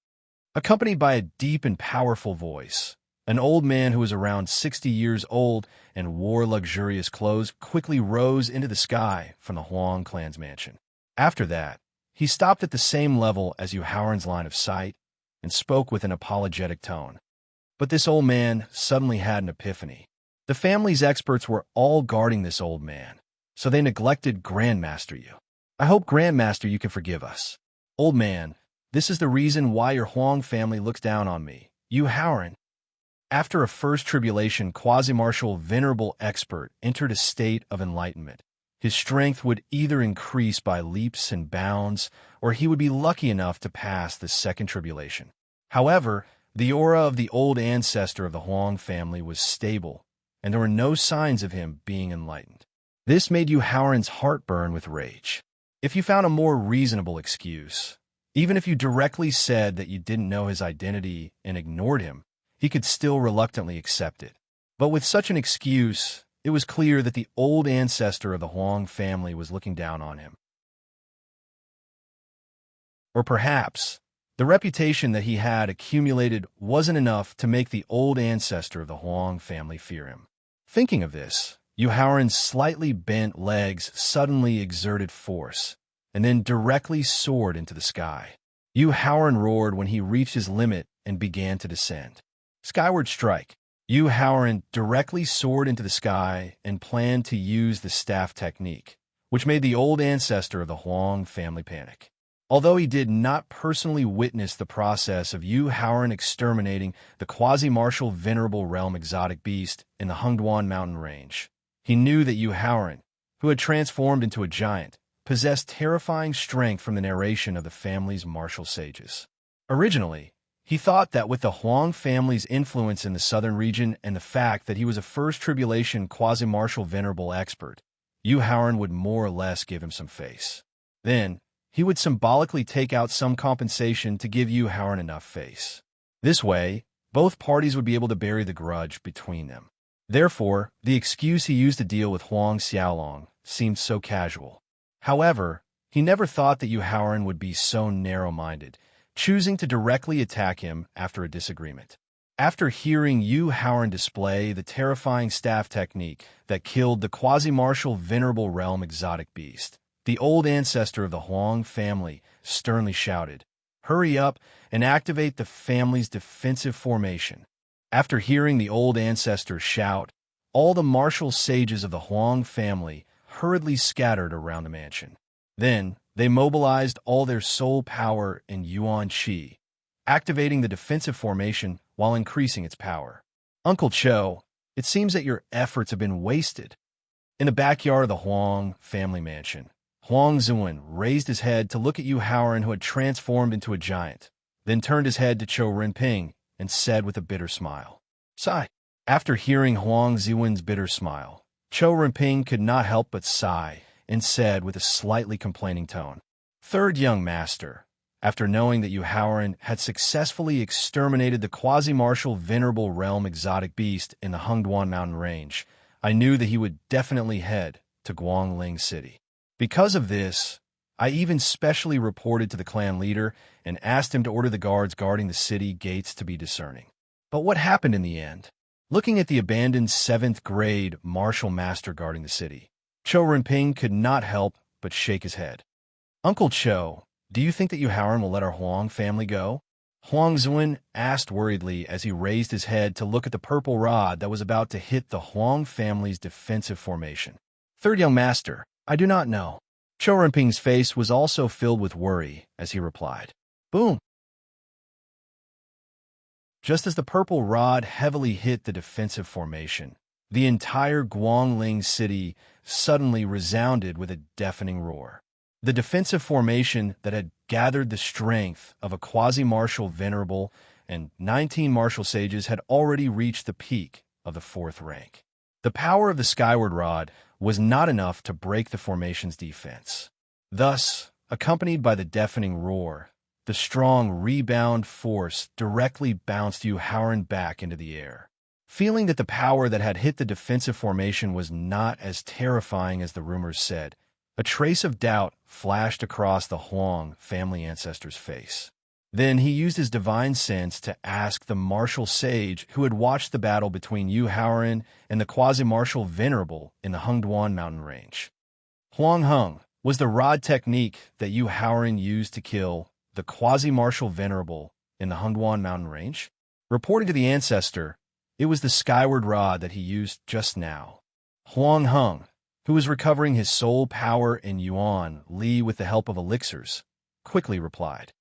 Accompanied by a deep and powerful voice, an old man who was around 60 years old and wore luxurious clothes quickly rose into the sky from the Huang clan's mansion. After that, he stopped at the same level as Yu Haoran's line of sight and spoke with an apologetic tone. But this old man suddenly had an epiphany. The family's experts were all guarding this old man, so they neglected Grandmaster Yu. "I hope Grandmaster Yu can forgive us. Old man, this is the reason why your Huang family looks down on me, Yu Haoran." After a first tribulation, quasi-martial venerable expert entered a state of enlightenment. His strength would either increase by leaps and bounds, or he would be lucky enough to pass the second tribulation. However, the aura of the old ancestor of the Huang family was stable, and there were no signs of him being enlightened. This made Yu Haoran's heart burn with rage. If you found a more reasonable excuse, even if you directly said that you didn't know his identity and ignored him, he could still reluctantly accept it. But with such an excuse, it was clear that the old ancestor of the Huang family was looking down on him. Or perhaps, the reputation that he had accumulated wasn't enough to make the old ancestor of the Huang family fear him. Thinking of this, Yu Haoran's slightly bent legs suddenly exerted force, and then directly soared into the sky. Yu Haoran roared when he reached his limit and began to descend. Skyward strike. Yu Haoran directly soared into the sky and planned to use the staff technique, which made the old ancestor of the Huang family panic. Although he did not personally witness the process of Yu Haoran exterminating the quasi-martial venerable realm exotic beast in the Hengduan mountain range, he knew that Yu Haoran, who had transformed into a giant, possessed terrifying strength from the narration of the family's martial sages. Originally, he thought that with the Huang family's influence in the southern region and the fact that he was a first tribulation quasi-martial venerable expert, Yu Haoran would more or less give him some face. Then, he would symbolically take out some compensation to give Yu Haoran enough face. This way, both parties would be able to bury the grudge between them. Therefore, the excuse he used to deal with Huang Xiaolong seemed so casual. However, he never thought that Yu Haoran would be so narrow-minded, choosing to directly attack him after a disagreement. After hearing Yu Haoran display the terrifying staff technique that killed the quasi-martial venerable realm exotic beast, the old ancestor of the Huang family sternly shouted, "Hurry up and activate the family's defensive formation." After hearing the old ancestor shout, all the martial sages of the Huang family hurriedly scattered around the mansion. Then, they mobilized all their soul power in Yuan Qi, activating the defensive formation while increasing its power. Uncle Cho, it seems that your efforts have been wasted. In the backyard of the Huang family mansion, Huang Zuan raised his head to look at Yu Haoran, who had transformed into a giant, then turned his head to Chou Renping and said with a bitter smile, "Sigh." After hearing Huang Zuan's bitter smile, Chou Renping could not help but sigh and said with a slightly complaining tone, "Third young master, after knowing that Yu Haoran had successfully exterminated the quasi-martial venerable realm exotic beast in the Hengduan mountain range, I knew that he would definitely head to Guangling City. Because of this, I even specially reported to the clan leader and asked him to order the guards guarding the city gates to be discerning. But what happened in the end? Looking at the abandoned 7th grade martial master guarding the city, Chou Renping could not help but shake his head. "Uncle Chou, do you think that Yu Haoran will let our Huang family go?" Huang Zuan asked worriedly as he raised his head to look at the purple rod that was about to hit the Huang family's defensive formation. "Third young master, I do not know." Chou Renping's face was also filled with worry as he replied. Boom! Just as the purple rod heavily hit the defensive formation, the entire Guangling city suddenly resounded with a deafening roar. The defensive formation that had gathered the strength of a quasi-martial venerable and 19 martial sages had already reached the peak of the 4th rank. The power of the skyward rod was not enough to break the formation's defense. Thus, accompanied by the deafening roar, the strong rebound force directly bounced Yu Haoran back into the air. Feeling that the power that had hit the defensive formation was not as terrifying as the rumors said, a trace of doubt flashed across the Huang family ancestor's face. Then he used his divine sense to ask the martial sage who had watched the battle between Yu Haoran and the quasi-martial venerable in the Hengduan mountain range. Huang Heng, was the rod technique that Yu Haoran used to kill the quasi-martial venerable in the Hengduan mountain range? Reporting to the ancestor, it was the skyward rod that he used just now. Huang Heng, who was recovering his soul power in Yuan Li with the help of elixirs, quickly replied.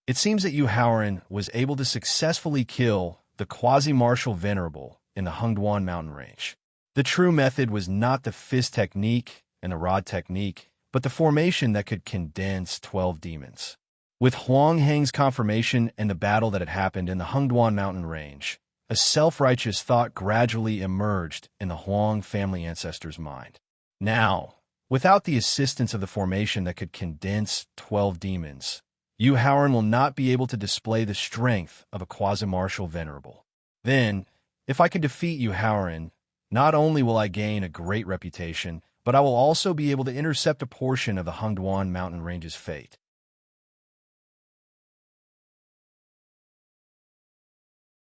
It seems that Yu Haoran was able to successfully kill the quasi-martial venerable in the Hengduan mountain range. The true method was not the fist technique and the rod technique, but the formation that could condense 12 demons. With Huang Heng's confirmation and the battle that had happened in the Hengduan mountain range, a self-righteous thought gradually emerged in the Huang family ancestor's mind. Now, without the assistance of the formation that could condense 12 demons, Yu Haoran will not be able to display the strength of a quasi-martial venerable. Then, if I can defeat Yu Haoran, not only will I gain a great reputation, but I will also be able to intercept a portion of the Hengduan mountain range's fate.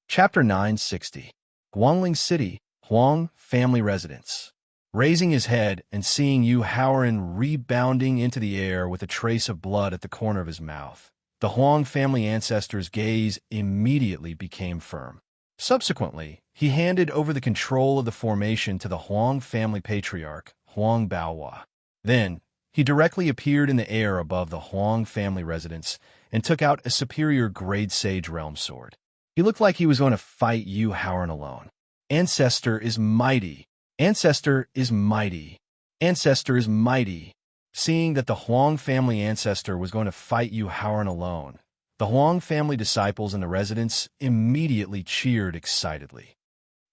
Chapter 960. Guangling City, Huang Family Residence. Raising his head and seeing Yu Haoran rebounding into the air with a trace of blood at the corner of his mouth, the Huang family ancestor's gaze immediately became firm. Subsequently, he handed over the control of the formation to the Huang family patriarch, Huang Baohua. Then, he directly appeared in the air above the Huang family residence and took out a superior grade sage realm sword. He looked like he was going to fight Yu Haoran alone. Ancestor is mighty. Ancestor is mighty. Ancestor is mighty. Seeing that the Huang family ancestor was going to fight Yu Haoran alone, the Huang family disciples in the residence immediately cheered excitedly.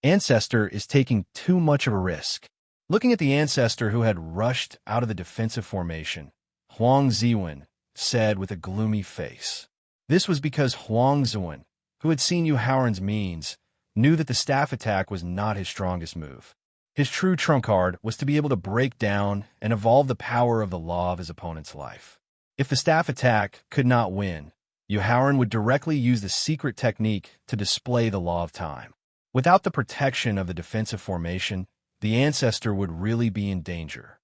Ancestor is taking too much of a risk. Looking at the ancestor who had rushed out of the defensive formation, Huang Ziwen said with a gloomy face. This was because Huang Ziwen, who had seen Yu Haoran's means, knew that the staff attack was not his strongest move. His true trump card was to be able to break down and evolve the power of the law of his opponent's life. If the staff attack could not win, Yu Haoran would directly use the secret technique to display the law of time. Without the protection of the defensive formation, the ancestor would really be in danger.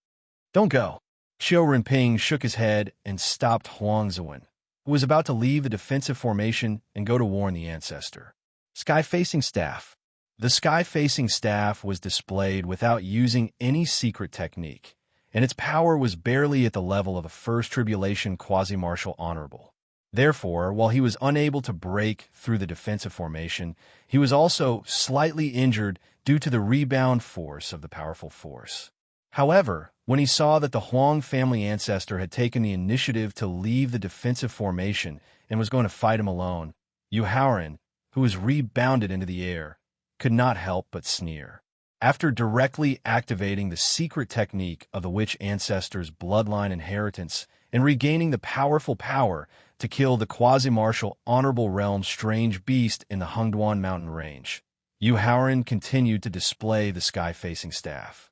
Don't go. Chou Renping shook his head and stopped Huang Ziwen, who was about to leave the defensive formation and go to warn the ancestor. Sky-facing staff. The sky-facing staff was displayed without using any secret technique, and its power was barely at the level of a First Tribulation quasi-martial honorable. Therefore, while he was unable to break through the defensive formation, he was also slightly injured due to the rebound force of the powerful force. However, when he saw that the Huang family ancestor had taken the initiative to leave the defensive formation and was going to fight him alone, Yu Haoran, who was rebounded into the air, could not help but sneer. After directly activating the secret technique of the witch ancestor's bloodline inheritance and regaining the powerful power to kill the quasi-martial honorable realm's strange beast in the Hungduan mountain range, Yu Haoran continued to display the sky-facing staff.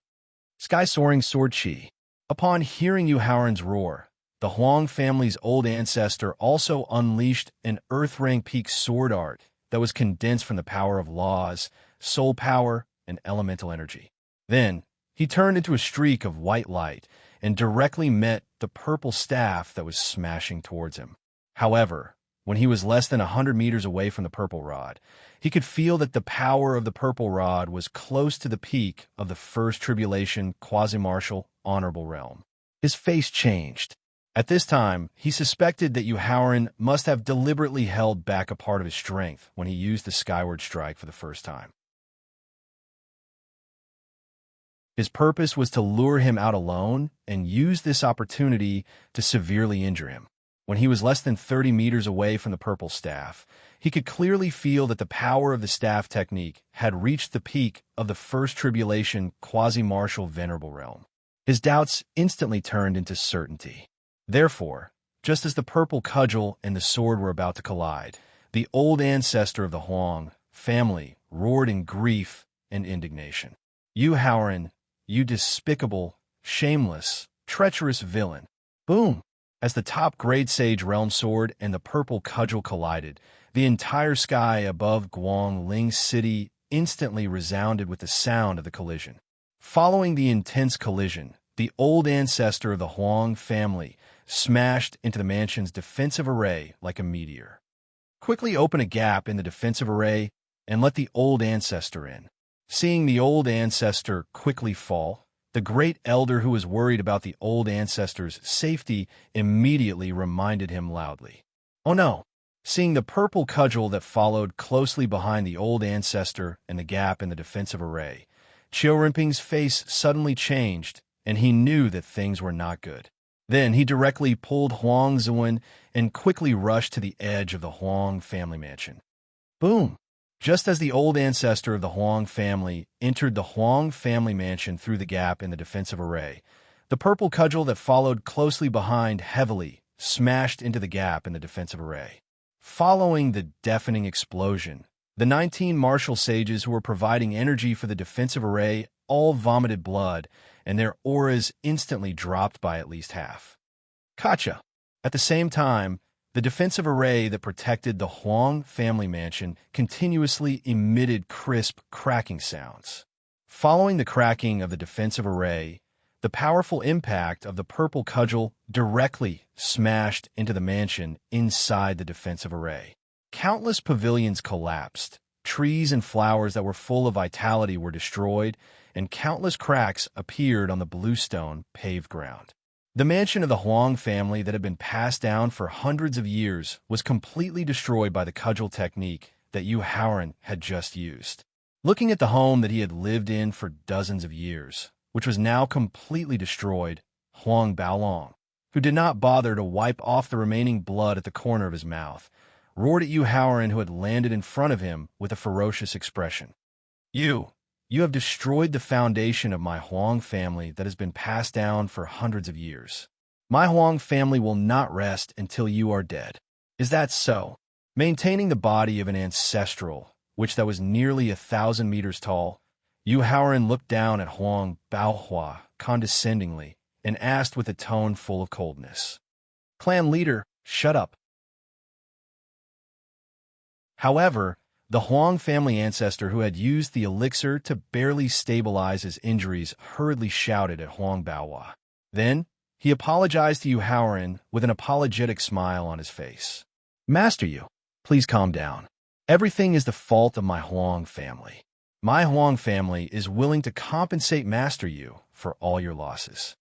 Sky-soaring sword chi. Upon hearing Yu Haoran's roar, the Huang family's old ancestor also unleashed an earth-rank peak sword art that was condensed from the power of laws, soul power, and elemental energy. Then, he turned into a streak of white light and directly met the purple staff that was smashing towards him. However, when he was less than 100 meters away from the purple rod, he could feel that the power of the purple rod was close to the peak of the First Tribulation quasi-martial honorable realm. His face changed. At this time, he suspected that Yu Haoran must have deliberately held back a part of his strength when he used the skyward strike for the first time. His purpose was to lure him out alone and use this opportunity to severely injure him. When he was less than 30 meters away from the purple staff, he could clearly feel that the power of the staff technique had reached the peak of the First Tribulation quasi-martial venerable realm. His doubts instantly turned into certainty. Therefore, just as the purple cudgel and the sword were about to collide, the old ancestor of the Huang family roared in grief and indignation. "Yu Haoran, you despicable, shameless, treacherous villain!" Boom! As the top-grade Sage Realm Sword and the purple cudgel collided, the entire sky above Guangling City instantly resounded with the sound of the collision. Following the intense collision, the old ancestor of the Huang family smashed into the mansion's defensive array like a meteor. Quickly open a gap in the defensive array and let the old ancestor in. Seeing the old ancestor quickly fall, the great elder who was worried about the old ancestor's safety immediately reminded him loudly. "Oh no!" Seeing the purple cudgel that followed closely behind the old ancestor and the gap in the defensive array, Qiu Rinping's face suddenly changed, and he knew that things were not good. Then he directly pulled Huang Zuan and quickly rushed to the edge of the Huang family mansion. Boom! Just as the old ancestor of the Huang family entered the Huang family mansion through the gap in the defensive array, the purple cudgel that followed closely behind heavily smashed into the gap in the defensive array. Following the deafening explosion, the 19 martial sages who were providing energy for the defensive array all vomited blood, and their auras instantly dropped by at least half. Gotcha! At the same time, the defensive array that protected the Huang family mansion continuously emitted crisp, cracking sounds. Following the cracking of the defensive array, the powerful impact of the purple cudgel directly smashed into the mansion inside the defensive array. Countless pavilions collapsed, trees and flowers that were full of vitality were destroyed, and countless cracks appeared on the bluestone paved ground. The mansion of the Huang family that had been passed down for hundreds of years was completely destroyed by the cudgel technique that Yu Haoran had just used. Looking at the home that he had lived in for dozens of years, which was now completely destroyed, Huang Baolong, who did not bother to wipe off the remaining blood at the corner of his mouth, roared at Yu Haoran, who had landed in front of him with a ferocious expression. You have destroyed the foundation of my Huang family that has been passed down for hundreds of years. My Huang family will not rest until you are dead. Is that so?" Maintaining the body of an ancestral, which that was nearly 1,000 meters tall, Yu Haoran looked down at Huang Baohua condescendingly and asked with a tone full of coldness, "Clan leader, shut up." However, the Huang family ancestor who had used the elixir to barely stabilize his injuries hurriedly shouted at Huang Baohua. Then, he apologized to Yu Haoran with an apologetic smile on his face. "Master Yu, please calm down. Everything is the fault of my Huang family. My Huang family is willing to compensate Master Yu for all your losses."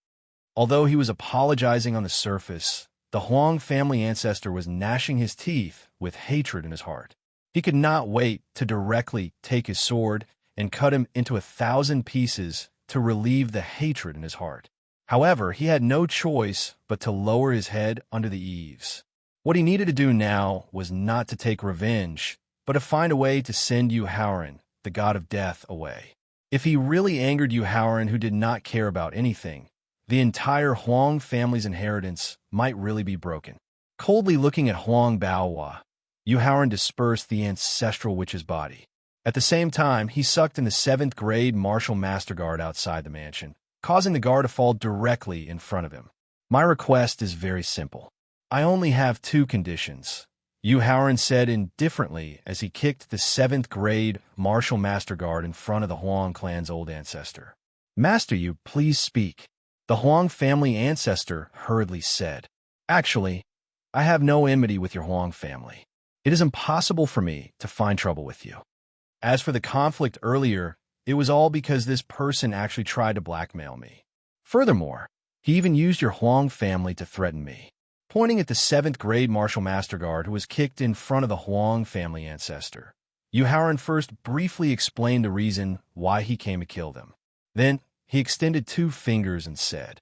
Although he was apologizing on the surface, the Huang family ancestor was gnashing his teeth with hatred in his heart. He could not wait to directly take his sword and cut him into 1,000 pieces to relieve the hatred in his heart. However, he had no choice but to lower his head under the eaves. What he needed to do now was not to take revenge, but to find a way to send Yu Haoran, the god of death, away. If he really angered Yu Haoran, who did not care about anything, the entire Huang family's inheritance might really be broken. Coldly looking at Huang Baohua, Yu Haoran dispersed the ancestral witch's body. At the same time, he sucked in the 7th grade martial master guard outside the mansion, causing the guard to fall directly in front of him. "My request is very simple. I only have 2 conditions," Yu Haoran said indifferently as he kicked the 7th grade martial master guard in front of the Huang clan's old ancestor. "Master Yu, please speak," the Huang family ancestor hurriedly said. "Actually, I have no enmity with your Huang family. It is impossible for me to find trouble with you. As for the conflict earlier, it was all because this person actually tried to blackmail me. Furthermore, he even used your Huang family to threaten me." Pointing at the 7th grade martial master guard who was kicked in front of the Huang family ancestor, Yu Haoran first briefly explained the reason why he came to kill them. Then he extended 2 fingers and said,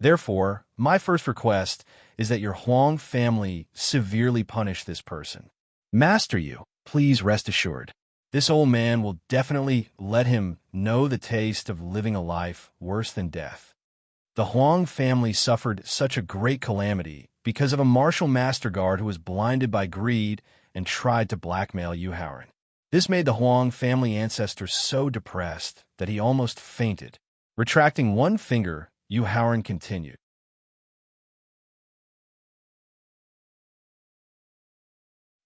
"Therefore, my first request is that your Huang family severely punish this person. Master Yu, please rest assured, this old man will definitely let him know the taste of living a life worse than death." The Huang family suffered such a great calamity because of a martial master guard who was blinded by greed and tried to blackmail Yu Haoran. This made the Huang family ancestor so depressed that he almost fainted. Retracting 1 finger, Yu Haoran continued.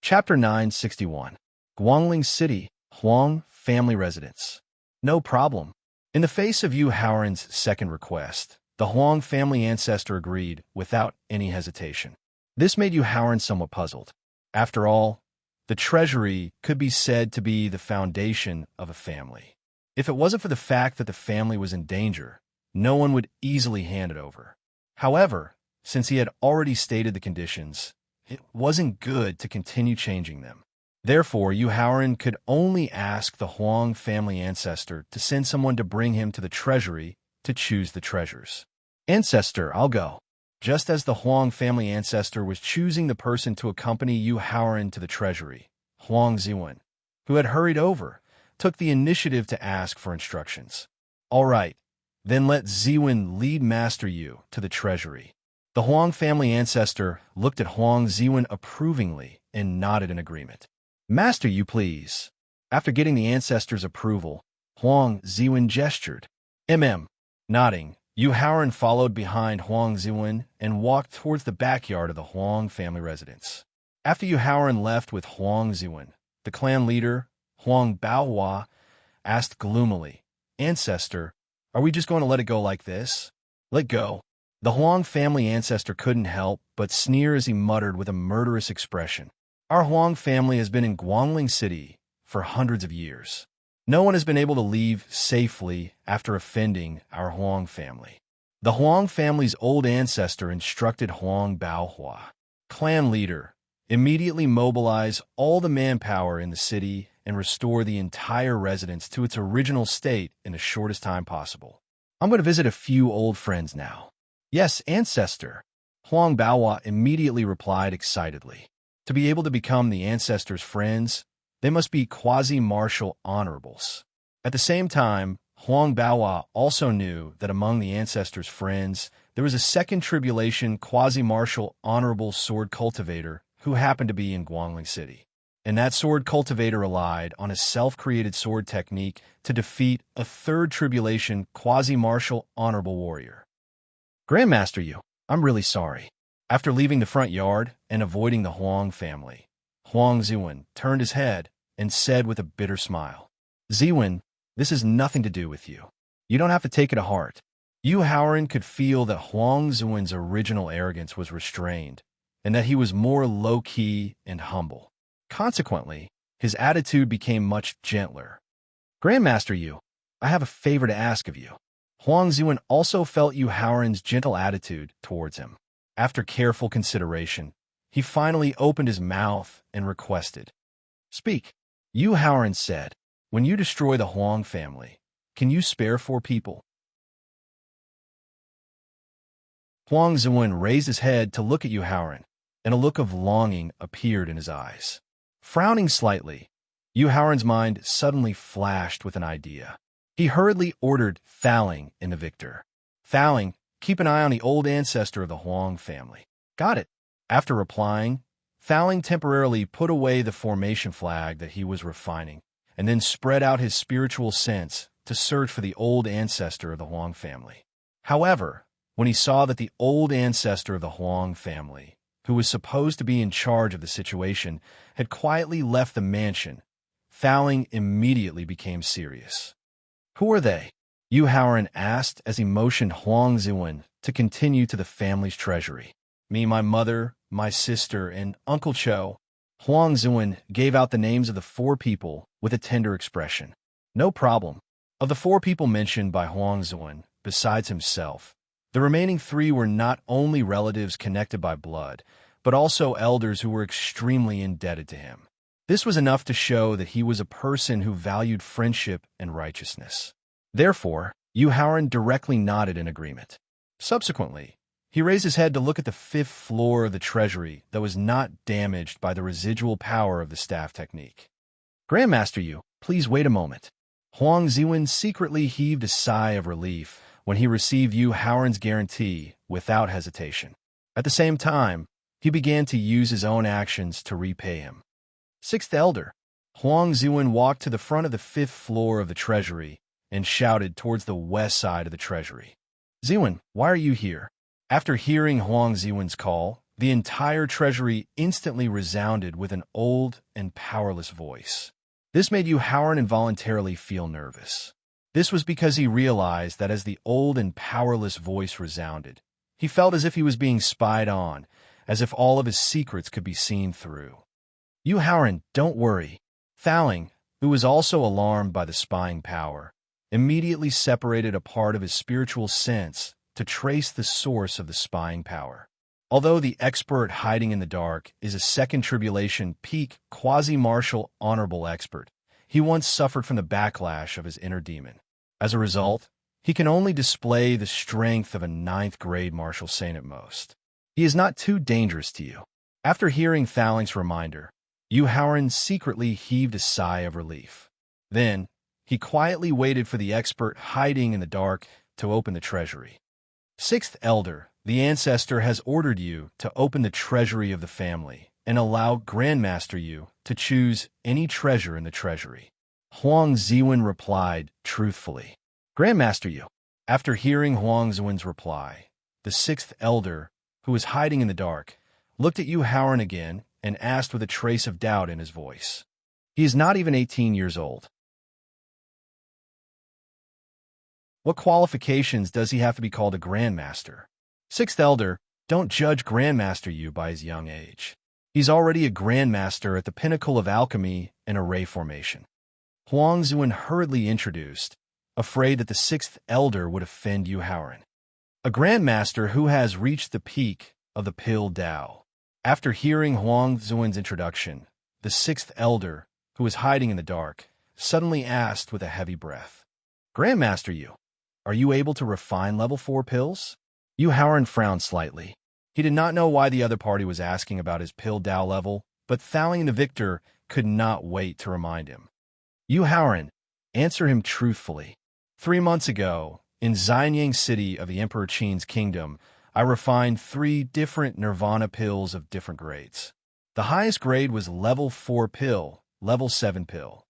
Chapter 961. Guangling City, Huang Family Residence. No problem. In the face of Yu Haoran's second request, the Huang family ancestor agreed without any hesitation. This made Yu Haoran somewhat puzzled. After all, the treasury could be said to be the foundation of a family. If it wasn't for the fact that the family was in danger, no one would easily hand it over. However, since he had already stated the conditions, it wasn't good to continue changing them. Therefore, Yu Haoran could only ask the Huang family ancestor to send someone to bring him to the treasury to choose the treasures. "Ancestor, I'll go." Just as the Huang family ancestor was choosing the person to accompany Yu Haoran to the treasury, Huang Ziwen, who had hurried over, took the initiative to ask for instructions. "All right, then let Ziwen lead Master Yu to the treasury." The Huang family ancestor looked at Huang Ziwen approvingly and nodded in agreement. "Master Yu, please." After getting the ancestor's approval, Huang Ziwen gestured. Nodding, Yu Haoran followed behind Huang Ziwen and walked towards the backyard of the Huang family residence. After Yu Haoran left with Huang Ziwen, the clan leader, Huang Baohua, asked gloomily, "Ancestor, are we just going to let it go like this?" "Let go." The Huang family ancestor couldn't help but sneer as he muttered with a murderous expression. "Our Huang family has been in Guangling City for hundreds of years. No one has been able to leave safely after offending our Huang family." The Huang family's old ancestor instructed Huang Baohua, clan leader, immediately mobilize all the manpower in the city and restore the entire residence to its original state in the shortest time possible. "I'm going to visit a few old friends now." "Yes, ancestor," Huang Baohua immediately replied excitedly. To be able to become the ancestor's friends, they must be quasi-martial honorables. At the same time, Huang Baohua also knew that among the ancestor's friends, there was a second tribulation quasi-martial honorable sword cultivator who happened to be in Guangling City. And that sword cultivator relied on a self-created sword technique to defeat a third tribulation quasi-martial honorable warrior. "Grandmaster Yu, I'm really sorry." After leaving the front yard and avoiding the Huang family, Huang Ziwen turned his head and said with a bitter smile, "Ziwen, this has nothing to do with you. You don't have to take it to heart." Yu Haoran could feel that Huang Ziwen's original arrogance was restrained, and that he was more low-key and humble. Consequently, His attitude became much gentler. "Grandmaster Yu, I have a favor to ask of you." Huang Zuan also felt Yu Haoran's gentle attitude towards him. After careful consideration, he finally opened his mouth and requested, "Speak." Yu Haoran said, "When you destroy the Huang family, can you spare 4 people?" Huang Zuan raised his head to look at Yu Haoran, and a look of longing appeared in his eyes. Frowning slightly, Yu Haoran's mind suddenly flashed with an idea. He hurriedly ordered Thaling in the victor. "Thaling, keep an eye on the old ancestor of the Huang family." "Got it." After replying, Thaling temporarily put away the formation flag that he was refining, and then spread out his spiritual sense to search for the old ancestor of the Huang family. However, when he saw that the old ancestor of the Huang family, who was supposed to be in charge of the situation, had quietly left the mansion, Thaling immediately became serious. "Who are they?" Yu Haoran asked as he motioned Huang Zuan to continue to the family's treasury. "Me, my mother, my sister, and Uncle Cho." Huang Zuan gave out the names of the 4 people with a tender expression. "No problem." Of the 4 people mentioned by Huang Zuan, besides himself, the remaining 3 were not only relatives connected by blood, but also elders who were extremely indebted to him. This was enough to show that he was a person who valued friendship and righteousness. Therefore, Yu Haoran directly nodded in agreement. Subsequently, he raised his head to look at the 5th floor of the treasury that was not damaged by the residual power of the staff technique. "Grandmaster Yu, please wait a moment." Huang Zuan secretly heaved a sigh of relief when he received Yu Haoran's guarantee without hesitation. At the same time, he began to use his own actions to repay him. 6th Elder. Huang Zuan walked to the front of the 5th floor of the treasury and shouted towards the west side of the treasury. "Zuan, why are you here?" After hearing Huang Zuan's call, the entire treasury instantly resounded with an old and powerless voice. This made Yu Haoran involuntarily feel nervous. This was because he realized that as the old and powerless voice resounded, he felt as if he was being spied on, as if all of his secrets could be seen through. "Yu Haoran, don't worry." Thaling, who was also alarmed by the spying power, immediately separated a part of his spiritual sense to trace the source of the spying power. Although the expert hiding in the dark is a second tribulation peak quasi-martial honorable expert, he once suffered from the backlash of his inner demon. As a result, he can only display the strength of a 9th grade martial saint at most. He is not too dangerous to you. After hearing Thaling's reminder, Yu Haoran secretly heaved a sigh of relief. Then, he quietly waited for the expert hiding in the dark to open the treasury. 6th Elder, the ancestor has ordered you to open the treasury of the family and allow Grandmaster Yu to choose any treasure in the treasury. Huang Zuan replied truthfully. "Grandmaster Yu." After hearing Huang Zuan's reply, the 6th Elder, who was hiding in the dark, looked at Yu Haoran again and asked with a trace of doubt in his voice. He is not even 18 years old. What qualifications does he have to be called a Grandmaster? 6th Elder, don't judge Grandmaster Yu by his young age. He's already a Grandmaster at the pinnacle of alchemy and array formation. Huang Zuan hurriedly introduced, afraid that the 6th Elder would offend Yu Haoran. A Grandmaster who has reached the peak of the Pill Dao. After hearing Huang Zuan's introduction, the 6th Elder, who was hiding in the dark, suddenly asked with a heavy breath, "Grandmaster Yu, are you able to refine level 4 pills?" Yu Haoran frowned slightly. He did not know why the other party was asking about his Pill Dao level, but Thaling the victor could not wait to remind him. "Yu Haoran, answer him truthfully. 3 months ago, in Xianyang City of the Emperor Qin's kingdom, I refined 3 different nirvana pills of different grades. The highest grade was level 4 pill, level 7 pill."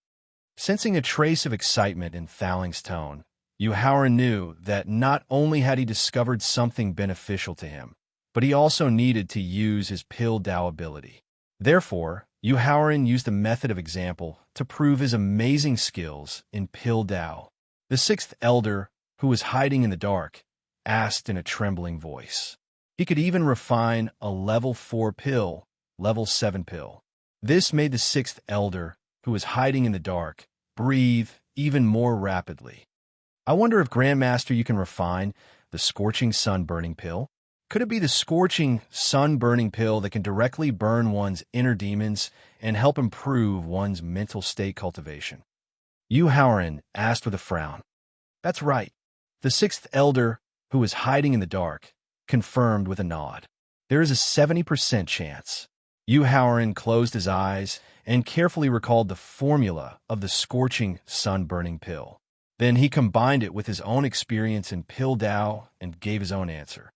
Sensing a trace of excitement in Thaling's tone, Yu Haoran knew that not only had he discovered something beneficial to him, but he also needed to use his Pill Dao ability. Therefore, Yu Haoran used a method of example to prove his amazing skills in Pill Dao. The 6th Elder, who was hiding in the dark, asked in a trembling voice. He could even refine a level 4 pill, level 7 pill. This made the 6th Elder, who was hiding in the dark, breathe even more rapidly. I wonder if Grandmaster you can refine the scorching sun-burning pill? Could it be the scorching sun-burning pill that can directly burn one's inner demons and help improve one's mental state cultivation? Yu Haoran asked with a frown. That's right. The sixth elder, who was hiding in the dark, confirmed with a nod. There is a 70% chance. Yu Haoran closed his eyes and carefully recalled the formula of the scorching sun-burning pill. Then he combined it with his own experience in Pill Dao and gave his own answer.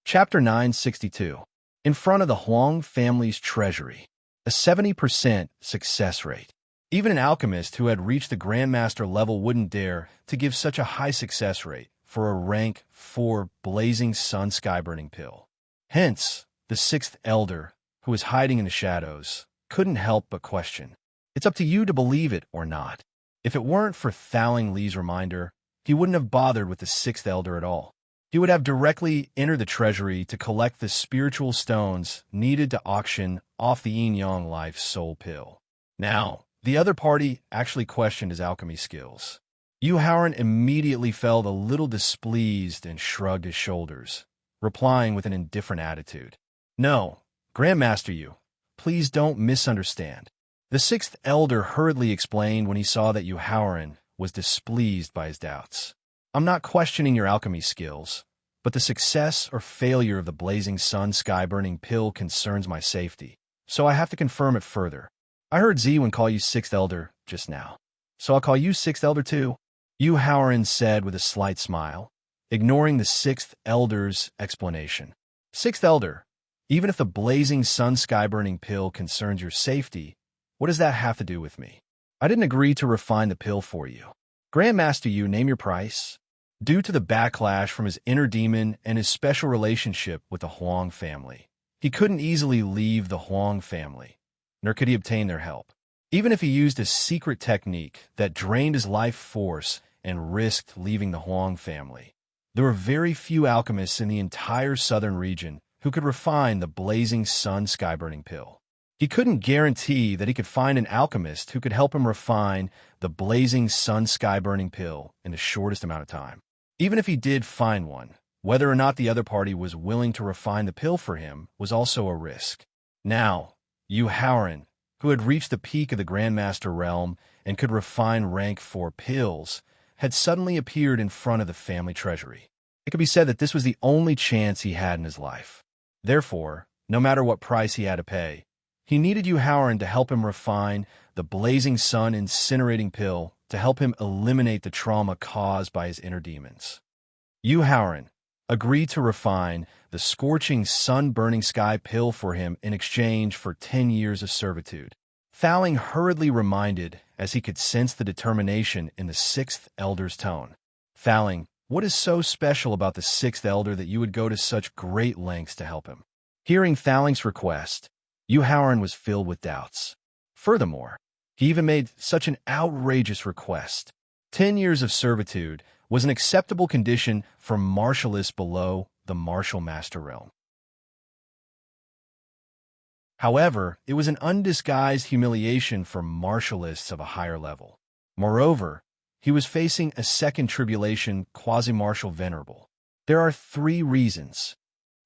Chapter 962. In front of the Huang family's treasury. A 70% success rate. Even an alchemist who had reached the Grandmaster level wouldn't dare to give such a high success rate for a rank 4 blazing sun sky-burning pill. Hence, the sixth elder, who was hiding in the shadows, couldn't help but question. It's up to you to believe it or not. If it weren't for Thaling Li's reminder, he wouldn't have bothered with the sixth elder at all. He would have directly entered the treasury to collect the spiritual stones needed to auction off the yin-yang life soul pill. Now, the other party actually questioned his alchemy skills. Yu Haoran immediately felt a little displeased and shrugged his shoulders, replying with an indifferent attitude. No, Grandmaster Yu, please don't misunderstand. The sixth elder hurriedly explained when he saw that Yu Haoran was displeased by his doubts. I'm not questioning your alchemy skills, but the success or failure of the blazing sun sky-burning pill concerns my safety, so I have to confirm it further. I heard Ziwen call you sixth elder just now, so I'll call you sixth elder too, Yu Haoran said with a slight smile, ignoring the sixth elder's explanation. Sixth elder, even if the blazing sun sky-burning pill concerns your safety, what does that have to do with me? I didn't agree to refine the pill for you. Grandmaster Yu, name your price. Due to the backlash from his inner demon and his special relationship with the Huang family, he couldn't easily leave the Huang family, nor could he obtain their help. Even if he used a secret technique that drained his life force and risked leaving the Huang family, there were very few alchemists in the entire southern region who could refine the blazing sun sky-burning pill. He couldn't guarantee that he could find an alchemist who could help him refine the blazing sun sky-burning pill in the shortest amount of time. Even if he did find one, whether or not the other party was willing to refine the pill for him was also a risk. Now, Yu Haoran, who had reached the peak of the Grandmaster realm and could refine rank 4 pills, had suddenly appeared in front of the family treasury. It could be said that this was the only chance he had in his life. Therefore, no matter what price he had to pay, he needed Yu Haoran to help him refine the blazing sun incinerating pill to help him eliminate the trauma caused by his inner demons. Yu Haoran agreed to refine the scorching sun-burning sky pill for him in exchange for 10 years of servitude. Thaling hurriedly reminded as he could sense the determination in the sixth elder's tone. Thaling, what is so special about the sixth elder that you would go to such great lengths to help him? Hearing Thaling's request, Yu Haoran was filled with doubts. Furthermore, he even made such an outrageous request. 10 years of servitude was an acceptable condition for martialists below the martial master realm. However, it was an undisguised humiliation for martialists of a higher level. Moreover, he was facing a second tribulation quasi-martial venerable. There are 3 reasons.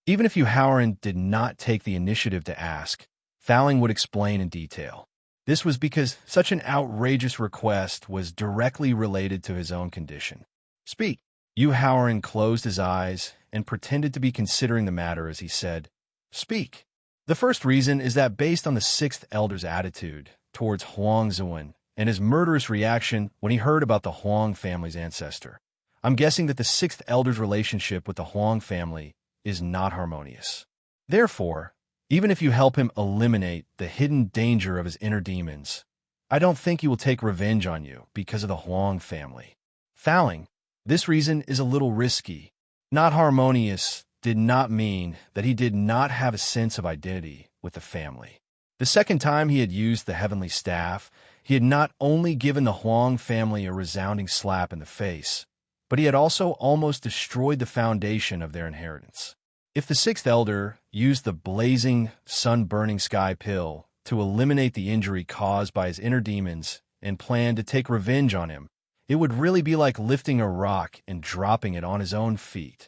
Even if Yu Haoran did not take the initiative to ask, Thaling would explain in detail. This was because such an outrageous request was directly related to his own condition. Speak. Yu Haoran closed his eyes and pretended to be considering the matter as he said, Speak. The first reason is that based on the sixth elder's attitude towards Huang Zuan and his murderous reaction when he heard about the Huang family's ancestor, I'm guessing that the sixth elder's relationship with the Huang family is not harmonious. Therefore, even if you help him eliminate the hidden danger of his inner demons, I don't think he will take revenge on you because of the Huang family. Thaling, this reason is a little risky. Not harmonious did not mean that he did not have a sense of identity with the family. The second time he had used the heavenly staff, he had not only given the Huang family a resounding slap in the face, but he had also almost destroyed the foundation of their inheritance. If the sixth elder used the blazing, sun-burning sky pill to eliminate the injury caused by his inner demons and planned to take revenge on him, it would really be like lifting a rock and dropping it on his own feet.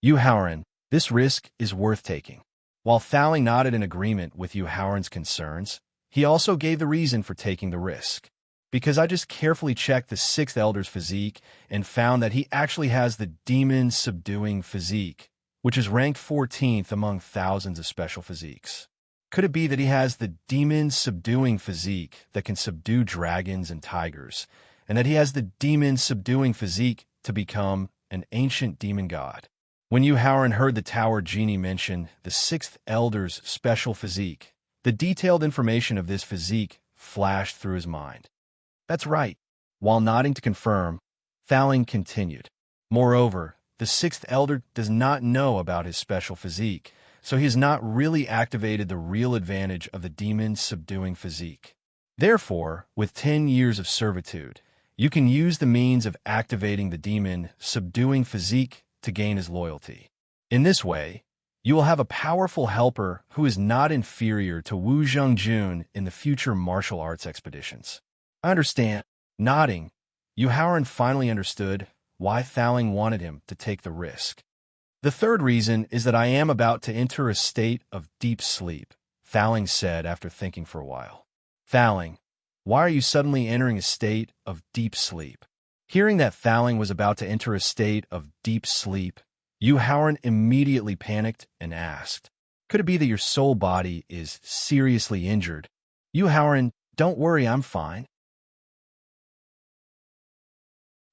Howren, this risk is worth taking. While Thaling nodded in agreement with Howren's concerns, he also gave the reason for taking the risk. Because I just carefully checked the sixth elder's physique and found that he actually has the demon-subduing physique, which is ranked 14th among thousands of special physiques. Could it be that he has the demon-subduing physique that can subdue dragons and tigers, and that he has the demon-subduing physique to become an ancient demon god? When Howren heard the Tower Genie mention the sixth elder's special physique, the detailed information of this physique flashed through his mind. That's right. While nodding to confirm, Thaling continued. Moreover, the sixth elder does not know about his special physique, so he has not really activated the real advantage of the demon-subduing physique. Therefore, with 10 years of servitude, you can use the means of activating the demon-subduing physique to gain his loyalty. In this way, you will have a powerful helper who is not inferior to Wu Zhengjun in the future martial arts expeditions. I understand. Nodding, Howren finally understood why Thaling wanted him to take the risk. The third reason is that I am about to enter a state of deep sleep, Thaling said after thinking for a while. Thaling, why are you suddenly entering a state of deep sleep? Hearing that Thaling was about to enter a state of deep sleep, Howren immediately panicked and asked, could it be that your soul body is seriously injured? Howren, don't worry, I'm fine.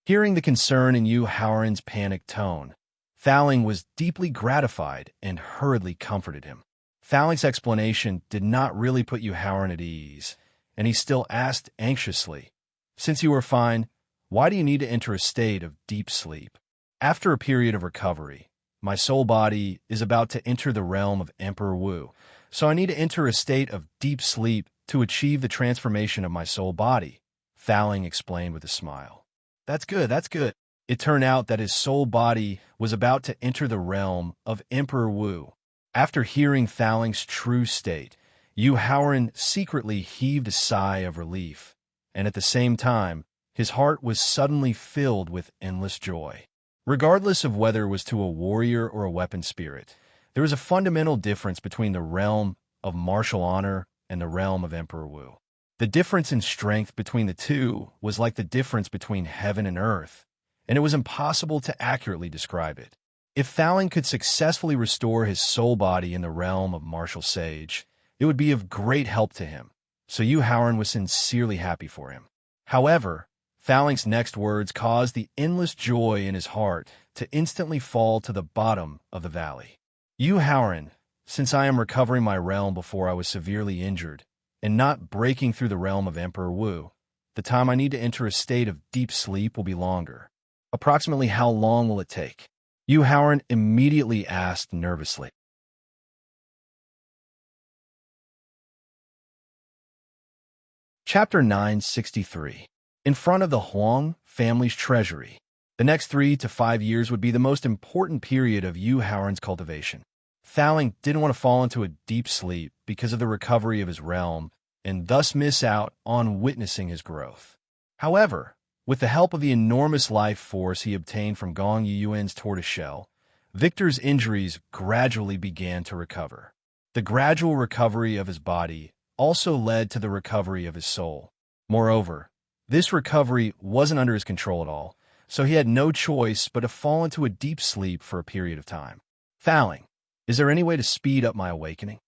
Hearing the concern in Howren's panicked tone, Thaling was deeply gratified and hurriedly comforted him. Thaling's explanation did not really put Howren at ease, and he still asked anxiously, since you are fine, why do you need to enter a state of deep sleep? After a period of recovery, my soul body is about to enter the realm of Emperor Wu, so I need to enter a state of deep sleep to achieve the transformation of my soul body, Thaling explained with a smile. That's good, that's good. It turned out that his soul body was about to enter the realm of Emperor Wu. After hearing Thaling's true state, Howren secretly heaved a sigh of relief, and at the same time, his heart was suddenly filled with endless joy. Regardless of whether it was to a warrior or a weapon spirit, there is a fundamental difference between the realm of martial honor and the realm of Emperor Wu. The difference in strength between the two was like the difference between heaven and earth, and it was impossible to accurately describe it. If Thaling could successfully restore his soul body in the realm of martial sage, it would be of great help to him, so Howren was sincerely happy for him. However, Thaling's next words caused the endless joy in his heart to instantly fall to the bottom of the valley. Howren, since I am recovering my realm before I was severely injured, and not breaking through the realm of Emperor Wu, the time I need to enter a state of deep sleep will be longer. Approximately how long will it take? Howren immediately asked nervously. Chapter 963. In front of the Huang family's treasury. The next 3 to 5 years would be the most important period of Howren's cultivation. Thaling didn't want to fall into a deep sleep because of the recovery of his realm, and thus miss out on witnessing his growth. However, with the help of the enormous life force he obtained from Gong Yuan's tortoiseshell, Victor's injuries gradually began to recover. The gradual recovery of his body also led to the recovery of his soul. Moreover, this recovery wasn't under his control at all, so he had no choice but to fall into a deep sleep for a period of time. Thaling, is there any way to speed up my awakening?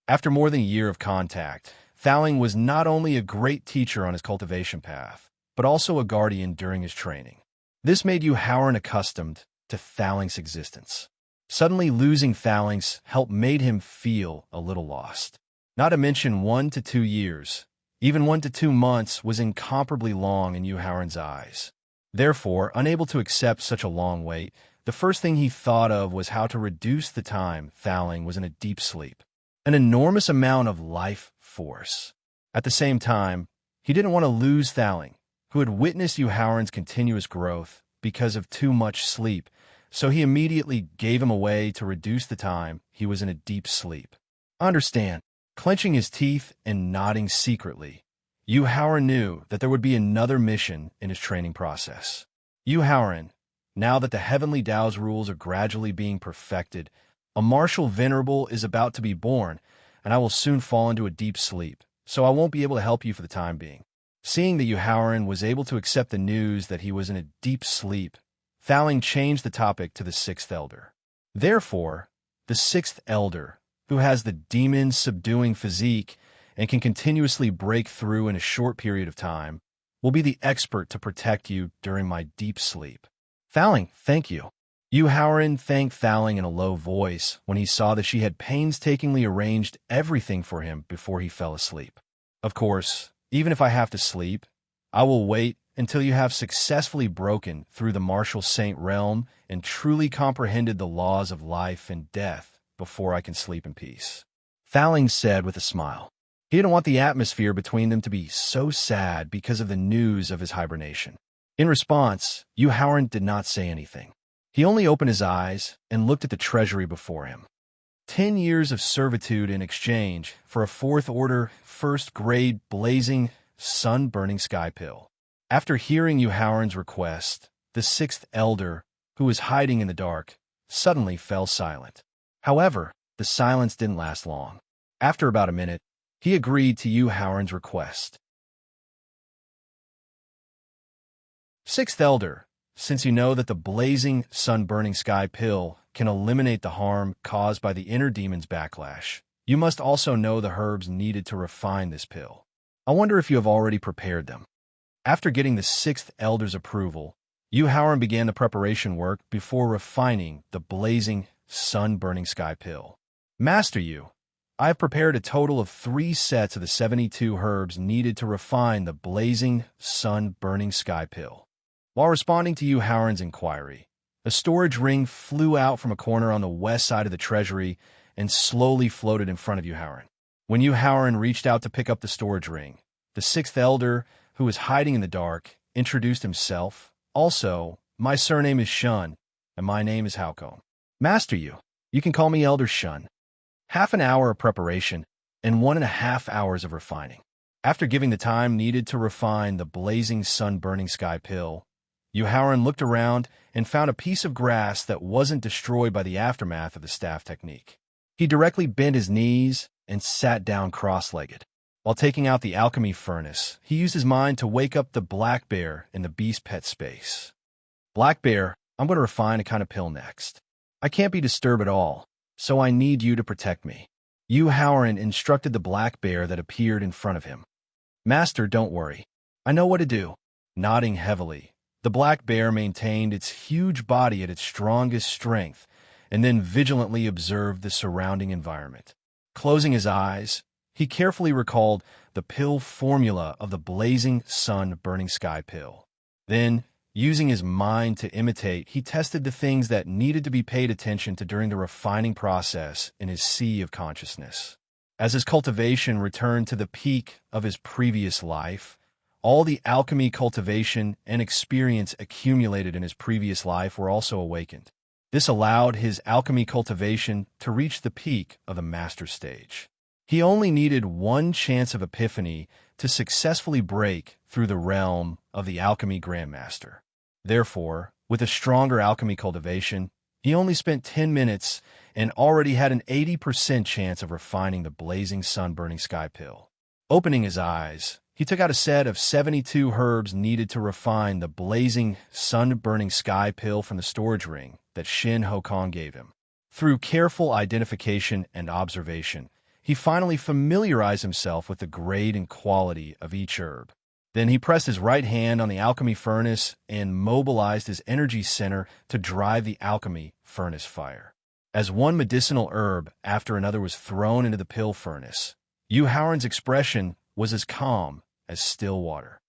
After more than a year of contact, Thaling was not only a great teacher on his cultivation path, but also a guardian during his training. This made Howren accustomed to Thaling's existence. Suddenly losing Thaling's help made him feel a little lost. Not to mention 1 to 2 years, even 1 to 2 months was incomparably long in Howren's eyes. Therefore, unable to accept such a long wait, the first thing he thought of was how to reduce the time Thaling was in a deep sleep. An enormous amount of life force. At the same time, he didn't want to lose Thaling, who had witnessed Howren's continuous growth because of too much sleep, so he immediately gave him away to reduce the time he was in a deep sleep. Understand, clenching his teeth and nodding secretly, Yu Haoran knew that there would be another mission in his training process. Yu Haoran, now that the heavenly Tao's rules are gradually being perfected, a martial venerable is about to be born, and I will soon fall into a deep sleep, so I won't be able to help you for the time being. Seeing that Yu Haoran was able to accept the news that he was in a deep sleep, Thowling changed the topic to the sixth elder. Therefore, the sixth elder, who has the demon-subduing physique and can continuously break through in a short period of time, will be the expert to protect you during my deep sleep. Thowling, thank you. Yu Haoran thanked Thowling in a low voice when he saw that she had painstakingly arranged everything for him before he fell asleep. Of course, even if I have to sleep, I will wait until you have successfully broken through the martial saint realm and truly comprehended the laws of life and death before I can sleep in peace. Thowling said with a smile. He didn't want the atmosphere between them to be so sad because of the news of his hibernation. In response, Yu Haoran did not say anything. He only opened his eyes and looked at the treasury before him. 10 years of servitude in exchange for a fourth-order, first-grade, blazing, sun-burning sky pill. After hearing Yu Haoran's request, the sixth elder, who was hiding in the dark, suddenly fell silent. However, the silence didn't last long. After about a minute, he agreed to Yu Haoran's request. Sixth elder, since you know that the blazing, sun-burning sky pill can eliminate the harm caused by the inner demon's backlash, you must also know the herbs needed to refine this pill. I wonder if you have already prepared them. After getting the sixth elder's approval, Yu Haoran began the preparation work before refining the blazing, sun-burning sky pill. Master Yu, I have prepared a total of 3 sets of the 72 herbs needed to refine the blazing, sun-burning sky pill. While responding to Yu Haoran's inquiry, a storage ring flew out from a corner on the west side of the treasury and slowly floated in front of Yu Haoran. When Yu Haoran reached out to pick up the storage ring, the sixth elder, who was hiding in the dark, introduced himself. Also, my surname is Shun, and my name is Haokon. Master Yu, you can call me Elder Shun. Half an hour of preparation and 1.5 hours of refining. After giving the time needed to refine the blazing sun-burning sky pill, Yu Haoran looked around and found a piece of grass that wasn't destroyed by the aftermath of the staff technique. He directly bent his knees and sat down cross-legged. While taking out the alchemy furnace, he used his mind to wake up the black bear in the beast pet space. Black bear, I'm going to refine a kind of pill next. I can't be disturbed at all, so I need you to protect me. Yu Haoran instructed the black bear that appeared in front of him. Master, don't worry. I know what to do. Nodding heavily, the black bear maintained its huge body at its strongest strength and then vigilantly observed the surrounding environment. Closing his eyes, he carefully recalled the pill formula of the blazing sun-burning sky pill. Then, using his mind to imitate, he tested the things that needed to be paid attention to during the refining process in his sea of consciousness. As his cultivation returned to the peak of his previous life, all the alchemy cultivation and experience accumulated in his previous life were also awakened. This allowed his alchemy cultivation to reach the peak of the master stage. He only needed one chance of epiphany to successfully break through the realm of the alchemy grandmaster. Therefore, with a stronger alchemy cultivation, he only spent 10 minutes and already had an 80% chance of refining the blazing sun-burning sky pill. Opening his eyes, he took out a set of 72 herbs needed to refine the blazing sun-burning sky pill from the storage ring that Shin Hokon gave him. Through careful identification and observation, he finally familiarized himself with the grade and quality of each herb. Then he pressed his right hand on the alchemy furnace and mobilized his energy center to drive the alchemy furnace fire. As one medicinal herb after another was thrown into the pill furnace, Yu Haoran's expression was as calm as still water.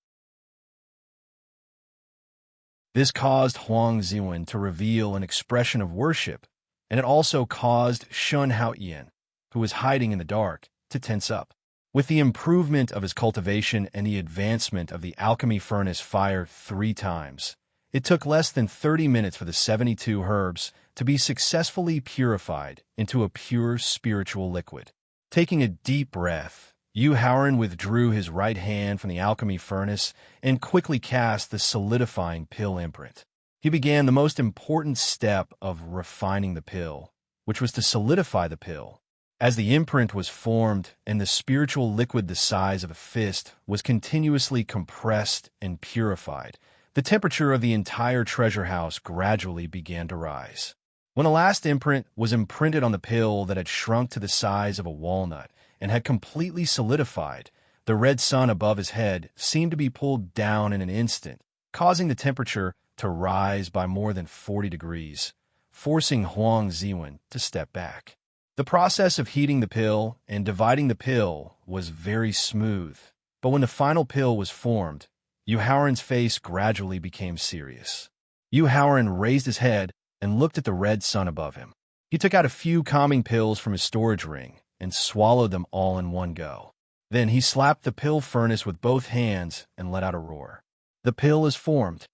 This caused Huang Ziwen to reveal an expression of worship, and it also caused Shun Haoyan, who was hiding in the dark, to tense up. With the improvement of his cultivation and the advancement of the alchemy furnace fire 3 times, It took less than 30 minutes for the 72 herbs to be successfully purified into a pure spiritual liquid. Taking a deep breath, Yu Haoran withdrew his right hand from the alchemy furnace and quickly cast the solidifying pill imprint. He began the most important step of refining the pill, which was to solidify the pill. As the imprint was formed and the spiritual liquid the size of a fist was continuously compressed and purified, the temperature of the entire treasure house gradually began to rise. When the last imprint was imprinted on the pill that had shrunk to the size of a walnut and had completely solidified, the red sun above his head seemed to be pulled down in an instant, causing the temperature to rise by more than 40 degrees, forcing Huang Ziwen to step back. The process of heating the pill and dividing the pill was very smooth, but when the final pill was formed, Yu Haoran's face gradually became serious. Yu Haoran raised his head and looked at the red sun above him. He took out a few calming pills from his storage ring and swallowed them all in one go. Then he slapped the pill furnace with both hands and let out a roar. The pill is formed.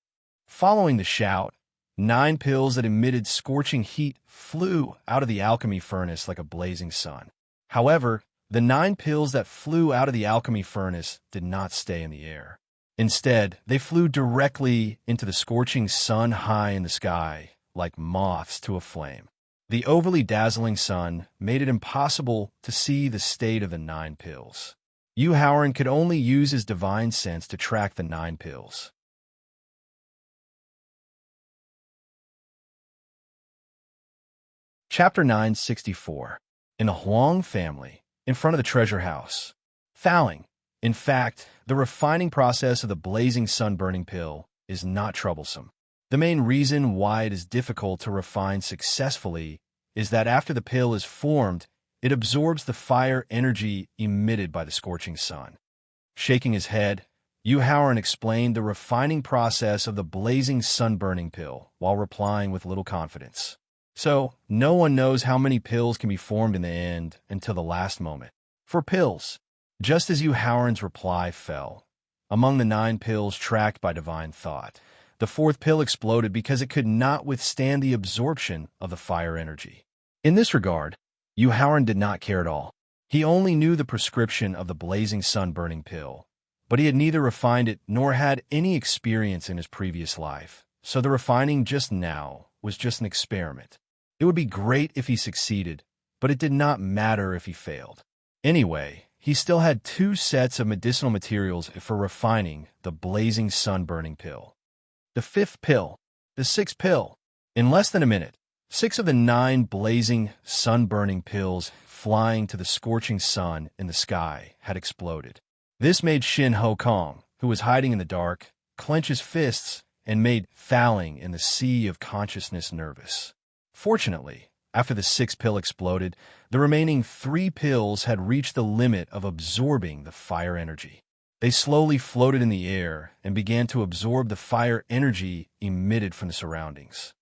Following the shout, 9 pills that emitted scorching heat flew out of the alchemy furnace like a blazing sun. However, the 9 pills that flew out of the alchemy furnace did not stay in the air. Instead, they flew directly into the scorching sun high in the sky, like moths to a flame. The overly dazzling sun made it impossible to see the state of the 9 pills. Yu Haoran could only use his divine sense to track the 9 pills. Chapter 964. In the Huang family, in front of the treasure house. Fouling. In fact, the refining process of the blazing sun-burning pill is not troublesome. The main reason why it is difficult to refine successfully is that after the pill is formed, it absorbs the fire energy emitted by the scorching sun. Shaking his head, Yu Haoran explained the refining process of the blazing sun-burning pill while replying with little confidence. So, no one knows how many pills can be formed in the end until the last moment. For pills, just as Yu Haoran's reply fell, among the 9 pills tracked by divine thought, the 4th pill exploded because it could not withstand the absorption of the fire energy. In this regard, Yu Haoran did not care at all. He only knew the prescription of the blazing sun-burning pill, but he had neither refined it nor had any experience in his previous life, so the refining just now was just an experiment. It would be great if he succeeded, but it did not matter if he failed. Anyway, he still had 2 sets of medicinal materials for refining the blazing sun-burning pill. The 5th pill, the 6th pill. In less than a minute, 6 of the 9 blazing sun-burning pills flying to the scorching sun in the sky had exploded. This made Shin Ho Kong, who was hiding in the dark, clench his fists and made fouling in the sea of consciousness nervous. Fortunately, after the 6th pill exploded, the remaining 3 pills had reached the limit of absorbing the fire energy. They slowly floated in the air and began to absorb the fire energy emitted from the surroundings.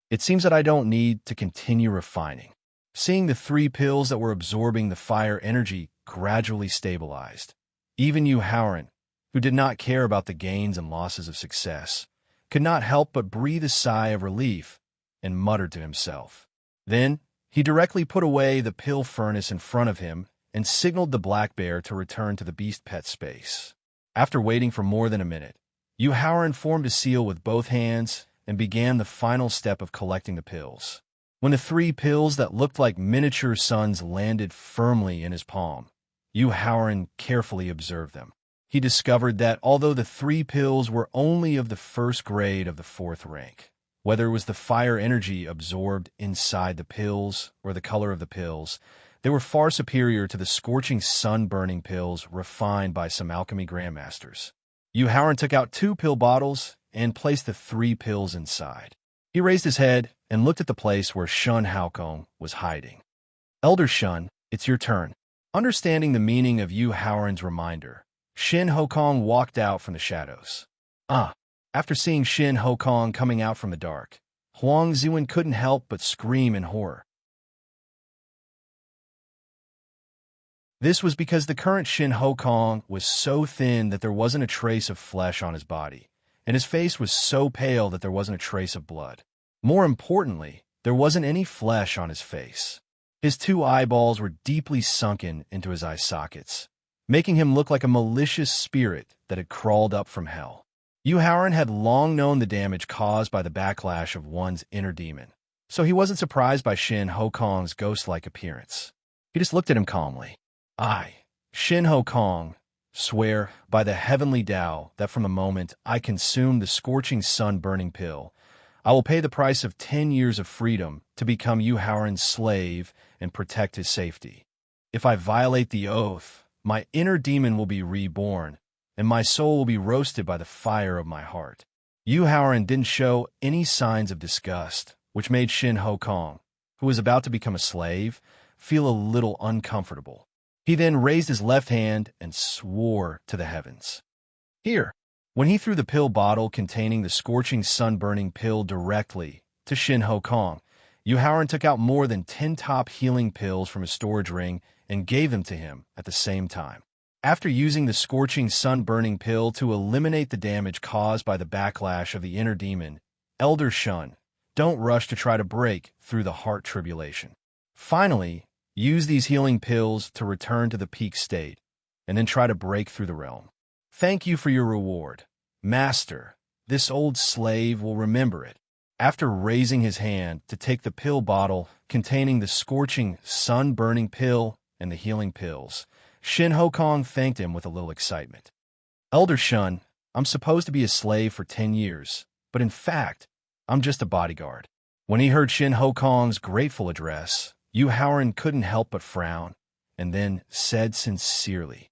It seems that I don't need to continue refining. Seeing the 3 pills that were absorbing the fire energy gradually stabilized, even Yu Haoran, who did not care about the gains and losses of success, could not help but breathe a sigh of relief and muttered to himself. Then, he directly put away the pill furnace in front of him and signaled the black bear to return to the beast pet space. After waiting for more than a minute, Yu Haoran formed a seal with both hands and began the final step of collecting the pills. When the 3 pills that looked like miniature suns landed firmly in his palm, Yu Haoran carefully observed them. He discovered that although the 3 pills were only of the 1st grade of the 4th rank, whether it was the fire energy absorbed inside the pills or the color of the pills, they were far superior to the scorching sun-burning pills refined by some alchemy grandmasters. Yu Haoran took out 2 pill bottles and placed the 3 pills inside. He raised his head and looked at the place where Shun Haokong was hiding. Elder Shun, it's your turn. Understanding the meaning of Yu Haoran's reminder, Shin Hokong walked out from the shadows. After seeing Shin Hokong coming out from the dark, Huang Ziwen couldn't help but scream in horror. This was because the current Shin Hokong was so thin that there wasn't a trace of flesh on his body, and his face was so pale that there wasn't a trace of blood. More importantly, there wasn't any flesh on his face. His two eyeballs were deeply sunken into his eye sockets, making him look like a malicious spirit that had crawled up from hell. Yu Haoran had long known the damage caused by the backlash of one's inner demon, so he wasn't surprised by Shin Hokong's ghost-like appearance. He just looked at him calmly. "I, Shin Hokong, swear by the heavenly Tao that from the moment I consume the scorching sun-burning pill, I will pay the price of 10 years of freedom to become Yu Haoran's slave and protect his safety. If I violate the oath, my inner demon will be reborn, and my soul will be roasted by the fire of my heart." Yu Haoran didn't show any signs of disgust, which made Shin Hokong, who was about to become a slave, feel a little uncomfortable. He then raised his left hand and swore to the heavens. "Here!" When he threw the pill bottle containing the scorching sun-burning pill directly to Shin Hokong, Yu Haoran took out more than 10 top healing pills from his storage ring and gave them to him at the same time. After using the scorching sun-burning pill to eliminate the damage caused by the backlash of the inner demon, Elder Shun, don't rush to try to break through the heart tribulation. Finally, use these healing pills to return to the peak state, and then try to break through the realm. Thank you for your reward, Master. This old slave will remember it. After raising his hand to take the pill bottle containing the scorching, sun-burning pill and the healing pills, Shin Hokong thanked him with a little excitement. "Elder Shun, I'm supposed to be a slave for 10 years, but in fact, I'm just a bodyguard." When he heard Shin Hokong's grateful address, Yu Haoran couldn't help but frown, and then said sincerely,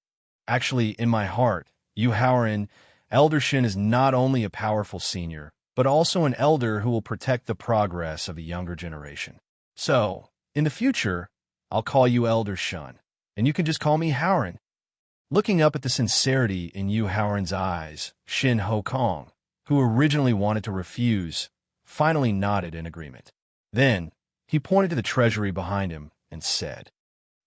"Actually, in my heart, Yu Haoran, Elder Shin is not only a powerful senior, but also an elder who will protect the progress of the younger generation. So, in the future, I'll call you Elder Shun, and you can just call me Haoran." Looking up at the sincerity in Yu Haoran's eyes, Shin Hokong, who originally wanted to refuse, finally nodded in agreement. Then, he pointed to the treasury behind him and said,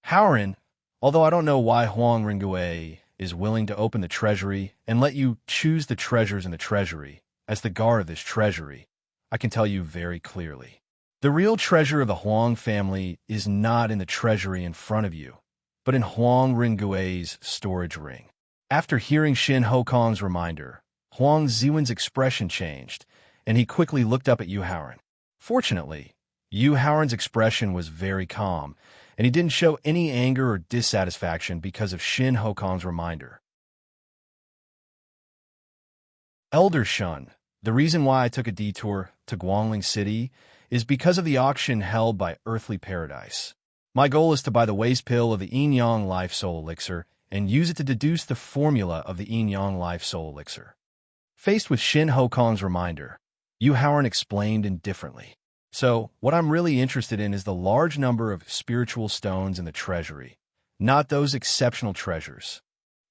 "Haoran, although I don't know why Huang Ringue is willing to open the treasury and let you choose the treasures in the treasury, as the guard of this treasury, I can tell you very clearly. The real treasure of the Huang family is not in the treasury in front of you, but in Huang Ringue's storage ring." After hearing Shin Hokong's reminder, Huang Ziwen's expression changed, and he quickly looked up at Yu Haoran. Fortunately, Yu Haoran's expression was very calm, and he didn't show any anger or dissatisfaction because of Shin Hokong's reminder. "Elder Shun, the reason why I took a detour to Guangling City is because of the auction held by Earthly Paradise. My goal is to buy the waste pill of the Yin Yang Life Soul Elixir and use it to deduce the formula of the Yin Yang Life Soul Elixir." Faced with Shin Hokong's reminder, Yu Haoran explained indifferently, "So, what I'm really interested in is the large number of spiritual stones in the treasury, not those exceptional treasures."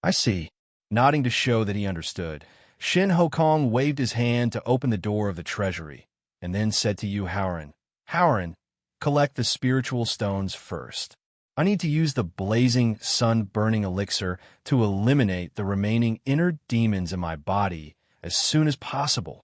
"I see." Nodding to show that he understood, Shin Hokong waved his hand to open the door of the treasury, and then said to Yu Haoran, "Haoran, collect the spiritual stones first. I need to use the blazing, sun-burning elixir to eliminate the remaining inner demons in my body as soon as possible.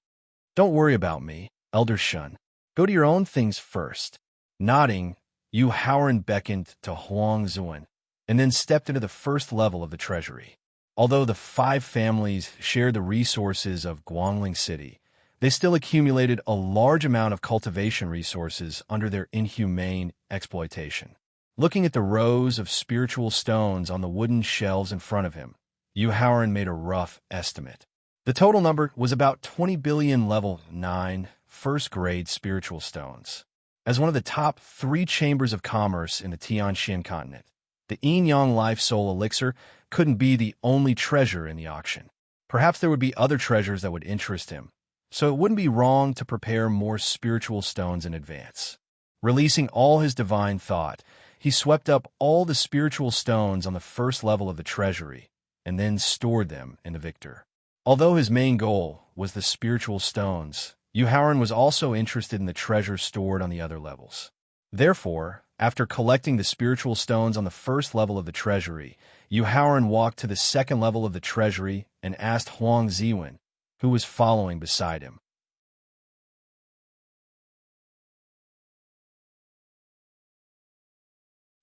Don't worry about me, Elder Shun. Go to your own things first." Nodding, Yu Haoran beckoned to Huang Ziwen, and then stepped into the first level of the treasury. Although the 5 families shared the resources of Guangling City, they still accumulated a large amount of cultivation resources under their inhumane exploitation. Looking at the rows of spiritual stones on the wooden shelves in front of him, Yu Haoran made a rough estimate. The total number was about 20 billion level 9 first-grade spiritual stones. As one of the top 3 chambers of commerce in the Tianxian continent, the Yin Yang Life Soul Elixir couldn't be the only treasure in the auction. Perhaps there would be other treasures that would interest him, so it wouldn't be wrong to prepare more spiritual stones in advance. Releasing all his divine thought, he swept up all the spiritual stones on the first level of the treasury, and then stored them in the Victor. Although his main goal was the spiritual stones, Yu Haoran was also interested in the treasure stored on the other levels. Therefore, after collecting the spiritual stones on the first level of the treasury, Yu Haoran walked to the second level of the treasury and asked Huang Ziwen, who was following beside him.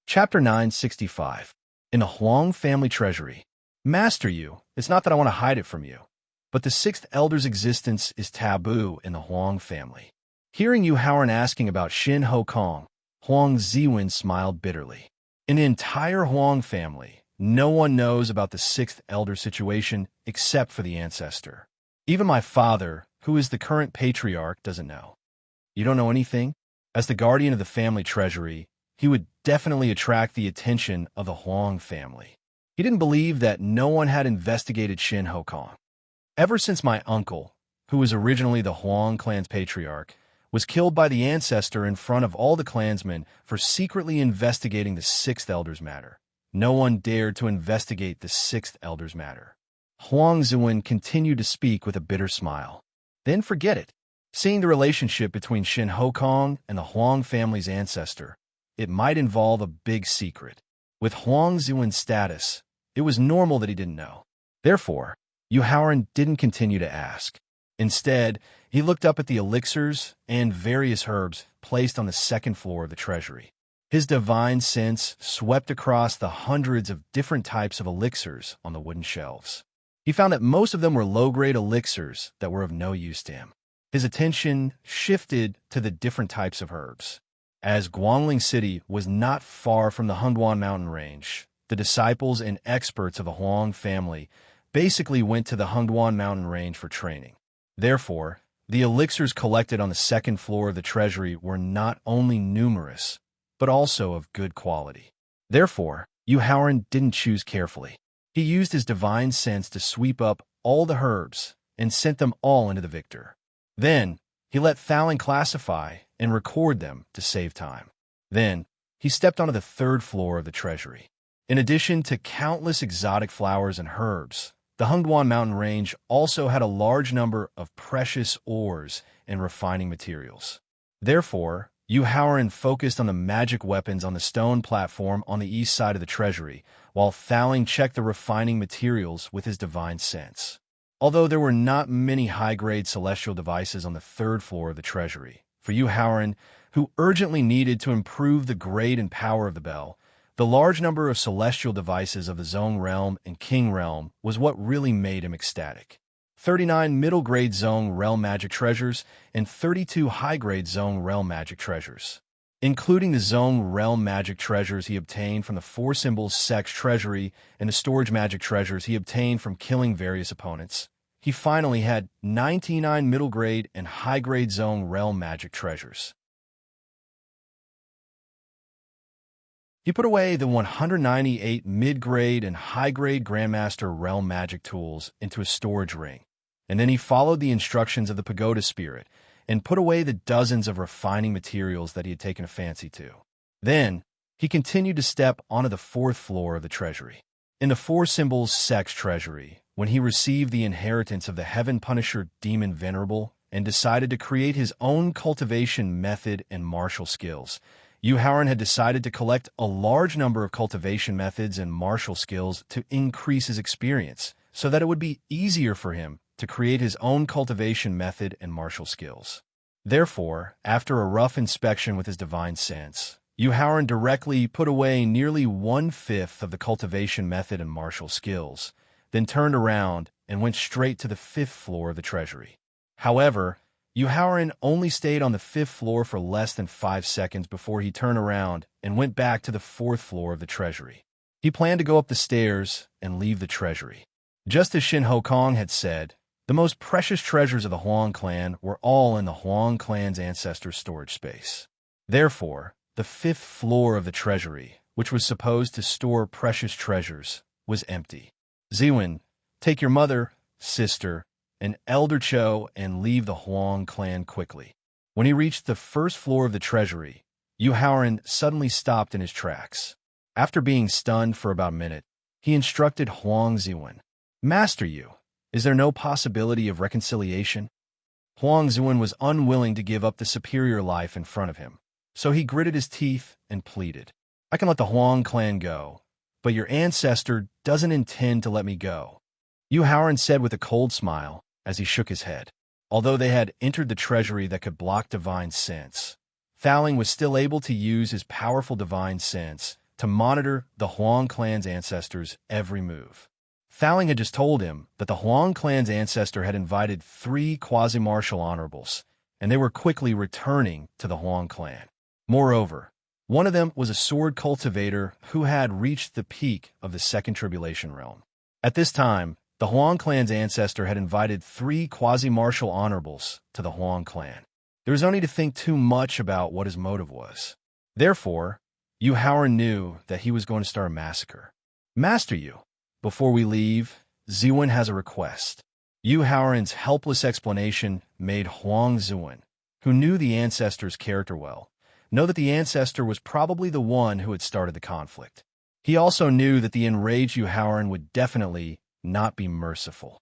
Chapter 965. In the Huang family treasury. Master Yu, it's not that I want to hide it from you, but the sixth elder's existence is taboo in the Huang family. Hearing Yu Haoran asking about Xin Hokong, Huang Ziwen smiled bitterly. In the entire Huang family, no one knows about the sixth elder situation except for the ancestor. Even my father, who is the current patriarch, doesn't know. You don't know anything? As the guardian of the family treasury, he would definitely attract the attention of the Huang family. He didn't believe that no one had investigated Xin Hokong. Ever since my uncle, who was originally the Huang clan's patriarch, was killed by the ancestor in front of all the clansmen for secretly investigating the sixth elder's matter, no one dared to investigate the sixth elder's matter. Huang Ziwen continued to speak with a bitter smile. Then forget it. Seeing the relationship between Xin Hokong and the Huang family's ancestor, it might involve a big secret. With Huang Ziwen's status, it was normal that he didn't know. Therefore, Yu Haoran didn't continue to ask. Instead, he looked up at the elixirs and various herbs placed on the second floor of the treasury. His divine sense swept across the hundreds of different types of elixirs on the wooden shelves. He found that most of them were low-grade elixirs that were of no use to him. His attention shifted to the different types of herbs. As Guangling City was not far from the Hengduan mountain range, the disciples and experts of the Huang family basically went to the Hengduan mountain range for training. Therefore, the elixirs collected on the second floor of the treasury were not only numerous, but also of good quality. Therefore, Yu Haoran didn't choose carefully. He used his divine sense to sweep up all the herbs and sent them all into the victor. Then, he let Thaling classify and record them to save time. Then, he stepped onto the third floor of the treasury. In addition to countless exotic flowers and herbs, the Hengduan mountain range also had a large number of precious ores and refining materials. Therefore, Yu Haoran focused on the magic weapons on the stone platform on the east side of the treasury, while Thaling checked the refining materials with his divine sense. Although there were not many high-grade celestial devices on the third floor of the treasury, for Yu Haoran, who urgently needed to improve the grade and power of the bell, the large number of celestial devices of the Zong realm and King realm was what really made him ecstatic. 39 middle-grade Zong realm magic treasures and 32 high-grade Zong realm magic treasures. Including the Zong realm magic treasures he obtained from the Four Symbols Sex treasury and the storage magic treasures he obtained from killing various opponents, he finally had 99 middle-grade and high-grade Zong realm magic treasures. He put away the 198 mid-grade and high-grade Grandmaster realm magic tools into a storage ring, and then he followed the instructions of the pagoda spirit and put away the dozens of refining materials that he had taken a fancy to. Then, he continued to step onto the fourth floor of the treasury. In the Four Symbols Sex treasury, when he received the inheritance of the Heaven Punisher Demon Venerable and decided to create his own cultivation method and martial skills, Yu Haoran had decided to collect a large number of cultivation methods and martial skills to increase his experience, so that it would be easier for him to create his own cultivation method and martial skills. Therefore, after a rough inspection with his divine sense, Yu Haoran directly put away nearly 1/5 of the cultivation method and martial skills, then turned around and went straight to the 5th floor of the treasury. However, Yu Haoran only stayed on the 5th floor for less than 5 seconds before he turned around and went back to the 4th floor of the treasury. He planned to go up the stairs and leave the treasury. Just as Xin Hokong had said, the most precious treasures of the Huang clan were all in the Huang clan's ancestors' storage space. Therefore, the 5th floor of the treasury, which was supposed to store precious treasures, was empty. Ziwen, take your mother, sister, and Elder Cho and leave the Huang clan quickly. When he reached the 1st floor of the treasury, Yu Haoran suddenly stopped in his tracks. After being stunned for about a minute, he instructed Huang Ziwen, "Master Yu, is there no possibility of reconciliation?" Huang Ziwen was unwilling to give up the superior life in front of him, so he gritted his teeth and pleaded, "I can let the Huang clan go, but your ancestor doesn't intend to let me go." Yu Haoran said with a cold smile, as he shook his head. Although they had entered the treasury that could block divine sense, Thowling was still able to use his powerful divine sense to monitor the Huang clan's ancestors' every move. Thowling had just told him that the Huang clan's ancestor had invited 3 quasi-martial honorables, and they were quickly returning to the Huang clan. Moreover, one of them was a sword cultivator who had reached the peak of the Second Tribulation realm. At this time, the Huang clan's ancestor had invited 3 quasi-martial honorables to the Huang clan. There was no need to think too much about what his motive was. Therefore, Yu Haoran knew that he was going to start a massacre. Master Yu, before we leave, Ziwen has a request. Yu Haoran's helpless explanation made Huang Ziwen, who knew the ancestor's character well, know that the ancestor was probably the one who had started the conflict. He also knew that the enraged Yu Haoran would definitely not be merciful.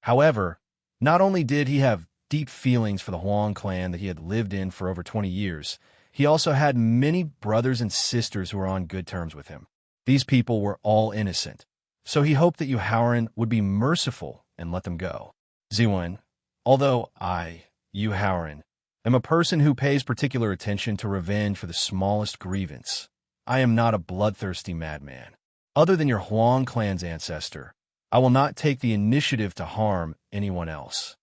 However, not only did he have deep feelings for the Huang clan that he had lived in for over 20 years, he also had many brothers and sisters who were on good terms with him. These people were all innocent, so he hoped that Yu Haoran would be merciful and let them go. Ziwen, although I, Yu Haoran, am a person who pays particular attention to revenge for the smallest grievance, I am not a bloodthirsty madman. Other than your Huang clan's ancestor, I will not take the initiative to harm anyone else.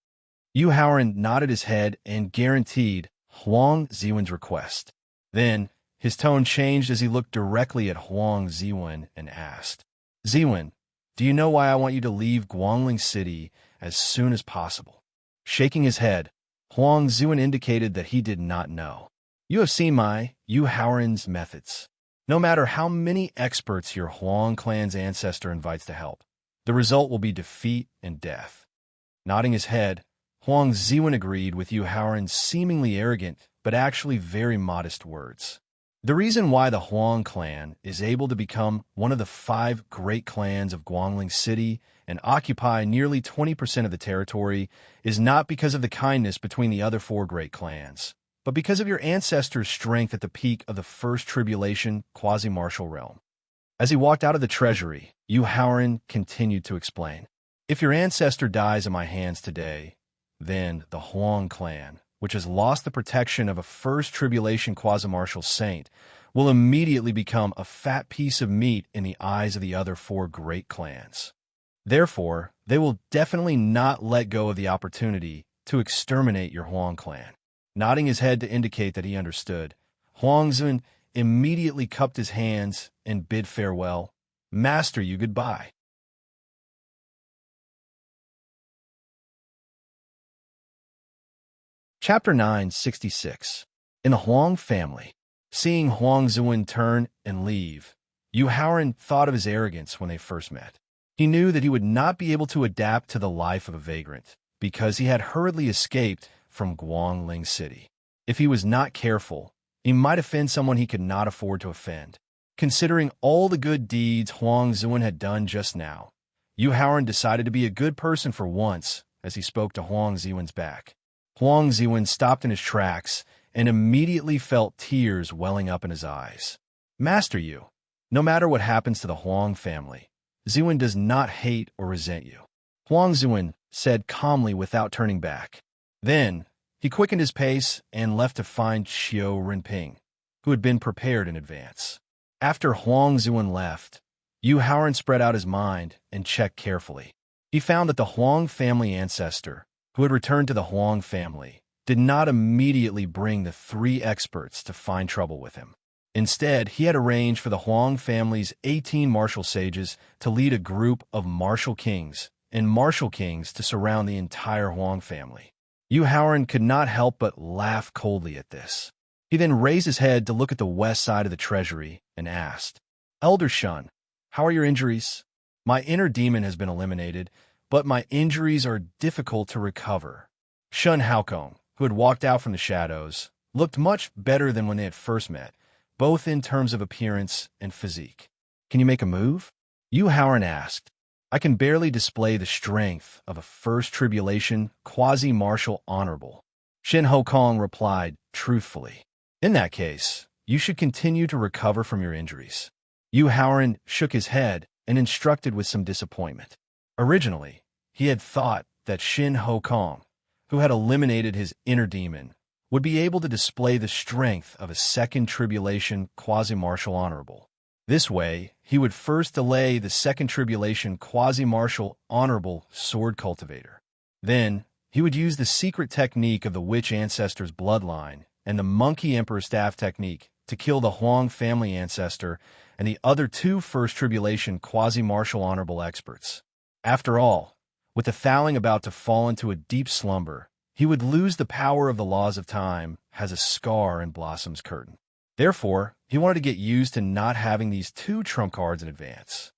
Yu Haoran nodded his head and guaranteed Huang Ziwen's request. Then, his tone changed as he looked directly at Huang Ziwen and asked, Ziwen, do you know why I want you to leave Guangling City as soon as possible? Shaking his head, Huang Ziwen indicated that he did not know. You have seen my, Yu Haoran's methods. No matter how many experts your Huang clan's ancestor invites to help, the result will be defeat and death. Nodding his head, Huang Ziwen agreed with Yu Haoran's seemingly arrogant but actually very modest words. The reason why the Huang clan is able to become one of the 5 great clans of Guangling City and occupy nearly 20% of the territory is not because of the kindness between the other 4 great clans, but because of your ancestors' strength at the peak of the First Tribulation quasi-martial realm. As he walked out of the treasury, Yu Haoran continued to explain, if your ancestor dies in my hands today, then the Huang clan, which has lost the protection of a First Tribulation quasi-martial saint, will immediately become a fat piece of meat in the eyes of the other 4 great clans. Therefore, they will definitely not let go of the opportunity to exterminate your Huang clan. Nodding his head to indicate that he understood, Huang Ziwen immediately cupped his hands and bid farewell. Master Yu, goodbye. Chapter 966. In the Huang family. Seeing Huang Ziwen turn and leave, Yu Haoran thought of his arrogance when they first met. He knew that he would not be able to adapt to the life of a vagrant, because he had hurriedly escaped from Guangling City. If he was not careful, he might offend someone he could not afford to offend. Considering all the good deeds Huang Ziwen had done just now, Yu Haoran decided to be a good person for once as he spoke to Huang Ziwen's back. Huang Ziwen stopped in his tracks and immediately felt tears welling up in his eyes. Master Yu, no matter what happens to the Huang family, Ziwen does not hate or resent you. Huang Ziwen said calmly without turning back. Then, he quickened his pace and left to find Xiao Rinping, who had been prepared in advance. After Huang Ziwen left, Yu Haoran spread out his mind and checked carefully. He found that the Huang family ancestor, who had returned to the Huang family, did not immediately bring the 3 experts to find trouble with him. Instead, he had arranged for the Huang family's 18 martial sages to lead a group of martial kings and martial kings to surround the entire Huang family. Yu Haoran could not help but laugh coldly at this. He then raised his head to look at the west side of the treasury and asked, Elder Shun, how are your injuries? My inner demon has been eliminated, but my injuries are difficult to recover. Shun Haokong, who had walked out from the shadows, looked much better than when they had first met, both in terms of appearance and physique. Can you make a move? Yu Haoran asked. I can barely display the strength of a First Tribulation quasi-martial honorable. Shin Haokong replied truthfully. In that case, you should continue to recover from your injuries. Yu Haoran shook his head and instructed with some disappointment. Originally, he had thought that Shin Ho Kong, who had eliminated his inner demon, would be able to display the strength of a second tribulation quasi-martial honorable. This way, he would first delay the second tribulation quasi-martial honorable sword cultivator. Then, he would use the secret technique of the witch ancestor's bloodline and the monkey emperor staff technique to kill the Huang family ancestor and the other two first tribulation quasi-martial honorable experts. After all, with the Thowling about to fall into a deep slumber, he would lose the power of the laws of time as a scar in Blossom's curtain. Therefore, he wanted to get used to not having these two trump cards in advance.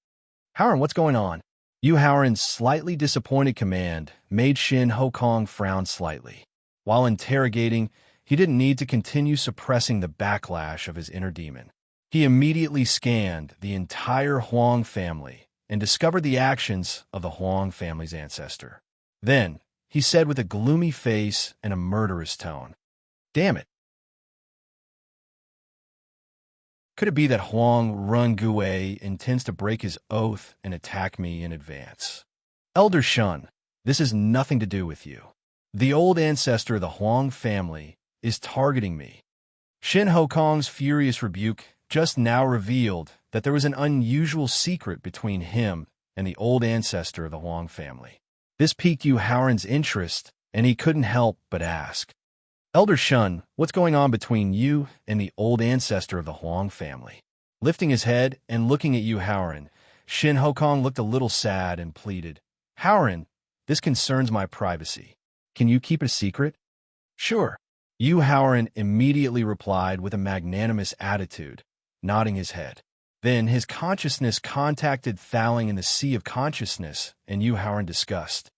Howren, what's going on? Yu Howren's slightly disappointed command made Shin Ho Kong frown slightly. While interrogating, he didn't need to continue suppressing the backlash of his inner demon. He immediately scanned the entire Huang family and discovered the actions of the Huang family's ancestor. Then, he said with a gloomy face and a murderous tone, "Damn it. Could it be that Huang Rungui intends to break his oath and attack me in advance? Elder Shun, this has nothing to do with you. The old ancestor of the Huang family is targeting me." Shin Ho Kong's furious rebuke just now revealed that there was an unusual secret between him and the old ancestor of the Huang family. This piqued Yu Howren's interest, and he couldn't help but ask, "Elder Shun, what's going on between you and the old ancestor of the Huang family?" Lifting his head and looking at Yu Howren, Shin Ho Kong looked a little sad and pleaded, "Howren, this concerns my privacy. Can you keep it a secret?" "Sure." Yu Howren immediately replied with a magnanimous attitude, nodding his head. Then his consciousness contacted Thowling in the Sea of Consciousness, and Yu Howren discussed,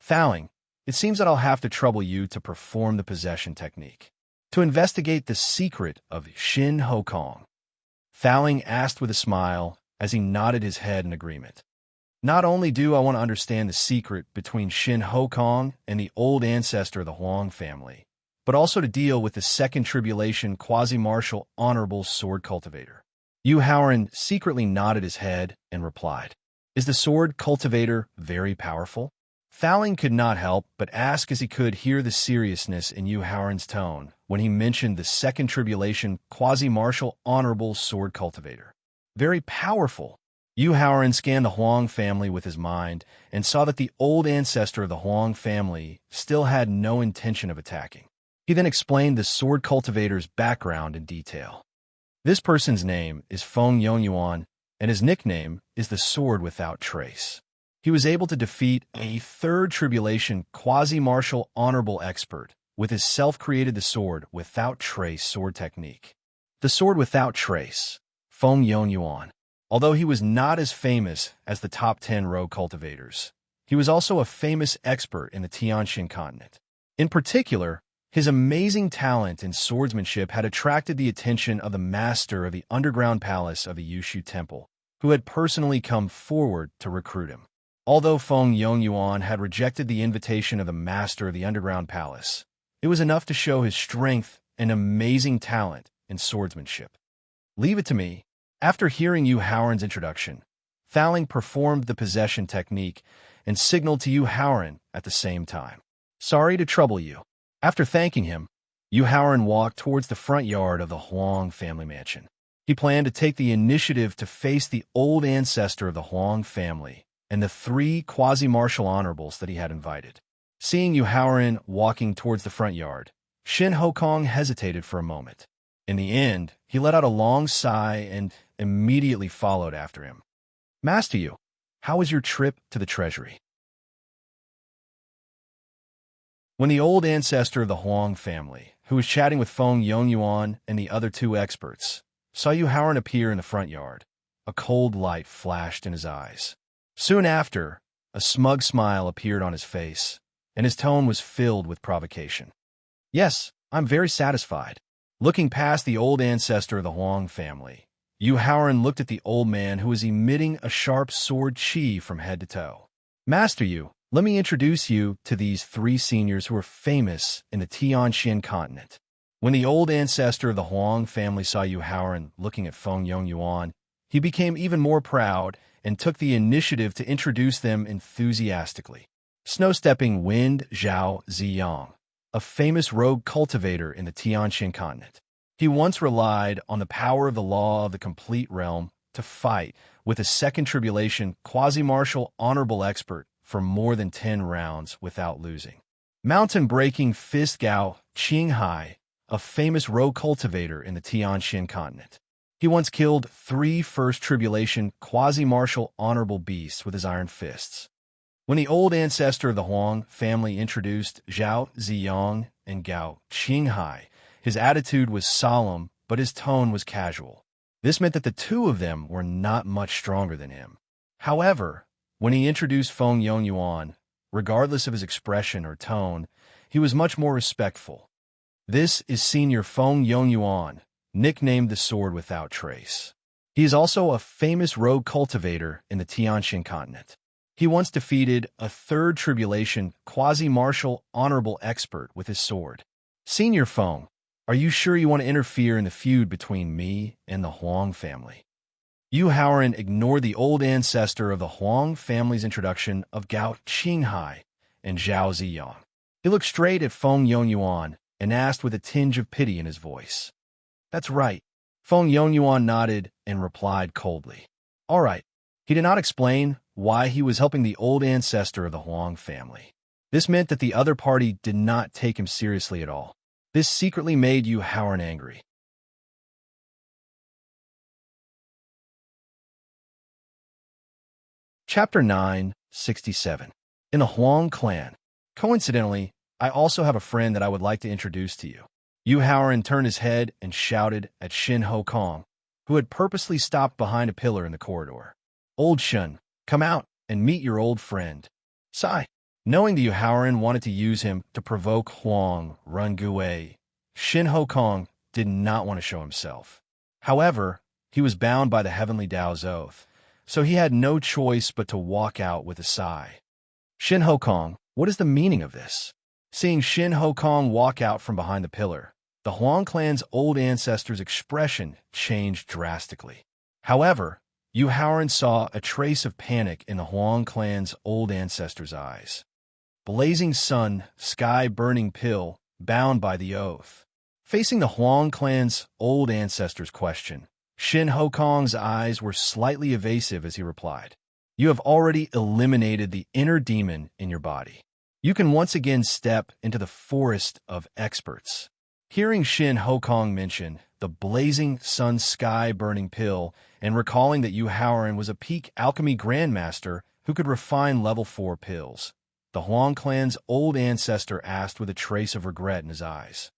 "Thowling, it seems that I'll have to trouble you to perform the possession technique, to investigate the secret of Shin Ho Kong." Thowling asked with a smile as he nodded his head in agreement. "Not only do I want to understand the secret between Shin Ho Kong and the old ancestor of the Huang family, but also to deal with the second tribulation quasi-martial honorable sword cultivator." Yu Howren secretly nodded his head and replied, "Is the sword cultivator very powerful?" Thowling could not help but ask as he could hear the seriousness in Yu Howren's tone when he mentioned the second tribulation quasi-martial honorable sword cultivator. "Very powerful." Yu Howren scanned the Huang family with his mind and saw that the old ancestor of the Huang family still had no intention of attacking. He then explained the sword cultivator's background in detail. This person's name is Feng Yongyuan, and his nickname is the Sword Without Trace. He was able to defeat a third tribulation quasi-martial honorable expert with his self-created the Sword Without Trace sword technique. The Sword Without Trace, Feng Yongyuan. Although he was not as famous as the top 10 rogue cultivators, he was also a famous expert in the Tianxin continent. In particular, his amazing talent in swordsmanship had attracted the attention of the master of the underground palace of the Yushu Temple, who had personally come forward to recruit him. Although Feng Yongyuan had rejected the invitation of the master of the underground palace, it was enough to show his strength and amazing talent in swordsmanship. "Leave it to me." After hearing Yu Howren's introduction, Thowling performed the possession technique and signaled to Yu Howren at the same time. "Sorry to trouble you." After thanking him, Yu Howren walked towards the front yard of the Huang family mansion. He planned to take the initiative to face the old ancestor of the Huang family and the three quasi-martial honorables that he had invited. Seeing Yu Howren walking towards the front yard, Shin Ho Kong hesitated for a moment. In the end, he let out a long sigh and immediately followed after him. "Master Yu, how was your trip to the treasury?" When the old ancestor of the Huang family, who was chatting with Feng Yongyuan and the other two experts, saw Yu Howren appear in the front yard, a cold light flashed in his eyes. Soon after, a smug smile appeared on his face, and his tone was filled with provocation. "Yes, I'm very satisfied." Looking past the old ancestor of the Huang family, Yu Howren looked at the old man who was emitting a sharp sword chi from head to toe. "Master Yu, let me introduce you to these three seniors who are famous in the Tianxin continent." When the old ancestor of the Huang family saw Yu Howren looking at Feng Yongyuan, he became even more proud and took the initiative to introduce them enthusiastically. Snowstepping Wind Zhao Ziyang, a famous rogue cultivator in the Tianxin continent. He once relied on the power of the law of the complete realm to fight with a second tribulation quasi-martial honorable expert for more than 10 rounds without losing. Mountain-breaking Fist Gao Qinghai, a famous rogue cultivator in the Tianxin continent. He once killed 3 First Tribulation quasi-martial honorable beasts with his iron fists. When the old ancestor of the Huang family introduced Zhao Ziyang and Gao Qinghai, his attitude was solemn, but his tone was casual. This meant that the two of them were not much stronger than him. However, when he introduced Feng Yongyuan, regardless of his expression or tone, he was much more respectful. This is Senior Feng Yongyuan, nicknamed the Sword Without Trace. He is also a famous rogue cultivator in the Tianxin continent. He once defeated a Third Tribulation quasi-martial honorable expert with his sword. Senior Feng, are you sure you want to interfere in the feud between me and the Huang family? Yu Haoran ignored the old ancestor of the Huang family's introduction of Gao Qinghai and Zhao Ziyang. He looked straight at Feng Yongyuan and asked with a tinge of pity in his voice. That's right. Feng Yongyuan nodded and replied coldly. All right. He did not explain why he was helping the old ancestor of the Huang family. This meant that the other party did not take him seriously at all. This secretly made Yu Haoran angry. Chapter 967. In the Huang clan. Coincidentally, I also have a friend that I would like to introduce to you. Yu Haoran turned his head and shouted at Shin Hokong, who had purposely stopped behind a pillar in the corridor. Old Shun, come out and meet your old friend. Sigh. Knowing that Yu Haoran wanted to use him to provoke Huang Rungui, Shin Hokong did not want to show himself. However, he was bound by the Heavenly Tao's oath, so he had no choice but to walk out with a sigh. Shin Hokong, what is the meaning of this? Seeing Shin Hokong walk out from behind the pillar, the Huang clan's old ancestor's expression changed drastically. However, Yu Haoran saw a trace of panic in the Huang clan's old ancestor's eyes. Blazing sun, sky-burning pill, bound by the oath. Facing the Huang clan's old ancestor's question, Shin Hokong's eyes were slightly evasive as he replied, You have already eliminated the inner demon in your body. You can once again step into the forest of experts. Hearing Shin Hokong mention the blazing sun sky burning pill and recalling that Yu Haoran was a peak alchemy grandmaster who could refine level 4 pills, the Huang clan's old ancestor asked with a trace of regret in his eyes.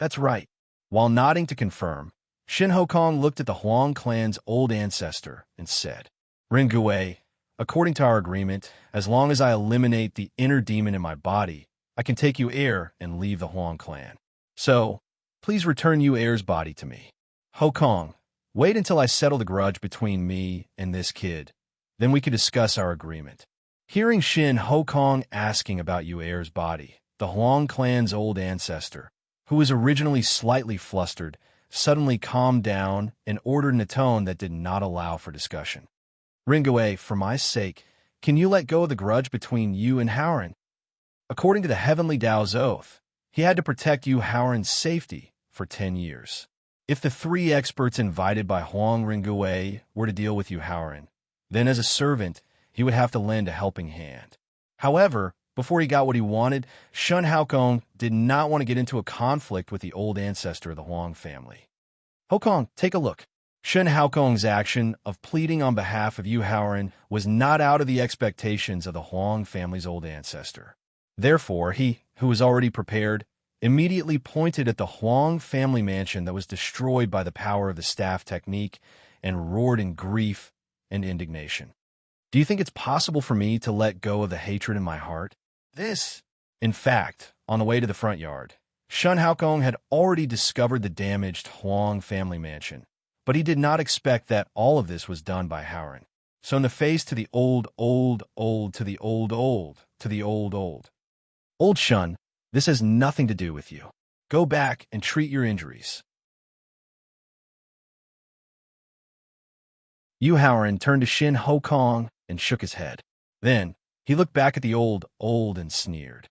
That's right. While nodding to confirm, Shin Hokong looked at the Huang clan's old ancestor and said, Rungui, according to our agreement, as long as I eliminate the inner demon in my body, I can take Yu Heir and leave the Huang clan. So, please return Yu Heir's body to me. Hokong, wait until I settle the grudge between me and this kid. Then we can discuss our agreement. Hearing Shin Hokong asking about Yu Heir's body, the Huang clan's old ancestor, who was originally slightly flustered, suddenly calmed down and ordered in a tone that did not allow for discussion. Rungui, for my sake, can you let go of the grudge between you and Haoran? According to the Heavenly Tao's oath, he had to protect Yu Haoran's safety for 10 years. If the 3 experts invited by Huang Rungui were to deal with Yu Haoran, then as a servant, he would have to lend a helping hand. However, before he got what he wanted, Shun Haokong did not want to get into a conflict with the old ancestor of the Huang family. Hokong, take a look. Shun Haokong's action of pleading on behalf of Yu Haoran was not out of the expectations of the Huang family's old ancestor. Therefore, he, who was already prepared, immediately pointed at the Huang family mansion that was destroyed by the power of the staff technique and roared in grief and indignation. Do you think it's possible for me to let go of the hatred in my heart? In fact, on the way to the front yard, Shun Haokong had already discovered the damaged Huang family mansion, but he did not expect that all of this was done by Haoran. So in the face to the old, to the old. Old Shun, this has nothing to do with you. Go back and treat your injuries. Yu Haoran turned to Shin Hokong and shook his head. Then, he looked back at the old and sneered.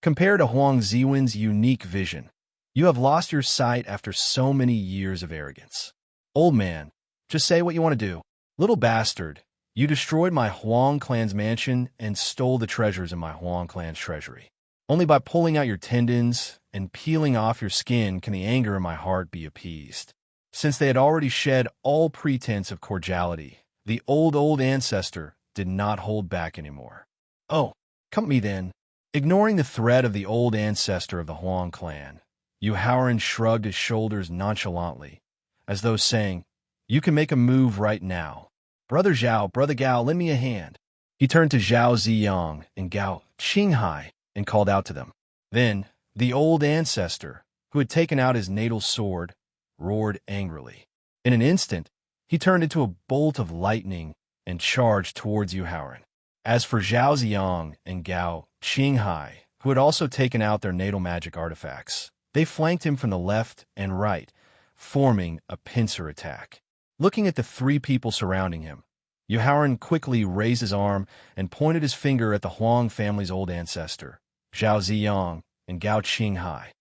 Compared to Huang Ziwen's unique vision, you have lost your sight after so many years of arrogance. Old man, just say what you want to do. Little bastard, you destroyed my Huang clan's mansion and stole the treasures in my Huang clan's treasury. Only by pulling out your tendons and peeling off your skin can the anger in my heart be appeased. Since they had already shed all pretense of cordiality, the old ancestor did not hold back anymore. Oh, come me then. Ignoring the threat of the old ancestor of the Huang clan, Yu Haoran shrugged his shoulders nonchalantly, as though saying, "You can make a move right now. Brother Zhao, Brother Gao, lend me a hand." He turned to Zhao Ziyang and Gao Qinghai and called out to them. Then, the old ancestor, who had taken out his natal sword, roared angrily. In an instant, he turned into a bolt of lightning and charged towards Yu Haoran. As for Zhao Ziyang and Gao Qinghai, who had also taken out their natal magic artifacts, they flanked him from the left and right, forming a pincer attack. Looking at the three people surrounding him, Yu Haoran quickly raised his arm and pointed his finger at the Huang family's old ancestor, Zhao Ziyang and Gao Qinghai.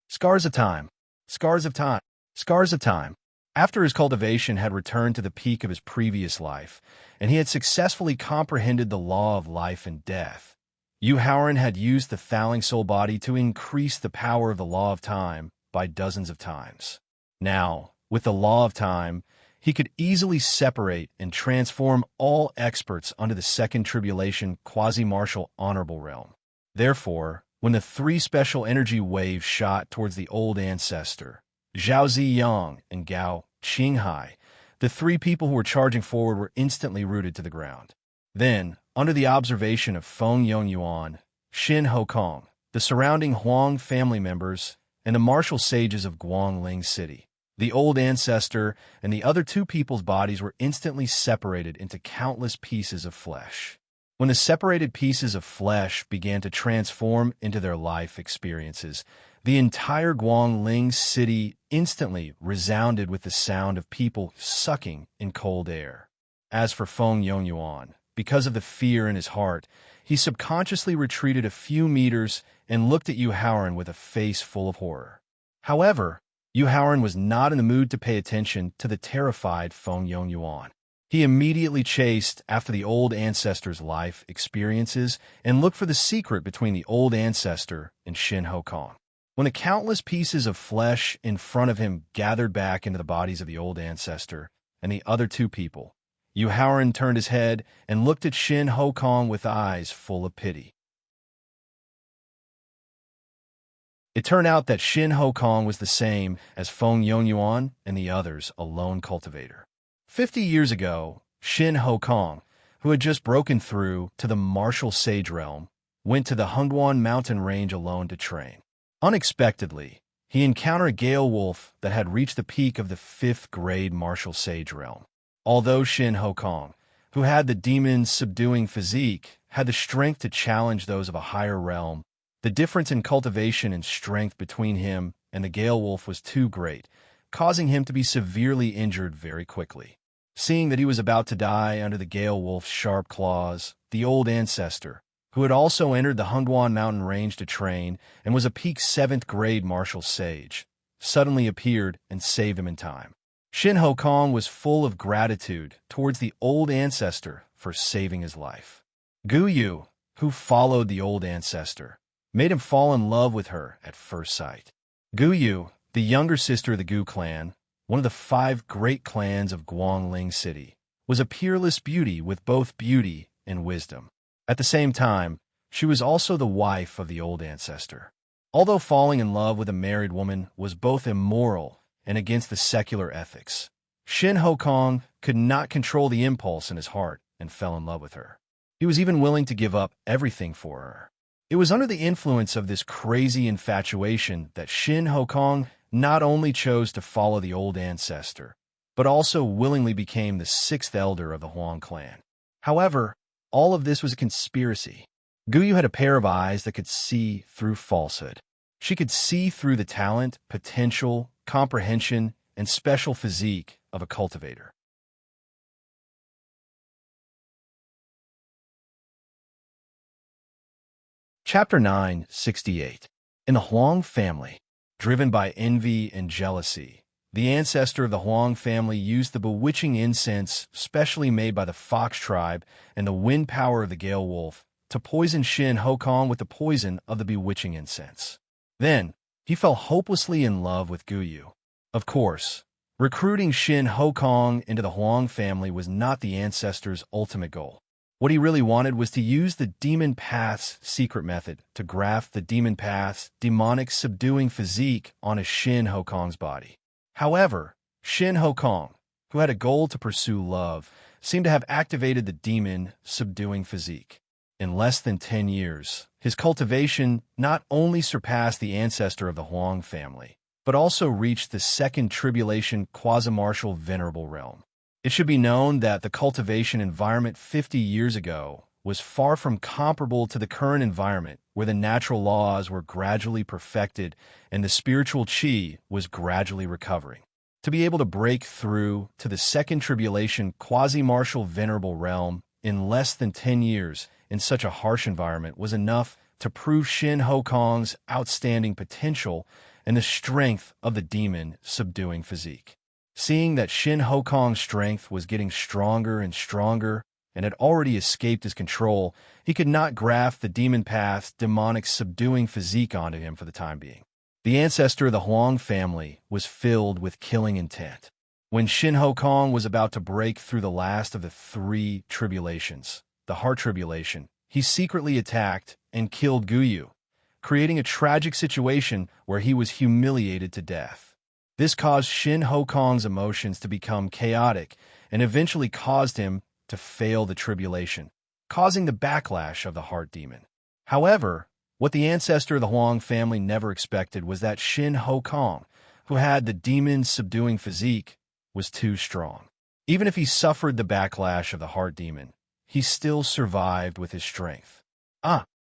Scars of time, scars of time, scars of time. After his cultivation had returned to the peak of his previous life, and he had successfully comprehended the law of life and death, Yu Haoran had used the Thaling Soul Body to increase the power of the law of time by dozens of times. Now, with the law of time, he could easily separate and transform all experts under the Second Tribulation quasi-martial honorable realm. Therefore, when the three special energy waves shot towards the old ancestor, Zhao Ziyang and Gao Qinghai, the three people who were charging forward were instantly rooted to the ground. Then, under the observation of Feng Yongyuan, Shin Hokong, the surrounding Huang family members, and the martial sages of Guangling City, the old ancestor and the other two people's bodies were instantly separated into countless pieces of flesh. When the separated pieces of flesh began to transform into their life experiences, the entire Guangling City instantly resounded with the sound of people sucking in cold air. As for Feng Yongyuan, because of the fear in his heart, he subconsciously retreated a few meters and looked at Yu Haoran with a face full of horror. However, Yu Haoran was not in the mood to pay attention to the terrified Feng Yongyuan. He immediately chased after the old ancestor's life experiences and looked for the secret between the old ancestor and Shin Hokong. When the countless pieces of flesh in front of him gathered back into the bodies of the old ancestor and the other two people, Yu Haoran turned his head and looked at Shin Hokong with eyes full of pity. It turned out that Shin Hokong was the same as Feng Yongyuan and the others, a lone cultivator. 50 years ago, Shin Hokong, who had just broken through to the martial sage realm, went to the Hungduan mountain range alone to train. Unexpectedly, he encountered a gale wolf that had reached the peak of the 5th grade martial sage realm. Although Shin Hokong, who had the demon's subduing physique, had the strength to challenge those of a higher realm, the difference in cultivation and strength between him and the gale wolf was too great, causing him to be severely injured very quickly. Seeing that he was about to die under the gale wolf's sharp claws, the old ancestor, who had also entered the Hungduan mountain range to train and was a peak 7th grade martial sage, suddenly appeared and saved him in time. Shin Hokong was full of gratitude towards the old ancestor for saving his life. Gu Yu, who followed the old ancestor, made him fall in love with her at first sight. Gu Yu, the younger sister of the Gu clan, one of the 5 great clans of Guangling City, was a peerless beauty with both beauty and wisdom. At the same time, she was also the wife of the old ancestor. Although falling in love with a married woman was both immoral and against the secular ethics, Shin Hokong could not control the impulse in his heart and fell in love with her. He was even willing to give up everything for her. It was under the influence of this crazy infatuation that Shin Hokong not only chose to follow the old ancestor, but also willingly became the 6th elder of the Huang clan. However, all of this was a conspiracy. Gu Yu had a pair of eyes that could see through falsehood. She could see through the talent, potential, comprehension, and special physique of a cultivator. Chapter 968. In the Huang family. Driven by envy and jealousy, the ancestor of the Huang family used the bewitching incense specially made by the Fox tribe and the wind power of the Gale Wolf to poison Shin Hokong with the poison of the bewitching incense. Then, he fell hopelessly in love with Guyu. Of course, recruiting Shin Hokong into the Huang family was not the ancestor's ultimate goal. What he really wanted was to use the Demon Path's secret method to graft the Demon Path's demonic subduing physique onto Shin Hokong's body. However, Shin Hokong, who had a goal to pursue love, seemed to have activated the demon subduing physique. In less than 10 years, his cultivation not only surpassed the ancestor of the Huang family, but also reached the second tribulation quasi-martial venerable realm. It should be known that the cultivation environment 50 years ago was far from comparable to the current environment where the natural laws were gradually perfected and the spiritual qi was gradually recovering. To be able to break through to the second tribulation quasi-martial venerable realm in less than 10 years in such a harsh environment was enough to prove Shin Hokong's outstanding potential and the strength of the demon subduing physique. Seeing that Shin Hokong's strength was getting stronger and stronger and had already escaped his control, he could not graft the Demon Path's demonic subduing physique onto him for the time being. The ancestor of the Huang family was filled with killing intent. When Shin Hokong was about to break through the last of the 3 tribulations, the heart tribulation, he secretly attacked and killed Guyu, creating a tragic situation where he was humiliated to death. This caused Shin Hokong's emotions to become chaotic and eventually caused him to fail the tribulation, causing the backlash of the heart demon. However, what the ancestor of the Huang family never expected was that Shin Hokong, who had the demon subduing physique, was too strong. Even if he suffered the backlash of the heart demon, he still survived with his strength.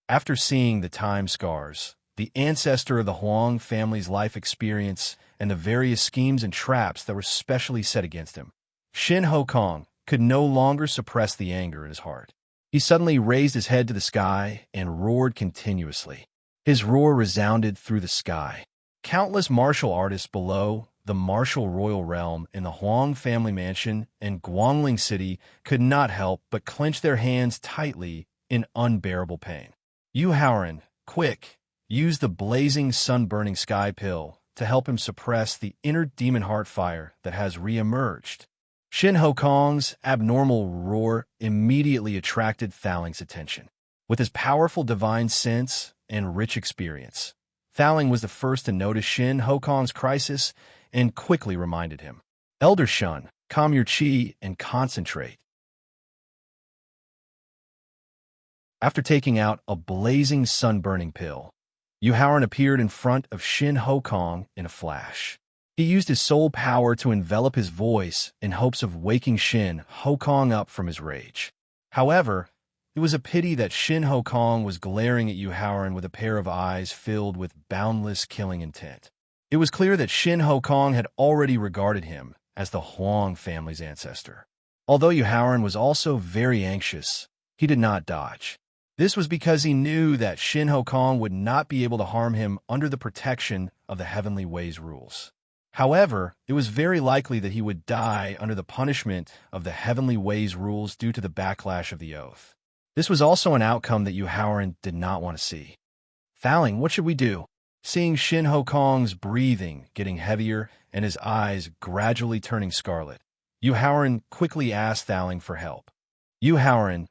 After seeing the time scars, the ancestor of the Huang family's life experience, and the various schemes and traps that were specially set against him, Shin Hokong could no longer suppress the anger in his heart. He suddenly raised his head to the sky and roared continuously. His roar resounded through the sky. Countless martial artists below the martial royal realm in the Huang family mansion in Guangling City could not help but clench their hands tightly in unbearable pain. Yu Haoran, quick, use the blazing sun-burning sky pill to help him suppress the inner demon heart fire that has re-emerged. Shin Hokong's abnormal roar immediately attracted Thaling's attention. With his powerful divine sense and rich experience, Thaling was the first to notice Shin Hokong's crisis and quickly reminded him, "Elder Shun, calm your qi and concentrate." After taking out a blazing sun-burning pill, Yu Haoran appeared in front of Shin Hokong in a flash. He used his soul power to envelop his voice in hopes of waking Shin Hokong up from his rage. However, it was a pity that Shin Hokong was glaring at Yu Haoran with a pair of eyes filled with boundless killing intent. It was clear that Shin Hokong had already regarded him as the Huang family's ancestor. Although Yu Haoran was also very anxious, he did not dodge. This was because he knew that Shin Hokong would not be able to harm him under the protection of the Heavenly Ways rules. However, it was very likely that he would die under the punishment of the Heavenly Ways rules due to the backlash of the oath. This was also an outcome that Yu Haoran did not want to see. "Thaling, what should we do?" Seeing Shin Hokong's breathing getting heavier and his eyes gradually turning scarlet, Yu Haoran quickly asked Thaling for help. Yu Haoran,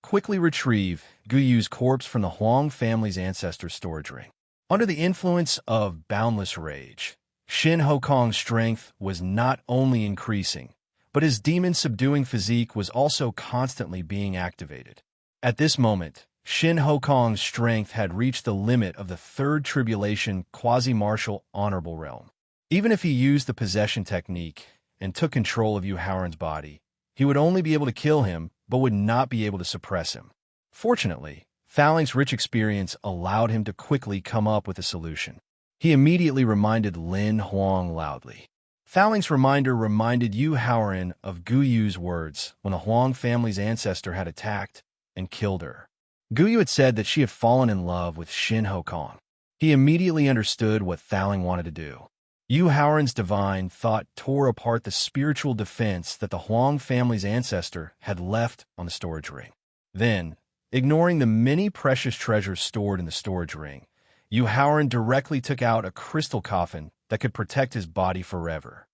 quickly retrieve Guyu's corpse from the Huang family's ancestor's storage ring. Under the influence of boundless rage, Shin Hokong's strength was not only increasing, but his demon-subduing physique was also constantly being activated. At this moment, Shin Hokong's strength had reached the limit of the 3rd tribulation quasi-martial honorable realm. Even if he used the possession technique and took control of Yu Haoran's body, he would only be able to kill him but would not be able to suppress him. Fortunately, Thaling's rich experience allowed him to quickly come up with a solution. He immediately reminded Lin Huang loudly. Thaling's reminder reminded Yu Haoran of Guyu's words when the Huang family's ancestor had attacked and killed her. Guyu had said that she had fallen in love with Shin Hokong. He immediately understood what Thaling wanted to do. Yu Haoran's divine thought tore apart the spiritual defense that the Huang family's ancestor had left on the storage ring. Then, ignoring the many precious treasures stored in the storage ring, Yu Haoran directly took out a crystal coffin that could protect his body forever.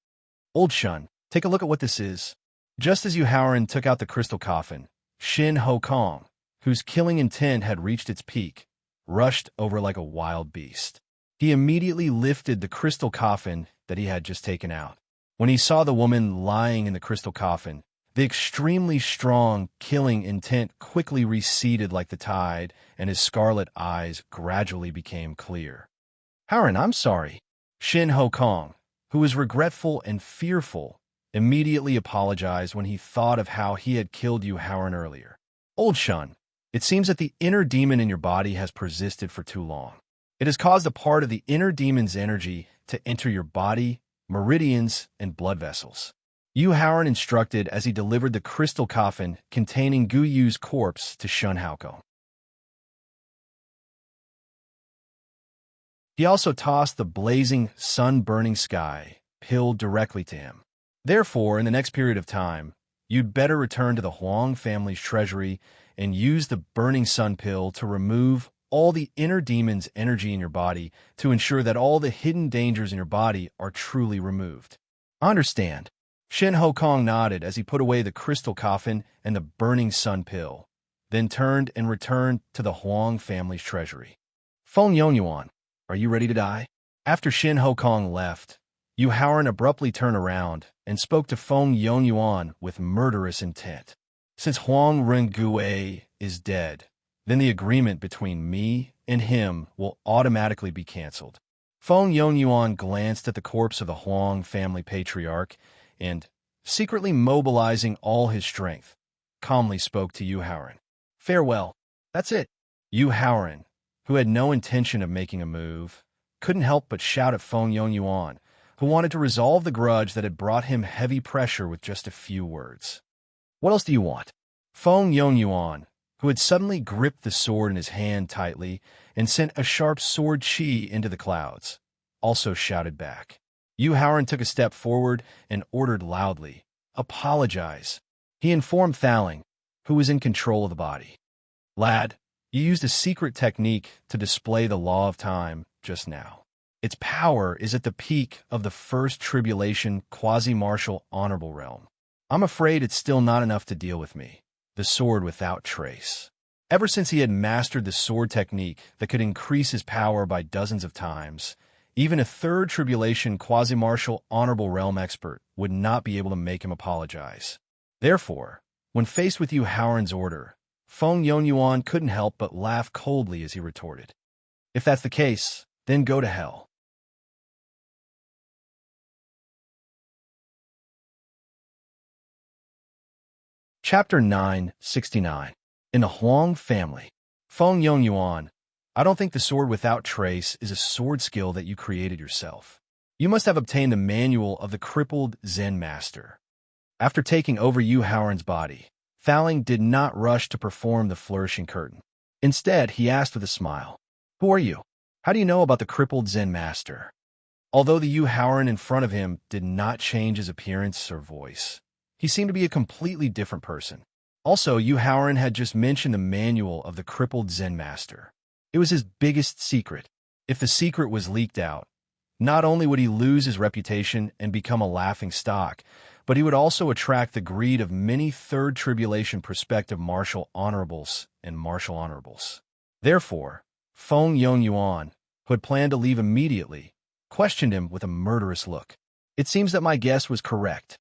Old Shun, take a look at what this is. Just as Yu Haoran took out the crystal coffin, Shin Hokong, whose killing intent had reached its peak, rushed over like a wild beast. He immediately lifted the crystal coffin that he had just taken out. When he saw the woman lying in the crystal coffin, the extremely strong killing intent quickly receded like the tide, and his scarlet eyes gradually became clear. Haoran, I'm sorry. Shin Hokong, who was regretful and fearful, immediately apologized when he thought of how he had killed Yu Haoran earlier. Old Shun, it seems that the inner demon in your body has persisted for too long. It has caused a part of the inner demon's energy to enter your body, meridians, and blood vessels. Yu Haoran instructed as he delivered the crystal coffin containing Guyu's corpse to Shun Haokong. He also tossed the blazing, sun-burning sky pill directly to him. Therefore, in the next period of time, you'd better return to the Huang family's treasury and use the burning sun pill to remove all the inner demon's energy in your body to ensure that all the hidden dangers in your body are truly removed. I understand. Shin Hokong nodded as he put away the crystal coffin and the burning sun pill, then turned and returned to the Huang family's treasury. Feng Yongyuan, are you ready to die? After Shin Hokong left, Yu Haoran abruptly turned around and spoke to Feng Yongyuan with murderous intent. Since Huang Rengue is dead, then the agreement between me and him will automatically be canceled. Feng Yongyuan glanced at the corpse of the Huang family patriarch and, secretly mobilizing all his strength, calmly spoke to Yu Haoran. Farewell. That's it. Yu Haoran, who had no intention of making a move, couldn't help but shout at Feng Yongyuan, who wanted to resolve the grudge that had brought him heavy pressure with just a few words. What else do you want? Feng Yongyuan, who had suddenly gripped the sword in his hand tightly and sent a sharp sword chi into the clouds, also shouted back. Yu Haoran took a step forward and ordered loudly, Apologize. He informed Thaling, who was in control of the body. Lad, you used a secret technique to display the law of time just now. Its power is at the peak of the first tribulation quasi-martial honorable realm. I'm afraid it's still not enough to deal with me, the sword without trace. Ever since he had mastered the sword technique that could increase his power by dozens of times, even a third tribulation quasi-martial honorable realm expert would not be able to make him apologize. Therefore, when faced with Yu Haoran's order, Feng Yongyuan couldn't help but laugh coldly as he retorted. If that's the case, then go to hell. Chapter 969. In the Huang family. Feng Yongyuan, I don't think the sword without trace is a sword skill that you created yourself. You must have obtained the manual of the crippled Zen master. After taking over Yu Haoran's body, Thaling did not rush to perform the flourishing curtain. Instead, he asked with a smile, Who are you? How do you know about the crippled Zen master? Although the Yu Haoran in front of him did not change his appearance or voice, he seemed to be a completely different person. Also, Yu Haoran had just mentioned the manual of the crippled Zen master. It was his biggest secret. If the secret was leaked out, not only would he lose his reputation and become a laughing stock, but he would also attract the greed of many third tribulation prospective martial honorables and martial honorables. Therefore, Feng Yongyuan, who had planned to leave immediately, questioned him with a murderous look. It seems that my guess was correct.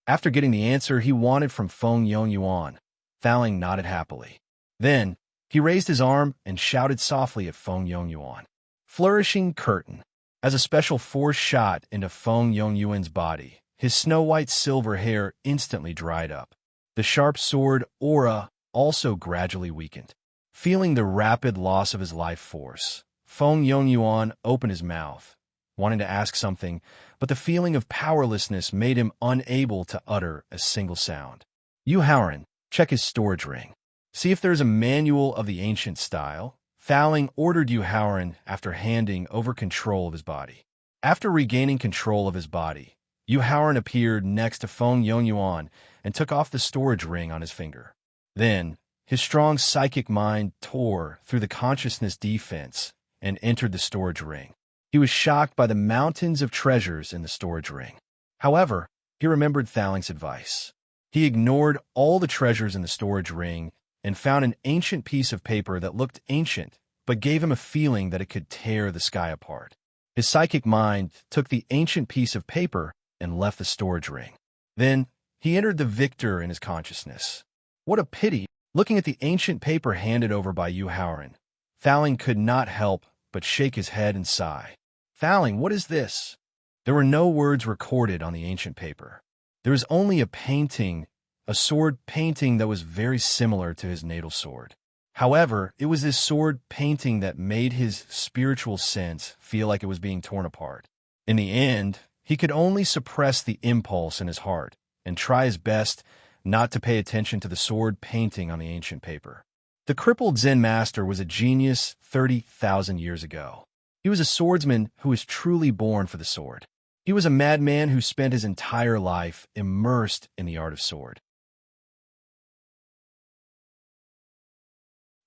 After getting the answer he wanted from Feng Yongyuan, Thaling nodded happily. Then, he raised his arm and shouted softly at Feng Yongyuan. Flourishing curtain. As a special force shot into Feng Yongyuan's body, his snow-white silver hair instantly dried up. The sharp sword aura also gradually weakened. Feeling the rapid loss of his life force, Feng Yongyuan opened his mouth, wanting to ask something, but the feeling of powerlessness made him unable to utter a single sound. Yu Haoran, check his storage ring. See if there's a manual of the ancient style. Fouling ordered Yu Haoran after handing over control of his body. After regaining control of his body, Yu Haoran appeared next to Feng Yongyuan and took off the storage ring on his finger. Then, his strong psychic mind tore through the consciousness defense and entered the storage ring. He was shocked by the mountains of treasures in the storage ring. However, he remembered Fouling's advice. He ignored all the treasures in the storage ring and found an ancient piece of paper that looked ancient, but gave him a feeling that it could tear the sky apart. His psychic mind took the ancient piece of paper and left the storage ring. Then, he entered the victor in his consciousness. What a pity! Looking at the ancient paper handed over by Yu Haoran, Fouling could not help but shake his head and sigh. Fouling, what is this? There were no words recorded on the ancient paper. There was only a painting, a sword painting that was very similar to his natal sword. However, it was this sword painting that made his spiritual sense feel like it was being torn apart. In the end, he could only suppress the impulse in his heart and try his best not to pay attention to the sword painting on the ancient paper. The crippled Zen master was a genius 30,000 years ago. He was a swordsman who was truly born for the sword. He was a madman who spent his entire life immersed in the art of sword.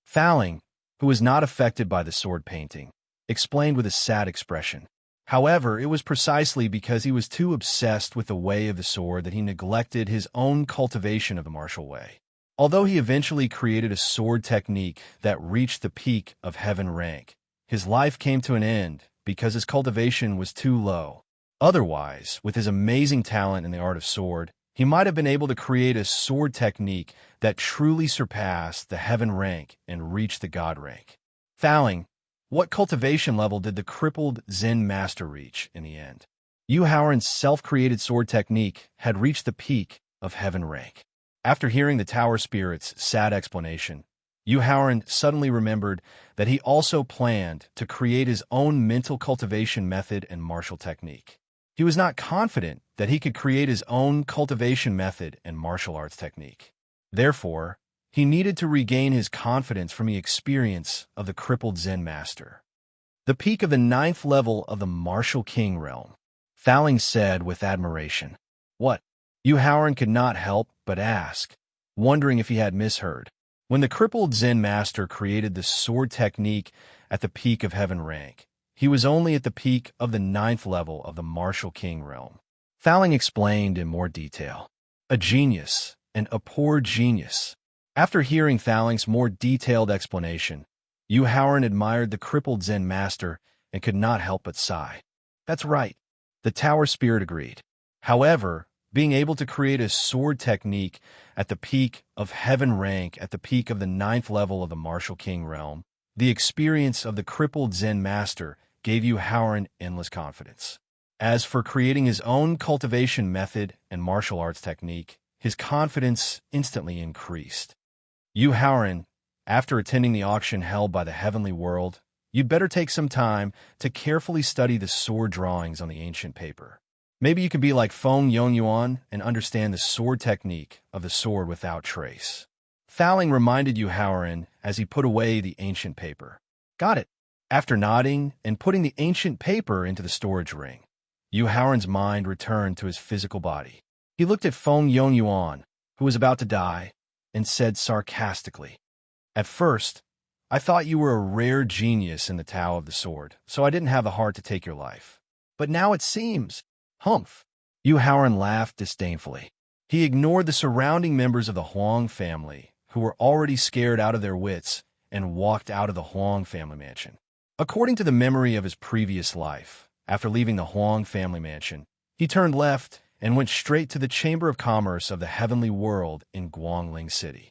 Fouling, who was not affected by the sword painting, explained with a sad expression. However, it was precisely because he was too obsessed with the way of the sword that he neglected his own cultivation of the martial way. Although he eventually created a sword technique that reached the peak of heaven rank, his life came to an end because his cultivation was too low. Otherwise, with his amazing talent in the art of sword, he might have been able to create a sword technique that truly surpassed the heaven rank and reached the god rank. Fouling, what cultivation level did the crippled Zen master reach in the end? Yu Haoran's self-created sword technique had reached the peak of heaven rank. After hearing the tower spirit's sad explanation, Yu Haoran suddenly remembered that he also planned to create his own mental cultivation method and martial technique. He was not confident that he could create his own cultivation method and martial arts technique. Therefore, he needed to regain his confidence from the experience of the crippled Zen master. The peak of the 9th level of the martial king realm, Fouling said with admiration. What? Yu Haoran could not help but ask, wondering if he had misheard. When the crippled Zen master created the sword technique at the peak of heaven rank, he was only at the peak of the 9th level of the martial king realm. Fouling explained in more detail. A genius, and a poor genius. After hearing Fouling's more detailed explanation, Yu Haoran admired the crippled Zen master and could not help but sigh. That's right, the tower spirit agreed. However, being able to create a sword technique at the peak of heaven rank at the peak of the 9th level of the martial king realm, the experience of the crippled Zen master gave Yu Haoran endless confidence. As for creating his own cultivation method and martial arts technique, his confidence instantly increased. Yu Haoran, after attending the auction held by the Heavenly World, you'd better take some time to carefully study the sword drawings on the ancient paper. Maybe you could be like Feng Yongyuan and understand the sword technique of the sword without trace. Fouling reminded Yu Haoran as he put away the ancient paper. Got it. After nodding and putting the ancient paper into the storage ring, Yu Haoran's mind returned to his physical body. He looked at Feng Yongyuan, who was about to die, and said sarcastically, At first, I thought you were a rare genius in the Tao of the Sword, so I didn't have the heart to take your life. But now it seems... Humph! Yu Haoran laughed disdainfully. He ignored the surrounding members of the Huang family, who were already scared out of their wits, and walked out of the Huang family mansion. According to the memory of his previous life, after leaving the Huang family mansion, he turned left and went straight to the Chamber of Commerce of the Heavenly World in Guangling City.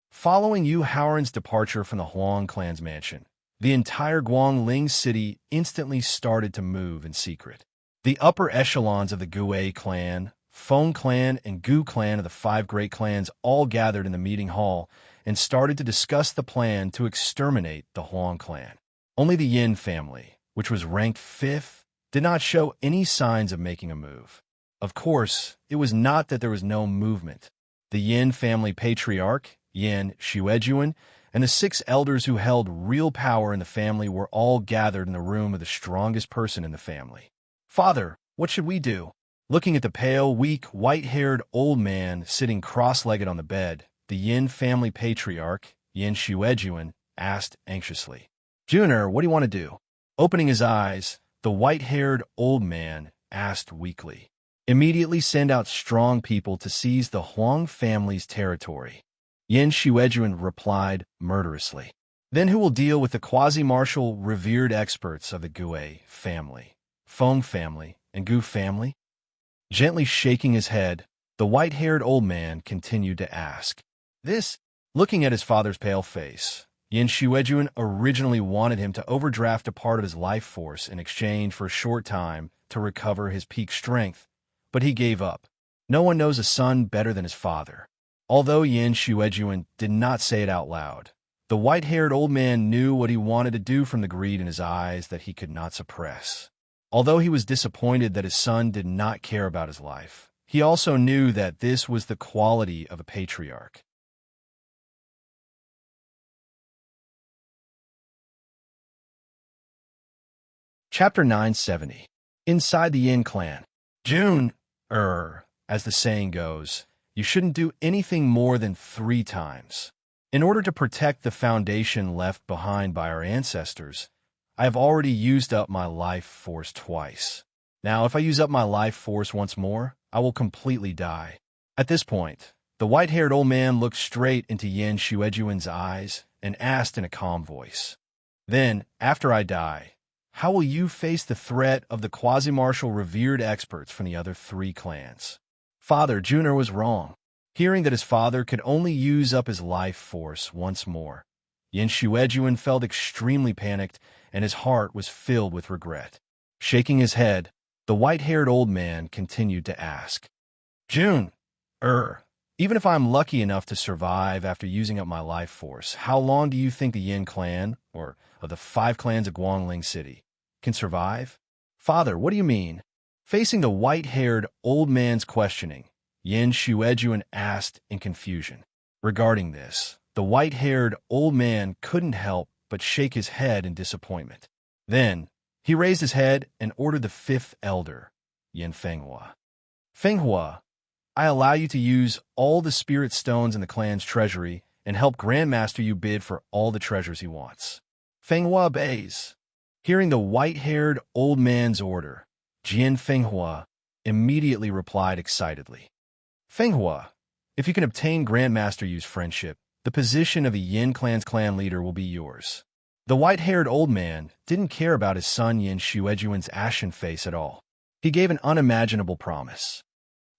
Following Yu Haoran's departure from the Huang clan's mansion, the entire Guangling City instantly started to move in secret. The upper echelons of the Gui clan, Feng clan, and Gu clan of the 5 great clans all gathered in the meeting hall and started to discuss the plan to exterminate the Huang clan. Only the Yin family, which was ranked 5th, did not show any signs of making a move. Of course, it was not that there was no movement. The Yin family patriarch, Yin Shuejuan, and the 6 elders who held real power in the family were all gathered in the room of the strongest person in the family. "Father, what should we do?" Looking at the pale, weak, white-haired old man sitting cross-legged on the bed, the Yin family patriarch, Yin Shuejuan, asked anxiously. "Junior, what do you want to do?" Opening his eyes, the white-haired old man asked weakly. "Immediately send out strong people to seize the Huang family's territory." Yin Shuejuan replied murderously. "Then who will deal with the quasi-martial revered experts of the Gue family, Feng family, and Gu family?" Gently shaking his head, the white-haired old man continued to ask. Looking at his father's pale face, Yin Shuejuan originally wanted him to overdraft a part of his life force in exchange for a short time to recover his peak strength, but he gave up. No one knows a son better than his father. Although Yin Shuejuan did not say it out loud, the white-haired old man knew what he wanted to do from the greed in his eyes that he could not suppress. Although he was disappointed that his son did not care about his life, he also knew that this was the quality of a patriarch. Chapter 970. Inside the Yin clan. June, as the saying goes, you shouldn't do anything more than 3 times. In order to protect the foundation left behind by our ancestors, I have already used up my life force twice. Now, if I use up my life force once more, I will completely die. At this point, the white-haired old man looked straight into Yin Shuejuan's eyes and asked in a calm voice, "Then, after I die, how will you face the threat of the quasi-martial revered experts from the other 3 clans?" Father Junior was wrong. Hearing that his father could only use up his life force once more, Yin Shuejuan felt extremely panicked and his heart was filled with regret. Shaking his head, the white-haired old man continued to ask, "June, even if I'm lucky enough to survive after using up my life force, how long do you think the Yin clan, or of the 5 clans of Guangling City, can survive?" "Father, what do you mean?" Facing the white-haired old man's questioning, Yin Shuejuan asked in confusion. Regarding this, the white-haired old man couldn't help but shake his head in disappointment. Then, he raised his head and ordered the 5th elder, Yin Fenghua. "Fenghua, I allow you to use all the spirit stones in the clan's treasury and help Grandmaster Yu bid for all the treasures he wants." Fenghua obeys. Hearing the white-haired old man's order, Jian Fenghua immediately replied excitedly, "Fenghua, if you can obtain Grandmaster Yu's friendship, the position of the Yin clan's clan leader will be yours." The white-haired old man didn't care about his son Yin Shuejuan's ashen face at all. He gave an unimaginable promise.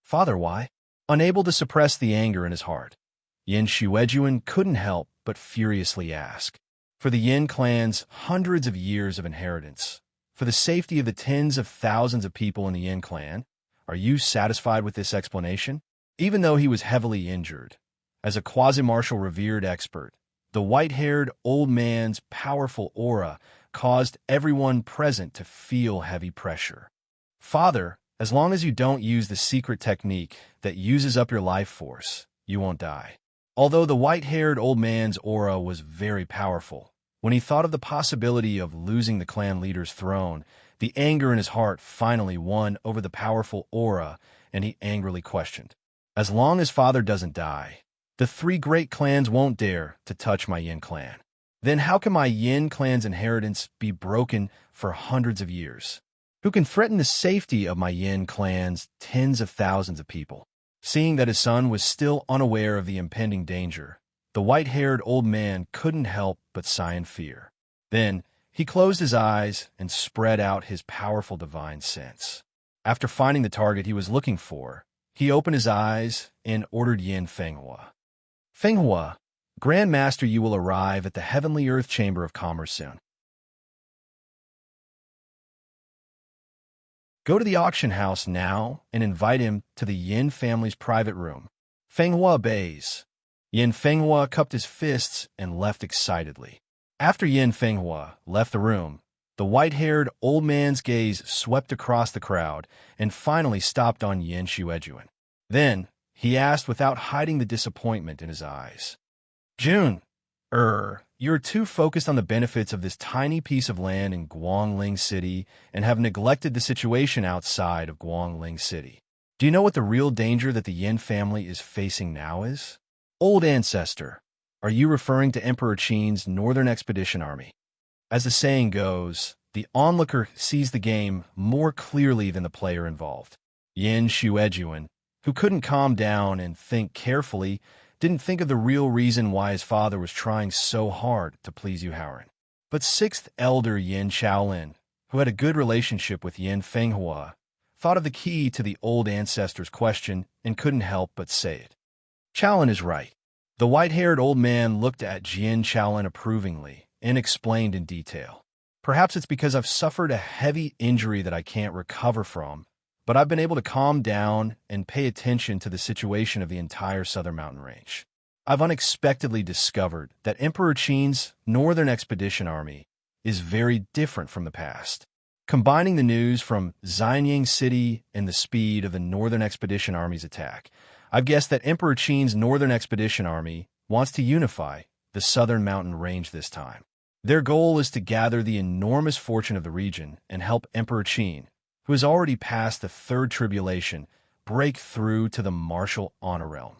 "Father, why?" Unable to suppress the anger in his heart, Yin Shuejuan couldn't help but furiously ask. For the Yin clan's hundreds of years of inheritance, for the safety of the tens of thousands of people in the Yin clan, are you satisfied with this explanation? Even though he was heavily injured, as a quasi-martial revered expert, the white-haired old man's powerful aura caused everyone present to feel heavy pressure. "Father, as long as you don't use the secret technique that uses up your life force, you won't die." Although the white-haired old man's aura was very powerful, when he thought of the possibility of losing the clan leader's throne, the anger in his heart finally won over the powerful aura, and he angrily questioned, "As long as Father doesn't die, the 3 great clans won't dare to touch my Yin clan. Then how can my Yin clan's inheritance be broken for hundreds of years? Who can threaten the safety of my Yin clan's tens of thousands of people?" Seeing that his son was still unaware of the impending danger, the white-haired old man couldn't help but sigh in fear. Then, he closed his eyes and spread out his powerful divine sense. After finding the target he was looking for, he opened his eyes and ordered Yin Fenghua. "Fenghua, Grandmaster Yu will arrive at the Heavenly Earth Chamber of Commerce soon. Go to the auction house now and invite him to the Yin family's private room." Fenghua obeys. Yin Fenghua cupped his fists and left excitedly. After Yin Fenghua left the room, The white-haired old man's gaze swept across the crowd and finally stopped on Yin Shuejuan. Then, he asked without hiding the disappointment in his eyes. June, you're too focused on the benefits of this tiny piece of land in Guangling City and have neglected the situation outside of Guangling City. Do you know what the real danger that the Yin family is facing now is? Old ancestor, are you referring to Emperor Qin's Northern Expedition Army? As the saying goes, the onlooker sees the game more clearly than the player involved. Yin Shuejuan, who couldn't calm down and think carefully, didn't think of the real reason why his father was trying so hard to please Yu Haoran. But sixth elder Yin Shaolin, who had a good relationship with Yin Fenghua, thought of the key to the old ancestor's question and couldn't help but say it. Shaolin is right. The white-haired old man looked at Yin Shaolin approvingly and explained in detail. Perhaps it's because I've suffered a heavy injury that I can't recover from, but I've been able to calm down and pay attention to the situation of the entire southern mountain range. I've unexpectedly discovered that Emperor Qin's Northern Expedition Army is very different from the past. Combining the news from Xianying City and the speed of the Northern Expedition Army's attack, I've guessed that Emperor Qin's Northern Expedition Army wants to unify the southern mountain range this time. Their goal is to gather the enormous fortune of the region and help Emperor Qin, who has already passed the third tribulation, break through to the martial honor realm.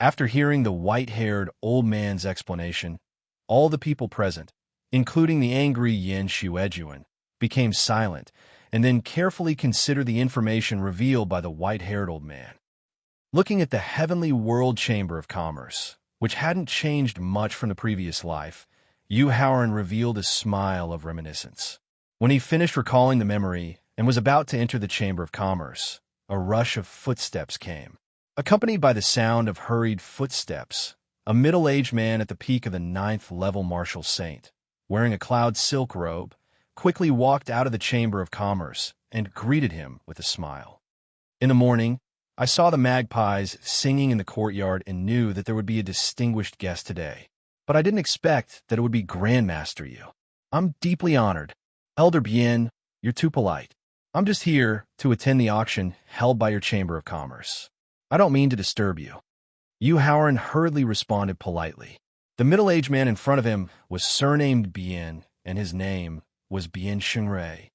After hearing the white-haired old man's explanation, all the people present, including the angry Yin Shuejuan, became silent and then carefully considered the information revealed by the white-haired old man. Looking at the Heavenly World Chamber of Commerce, which hadn't changed much from the previous life, Yu Haoran revealed a smile of reminiscence. When he finished recalling the memory and was about to enter the Chamber of Commerce, a rush of footsteps came. Accompanied by the sound of hurried footsteps, a middle-aged man at the peak of the 9th-level martial saint, wearing a cloud silk robe, quickly walked out of the Chamber of Commerce and greeted him with a smile. In the morning, I saw the magpies singing in the courtyard and knew that there would be a distinguished guest today. But I didn't expect that it would be Grandmaster Yu. I'm deeply honored. Elder Bien, you're too polite. I'm just here to attend the auction held by your Chamber of Commerce. I don't mean to disturb you. Yu Haoran hurriedly responded politely. The middle-aged man in front of him was surnamed Bien, and his name was Bien Shengrui.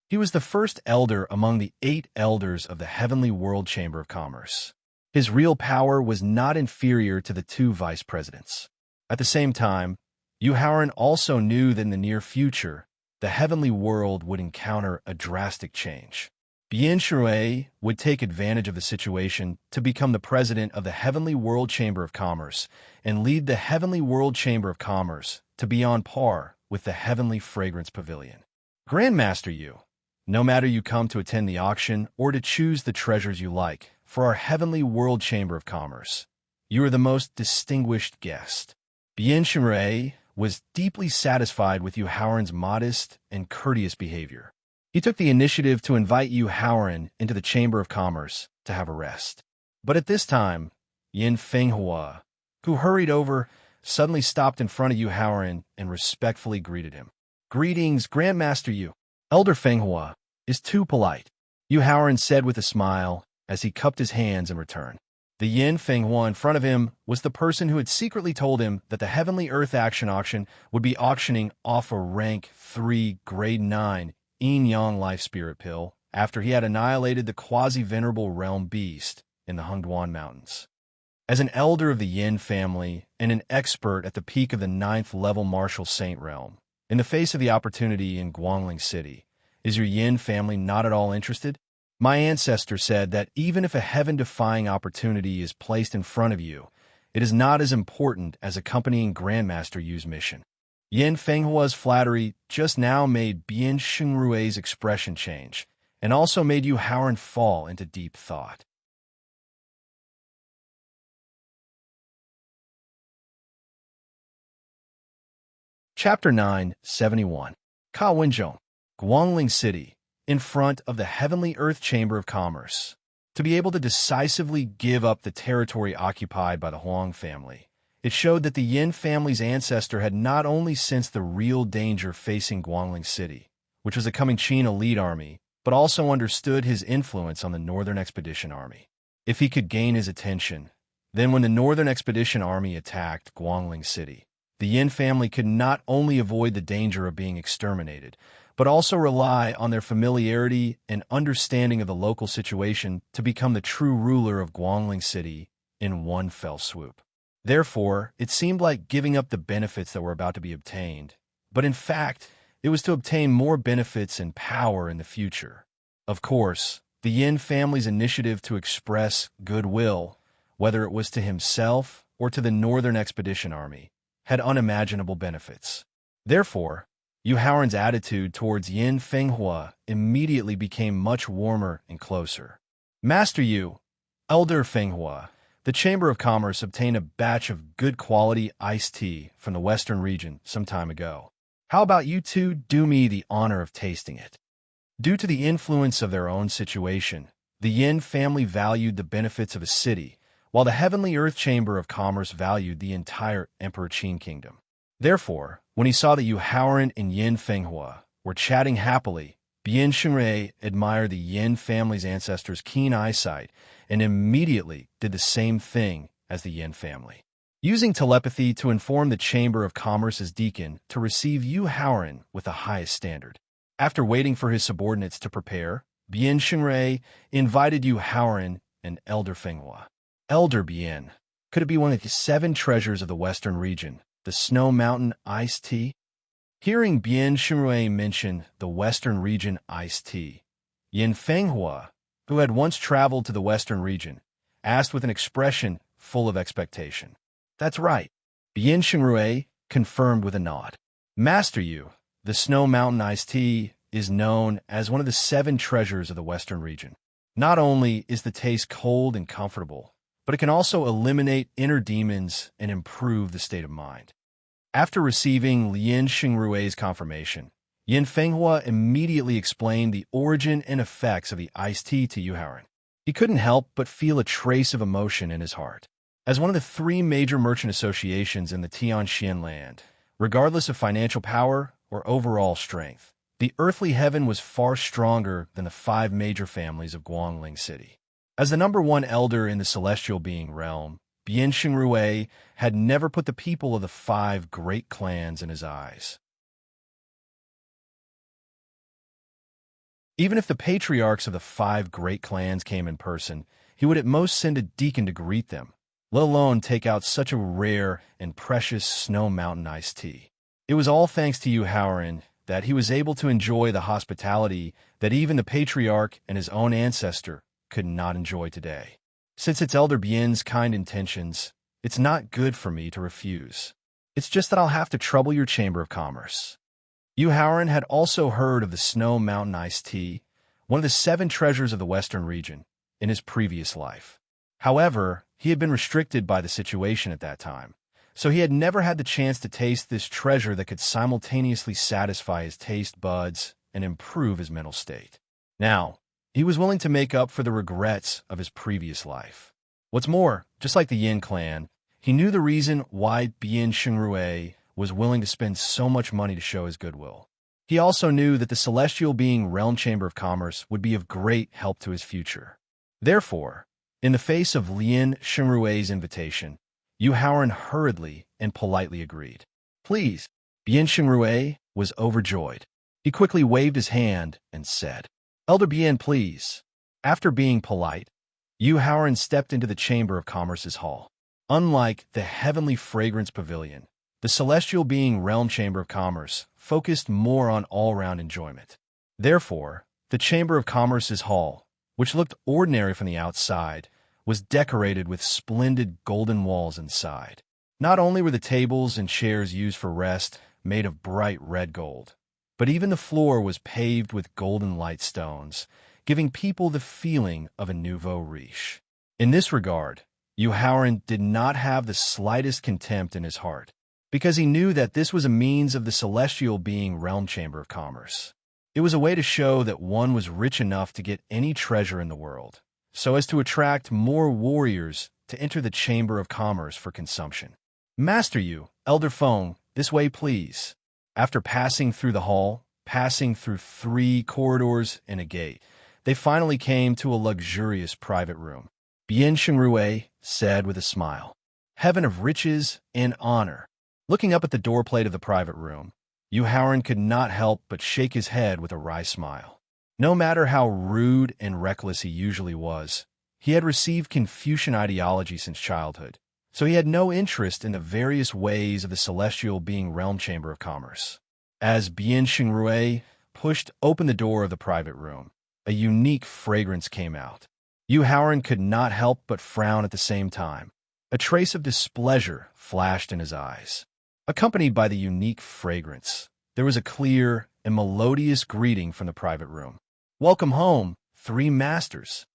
He was the first elder among the 8 elders of the Heavenly World Chamber of Commerce. His real power was not inferior to the 2 vice presidents. At the same time, Yu Haoran also knew that in the near future, the heavenly world would encounter a drastic change. Bien Shengrui would take advantage of the situation to become the president of the Heavenly World Chamber of Commerce and lead the Heavenly World Chamber of Commerce to be on par with the Heavenly Fragrance Pavilion. Grandmaster Yu, no matter you come to attend the auction or to choose the treasures you like, for our Heavenly World Chamber of Commerce, you are the most distinguished guest. Bien Shengrui was deeply satisfied with Yu Haoran's modest and courteous behavior. He took the initiative to invite Yu Haoran into the Chamber of Commerce to have a rest. But at this time, Yin Fenghua, who hurried over, suddenly stopped in front of Yu Haoran and respectfully greeted him. Greetings, Grandmaster Yu. Elder Fenghua is too polite, Yu Haoran said with a smile as he cupped his hands in return. The Yin Fenghua in front of him was the person who had secretly told him that the Heavenly Earth Action Auction would be auctioning off a rank 3 grade 9 Yin-Yang Life Spirit Pill after he had annihilated the quasi-venerable realm beast in the Hongduan Mountains. As an elder of the Yin family and an expert at the peak of the 9th-level martial saint realm, in the face of the opportunity in Guangling City, is your Yin family not at all interested? My ancestor said that even if a heaven-defying opportunity is placed in front of you, it is not as important as accompanying Grandmaster Yu's mission. Yin Fenghua's flattery just now made Bien Shengrui's expression change, and also made Yu Haoran fall into deep thought. Chapter 971. Ka Wenzhong, Guangling City, in front of the Heavenly Earth Chamber of Commerce. To be able to decisively give up the territory occupied by the Huang family It showed that the Yin family's ancestor had not only sensed the real danger facing Guangling City, which was a coming Qin elite army, but also understood his influence on the Northern Expedition Army. If he could gain his attention, then when the Northern Expedition Army attacked Guangling City, the Yin family could not only avoid the danger of being exterminated, but also rely on their familiarity and understanding of the local situation to become the true ruler of Guangling City in one fell swoop. Therefore, it seemed like giving up the benefits that were about to be obtained, but in fact, it was to obtain more benefits and power in the future. Of course, the Yin family's initiative to express goodwill, whether it was to himself or to the Northern Expedition Army, had unimaginable benefits. Therefore, Yu Haoran's attitude towards Yin Fenghua immediately became much warmer and closer. Master Yu, Elder Fenghua, the Chamber of Commerce obtained a batch of good quality iced tea from the Western region some time ago. How about you two do me the honor of tasting it? Due to the influence of their own situation, the Yin family valued the benefits of a city, while the Heavenly Earth Chamber of Commerce valued the entire Emperor Qin Kingdom. Therefore, when he saw that Yu Haoran and Yin Fenghua were chatting happily, Bian Xingrui admired the Yin family's ancestors' keen eyesight and immediately did the same thing as the Yin family. Using telepathy to inform the Chamber of Commerce's deacon to receive Yu Haoran with the highest standard. After waiting for his subordinates to prepare, Bian Xingrui invited Yu Haoran and Elder Fenghua. Elder Bian, could it be one of the 7 treasures of the Western region, the Snow Mountain iced tea? Hearing Bian Xingrui mention the Western region iced tea, Yin Fenghua, who had once traveled to the Western region, asked with an expression full of expectation. That's right. Bian Xingrui confirmed with a nod. Master Yu, the Snow Mountain iced tea is known as one of the 7 treasures of the Western region. Not only is the taste cold and comfortable, but it can also eliminate inner demons and improve the state of mind. After receiving Yin Xingrui's confirmation, Yin Fenghua immediately explained the origin and effects of the iced tea to Yu Haoran. He couldn't help but feel a trace of emotion in his heart. As one of the 3 major merchant associations in the Tianxian land, regardless of financial power or overall strength, the earthly heaven was far stronger than the 5 major families of Guangling City. As the number 1 elder in the celestial being realm, Bian Xingrui had never put the people of the 5 great clans in his eyes. Even if the patriarchs of the 5 great clans came in person, he would at most send a deacon to greet them, let alone take out such a rare and precious Snow Mountain iced tea. It was all thanks to Yu Haoran that he was able to enjoy the hospitality that even the patriarch and his own ancestor could not enjoy today. Since it's Elder Bian's kind intentions, it's not good for me to refuse. It's just that I'll have to trouble your Chamber of Commerce. Yu Haoran had also heard of the Snow Mountain iced tea, one of the 7 treasures of the Western region, in his previous life. However, he had been restricted by the situation at that time, so he had never had the chance to taste this treasure that could simultaneously satisfy his taste buds and improve his mental state. Now, he was willing to make up for the regrets of his previous life. What's more, just like the Yin clan, he knew the reason why Bian Xingrui was willing to spend so much money to show his goodwill. He also knew that the celestial being Realm Chamber of Commerce would be of great help to his future. Therefore, in the face of Bian Xingrui's invitation, Yu Haoran hurriedly and politely agreed. Please. Bian Xingrui was overjoyed. He quickly waved his hand and said, Elder Bian, please. After being polite, Yu Haoran stepped into the Chamber of Commerce's hall. Unlike the Heavenly Fragrance Pavilion, the celestial being Realm Chamber of Commerce focused more on all-round enjoyment. Therefore, the Chamber of Commerce's hall, which looked ordinary from the outside, was decorated with splendid golden walls inside. Not only were the tables and chairs used for rest made of bright red gold, but even the floor was paved with golden light stones, giving people the feeling of a nouveau riche. In this regard, Yu Haoran did not have the slightest contempt in his heart, because he knew that this was a means of the celestial being Realm Chamber of Commerce. It was a way to show that one was rich enough to get any treasure in the world, so as to attract more warriors to enter the Chamber of Commerce for consumption. Master Yu, Elder Feng, this way please. After passing through the hall, passing through 3 corridors and a gate, they finally came to a luxurious private room. Bien Shengrue said with a smile, "Heaven of riches and honor." Looking up at the doorplate of the private room, Yu Haoran could not help but shake his head with a wry smile. No matter how rude and reckless he usually was, he had received Confucian ideology since childhood, so he had no interest in the various ways of the celestial being realm chamber of commerce. As Bien Shengrue pushed open the door of the private room, a unique fragrance came out. Yu Haoran could not help but frown at the same time. A trace of displeasure flashed in his eyes. Accompanied by the unique fragrance, there was a clear and melodious greeting from the private room. "Welcome home, 3 masters."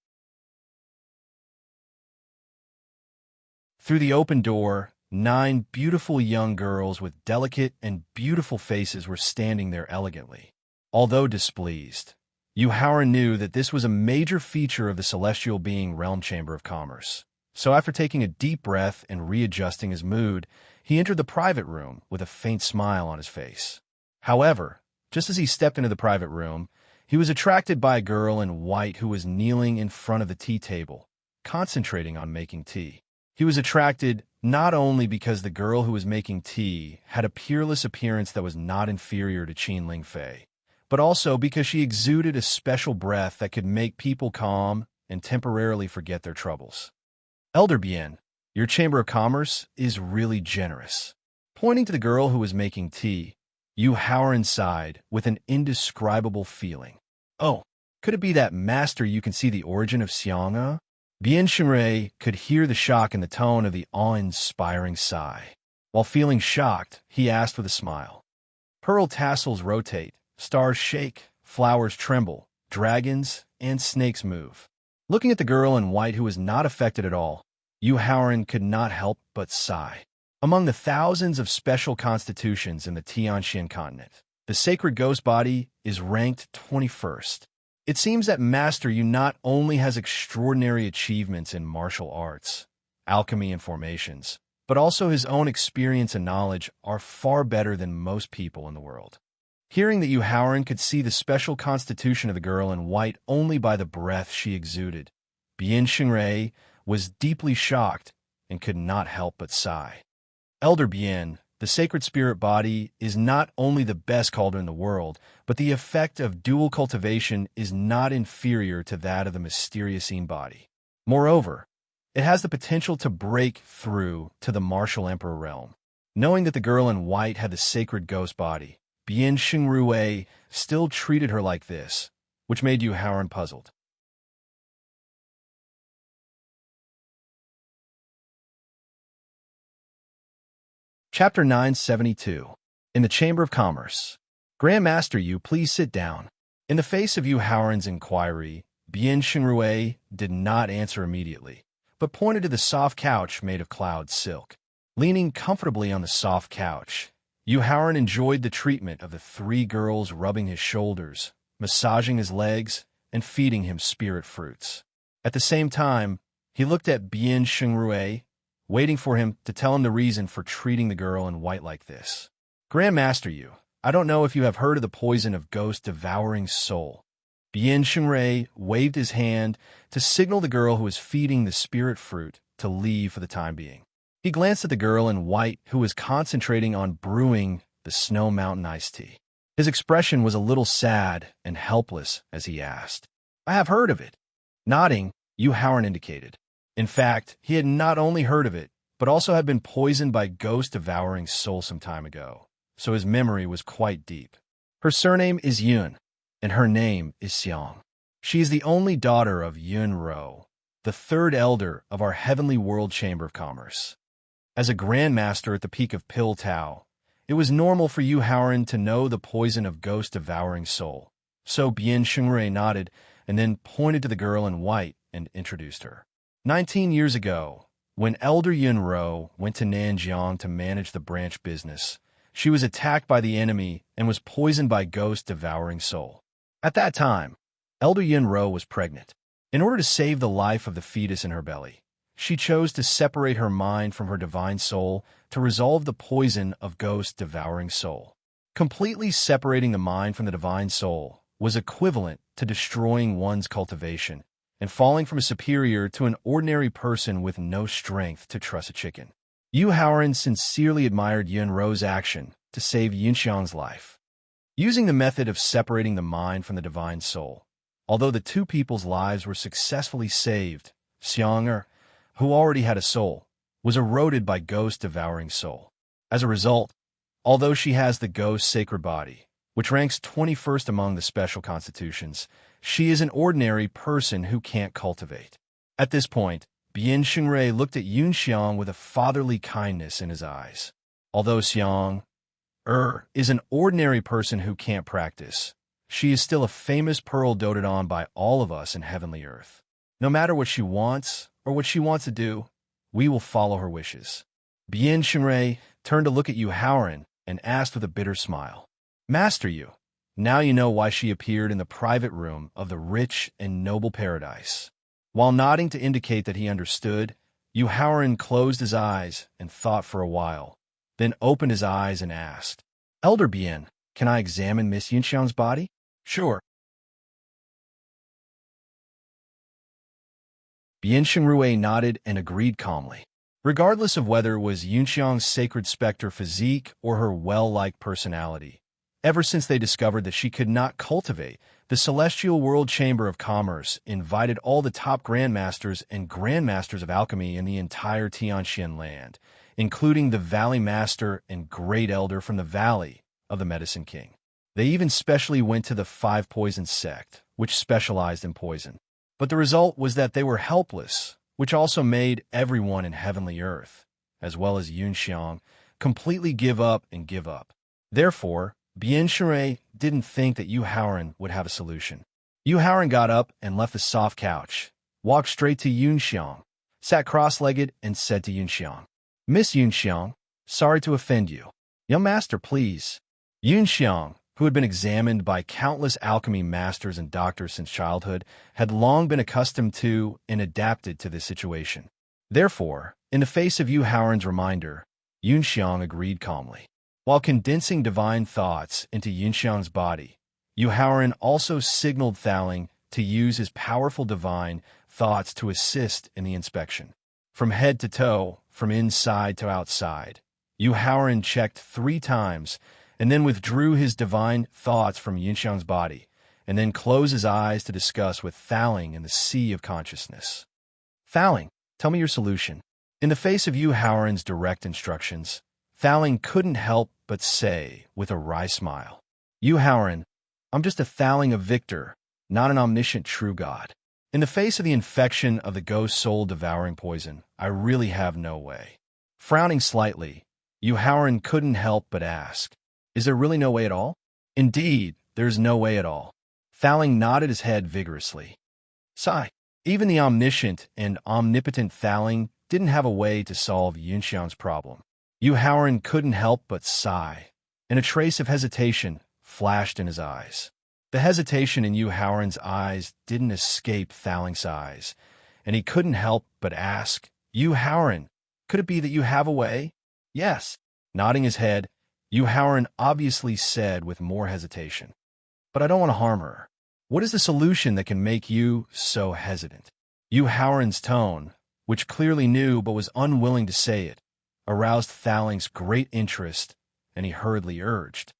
Through the open door, 9 beautiful young girls with delicate and beautiful faces were standing there elegantly. Although displeased, Yu Haoran knew that this was a major feature of the celestial being realm chamber of commerce. So after taking a deep breath and readjusting his mood, he entered the private room with a faint smile on his face. However, just as he stepped into the private room, he was attracted by a girl in white who was kneeling in front of the tea table, concentrating on making tea. He was attracted not only because the girl who was making tea had a peerless appearance that was not inferior to Qin Lingfei, but also because she exuded a special breath that could make people calm and temporarily forget their troubles. "Elder Bien, your Chamber of Commerce is really generous." Pointing to the girl who was making tea, Yu Haoran sighed with an indescribable feeling. "Oh, could it be that master you can see the origin of Xiang'e?" Bien Shengrui could hear the shock in the tone of the awe-inspiring sigh. While feeling shocked, he asked with a smile. "Pearl tassels rotate, stars shake, flowers tremble, dragons and snakes move." Looking at the girl in white who was not affected at all, Yu Haoran could not help but sigh. Among the thousands of special constitutions in the Tianxian continent, the sacred ghost body is ranked 21st. It seems that Master Yu not only has extraordinary achievements in martial arts, alchemy, and formations, but also his own experience and knowledge are far better than most people in the world. Hearing that Yu Haoran could see the special constitution of the girl in white only by the breath she exuded, Bien Shengrui was deeply shocked and could not help but sigh. "Elder Bien, the sacred spirit body is not only the best cauldron in the world, but the effect of dual cultivation is not inferior to that of the mysterious Yin body. Moreover, it has the potential to break through to the martial emperor realm." Knowing that the girl in white had the sacred ghost body, Bien Shengrui still treated her like this, which made Yu Haoran puzzled. Chapter 972. In the Chamber of Commerce. "Grand Master Yu, please sit down." In the face of Yu Haoran's inquiry, Bien Shengrui did not answer immediately, but pointed to the soft couch made of cloud silk. Leaning comfortably on the soft couch, Yu Haoran enjoyed the treatment of the 3 girls rubbing his shoulders, massaging his legs, and feeding him spirit fruits. At the same time, he looked at Bien Shengrui, waiting for him to tell him the reason for treating the girl in white like this. "Grand Master Yu, I don't know if you have heard of the poison of ghost devouring soul." Bien Shengrui waved his hand to signal the girl who was feeding the spirit fruit to leave for the time being. He glanced at the girl in white who was concentrating on brewing the Snow Mountain iced tea. His expression was a little sad and helpless as he asked, "I have heard of it." Nodding, Yu Haoran indicated. In fact, he had not only heard of it, but also had been poisoned by ghost devouring soul some time ago, so his memory was quite deep. "Her surname is Yun, and her name is Xiang. She is the only daughter of Yun Ro, the 3rd elder of our Heavenly World Chamber of Commerce." As a Grand Master at the peak of Pil Tao, it was normal for Yu Haoran to know the poison of ghost devouring soul, so Bien Shengrui nodded and then pointed to the girl in white and introduced her. 19 years ago, when Elder Yun Ro went to Nanjiang to manage the branch business, she was attacked by the enemy and was poisoned by ghost devouring soul. At that time, Elder Yun Ro was pregnant. In order to save the life of the fetus in her belly, she chose to separate her mind from her divine soul to resolve the poison of ghost-devouring soul. Completely separating the mind from the divine soul was equivalent to destroying one's cultivation and falling from a superior to an ordinary person with no strength to truss a chicken. Yu Haoran sincerely admired Yun Ro's action to save Yunxiang's life. Using the method of separating the mind from the divine soul, although the two people's lives were successfully saved, Xiang'er, who already had a soul, was eroded by ghost-devouring soul. As a result, although she has the ghost sacred body, which ranks 21st among the special constitutions, she is an ordinary person who can't cultivate. At this point, Bian Xingrui looked at Yunxiang with a fatherly kindness in his eyes. Although Xiang is an ordinary person who can't practice, she is still a famous pearl doted on by all of us in heavenly earth. No matter what she wants or what she wants to do, we will follow her wishes. Bian Xingrui turned to look at Yu Haoran and asked with a bitter smile, "Master Yu, now you know why she appeared in the private room of the rich and noble paradise." While nodding to indicate that he understood, Yu Haoran closed his eyes and thought for a while, then opened his eyes and asked, "Elder Bian, can I examine Miss Yunxiang's body?" "Sure." Bian Xingrui nodded and agreed calmly. Regardless of whether it was Yunxiang's sacred specter physique or her well-liked personality, ever since they discovered that she could not cultivate, the Celestial World Chamber of Commerce invited all the top grandmasters and grandmasters of alchemy in the entire Tianxian land, including the Valley Master and Great Elder from the Valley of the Medicine King. They even specially went to the Five Poison sect, which specialized in poison. But the result was that they were helpless, which also made everyone in heavenly earth, as well as Yunxiang, completely give up and give up. Therefore, Bian Xingrui didn't think that Yu Haoran would have a solution. Yu Haoran got up and left the soft couch, walked straight to Yunxiang, sat cross-legged and said to Yunxiang, "Miss Yunxiang, sorry to offend you." "Young master, please." Yunxiang, who had been examined by countless alchemy masters and doctors since childhood, had long been accustomed to and adapted to this situation. Therefore, in the face of Yu Haoran's reminder, Yunxiang agreed calmly. While condensing divine thoughts into Yunxiang's body, Yu Haoran also signaled Thaling to use his powerful divine thoughts to assist in the inspection. From head to toe, from inside to outside, Yu Haoran checked 3 times and then withdrew his divine thoughts from Yunxiang's body, and then closed his eyes to discuss with Thaling in the sea of consciousness. "Thaling, tell me your solution." In the face of Yu Haoran's direct instructions, Thaling couldn't help but say, with a wry smile, "Yu Haoran, I'm just a Thaling of Victor, not an omniscient true god. In the face of the infection of the ghost soul-devouring poison, I really have no way." Frowning slightly, Yu Haoran couldn't help but ask, "Is there really no way at all?" "Indeed, there's no way at all." Thaling nodded his head vigorously. Sigh. Even the omniscient and omnipotent Thaling didn't have a way to solve Yunxiang's problem. Yu Haoran couldn't help but sigh, and a trace of hesitation flashed in his eyes. The hesitation in Yu Haoran's eyes didn't escape Thaling's eyes, and he couldn't help but ask, "Yu Haoran, could it be that you have a way?" "Yes." Nodding his head, Yu Haoran obviously said with more hesitation, "But I don't want to harm her. What is the solution that can make you so hesitant?" Yu Haoran's tone, which clearly knew but was unwilling to say it, aroused Thaling's great interest, and he hurriedly urged,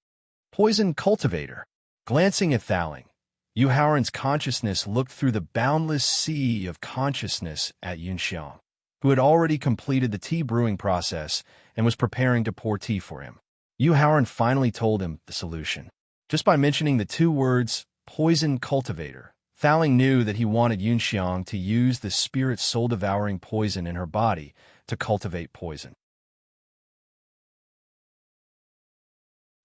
"Poison cultivator." Glancing at Thaling, Yu Haoran's consciousness looked through the boundless sea of consciousness at Yunxiang, who had already completed the tea brewing process and was preparing to pour tea for him. Yu Haoran finally told him the solution. Just by mentioning the 2 words, "poison cultivator," Thaling knew that he wanted Yunxiang to use the spirit soul-devouring poison in her body to cultivate poison.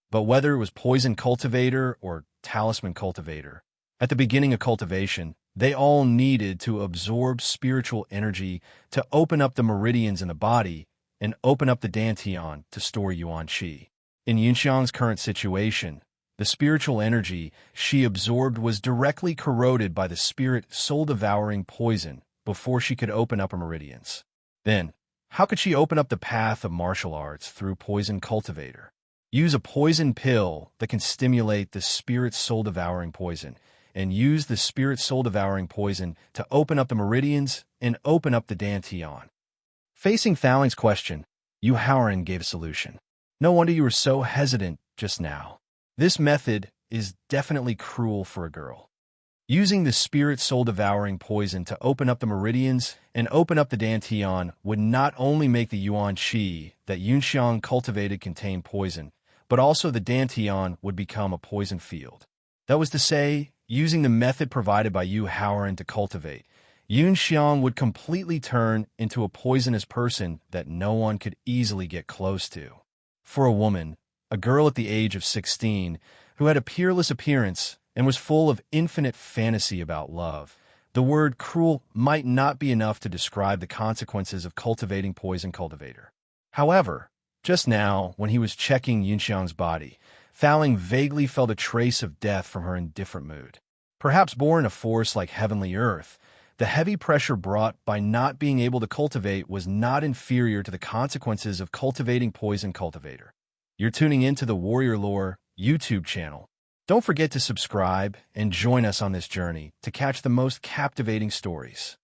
But whether it was poison cultivator or talisman cultivator, at the beginning of cultivation, they all needed to absorb spiritual energy to open up the meridians in the body and open up the dantian to store yuan qi. In Yunxiang's current situation, the spiritual energy she absorbed was directly corroded by the spirit soul-devouring poison before she could open up her meridians. Then, how could she open up the path of martial arts through poison cultivator? Use a poison pill that can stimulate the spirit soul-devouring poison, and use the spirit soul-devouring poison to open up the meridians and open up the dantian. Facing Thaling's question, Yu Haoran gave a solution. No wonder you were so hesitant just now. This method is definitely cruel for a girl. Using the spirit soul-devouring poison to open up the meridians and open up the dantian would not only make the yuan qi that Yunxiang cultivated contain poison, but also the dantian would become a poison field. That was to say, using the method provided by Yu Haoran to cultivate, Yunxiang would completely turn into a poisonous person that no one could easily get close to. For a woman, a girl at the age of 16, who had a peerless appearance and was full of infinite fantasy about love, the word cruel might not be enough to describe the consequences of cultivating poison cultivator. However, just now, when he was checking Yunxiang's body, Thaling vaguely felt a trace of death from her indifferent mood. Perhaps born a force like heavenly earth, the heavy pressure brought by not being able to cultivate was not inferior to the consequences of cultivating poison cultivator. You're tuning into the Warrior Lore YouTube channel. Don't forget to subscribe and join us on this journey to catch the most captivating stories.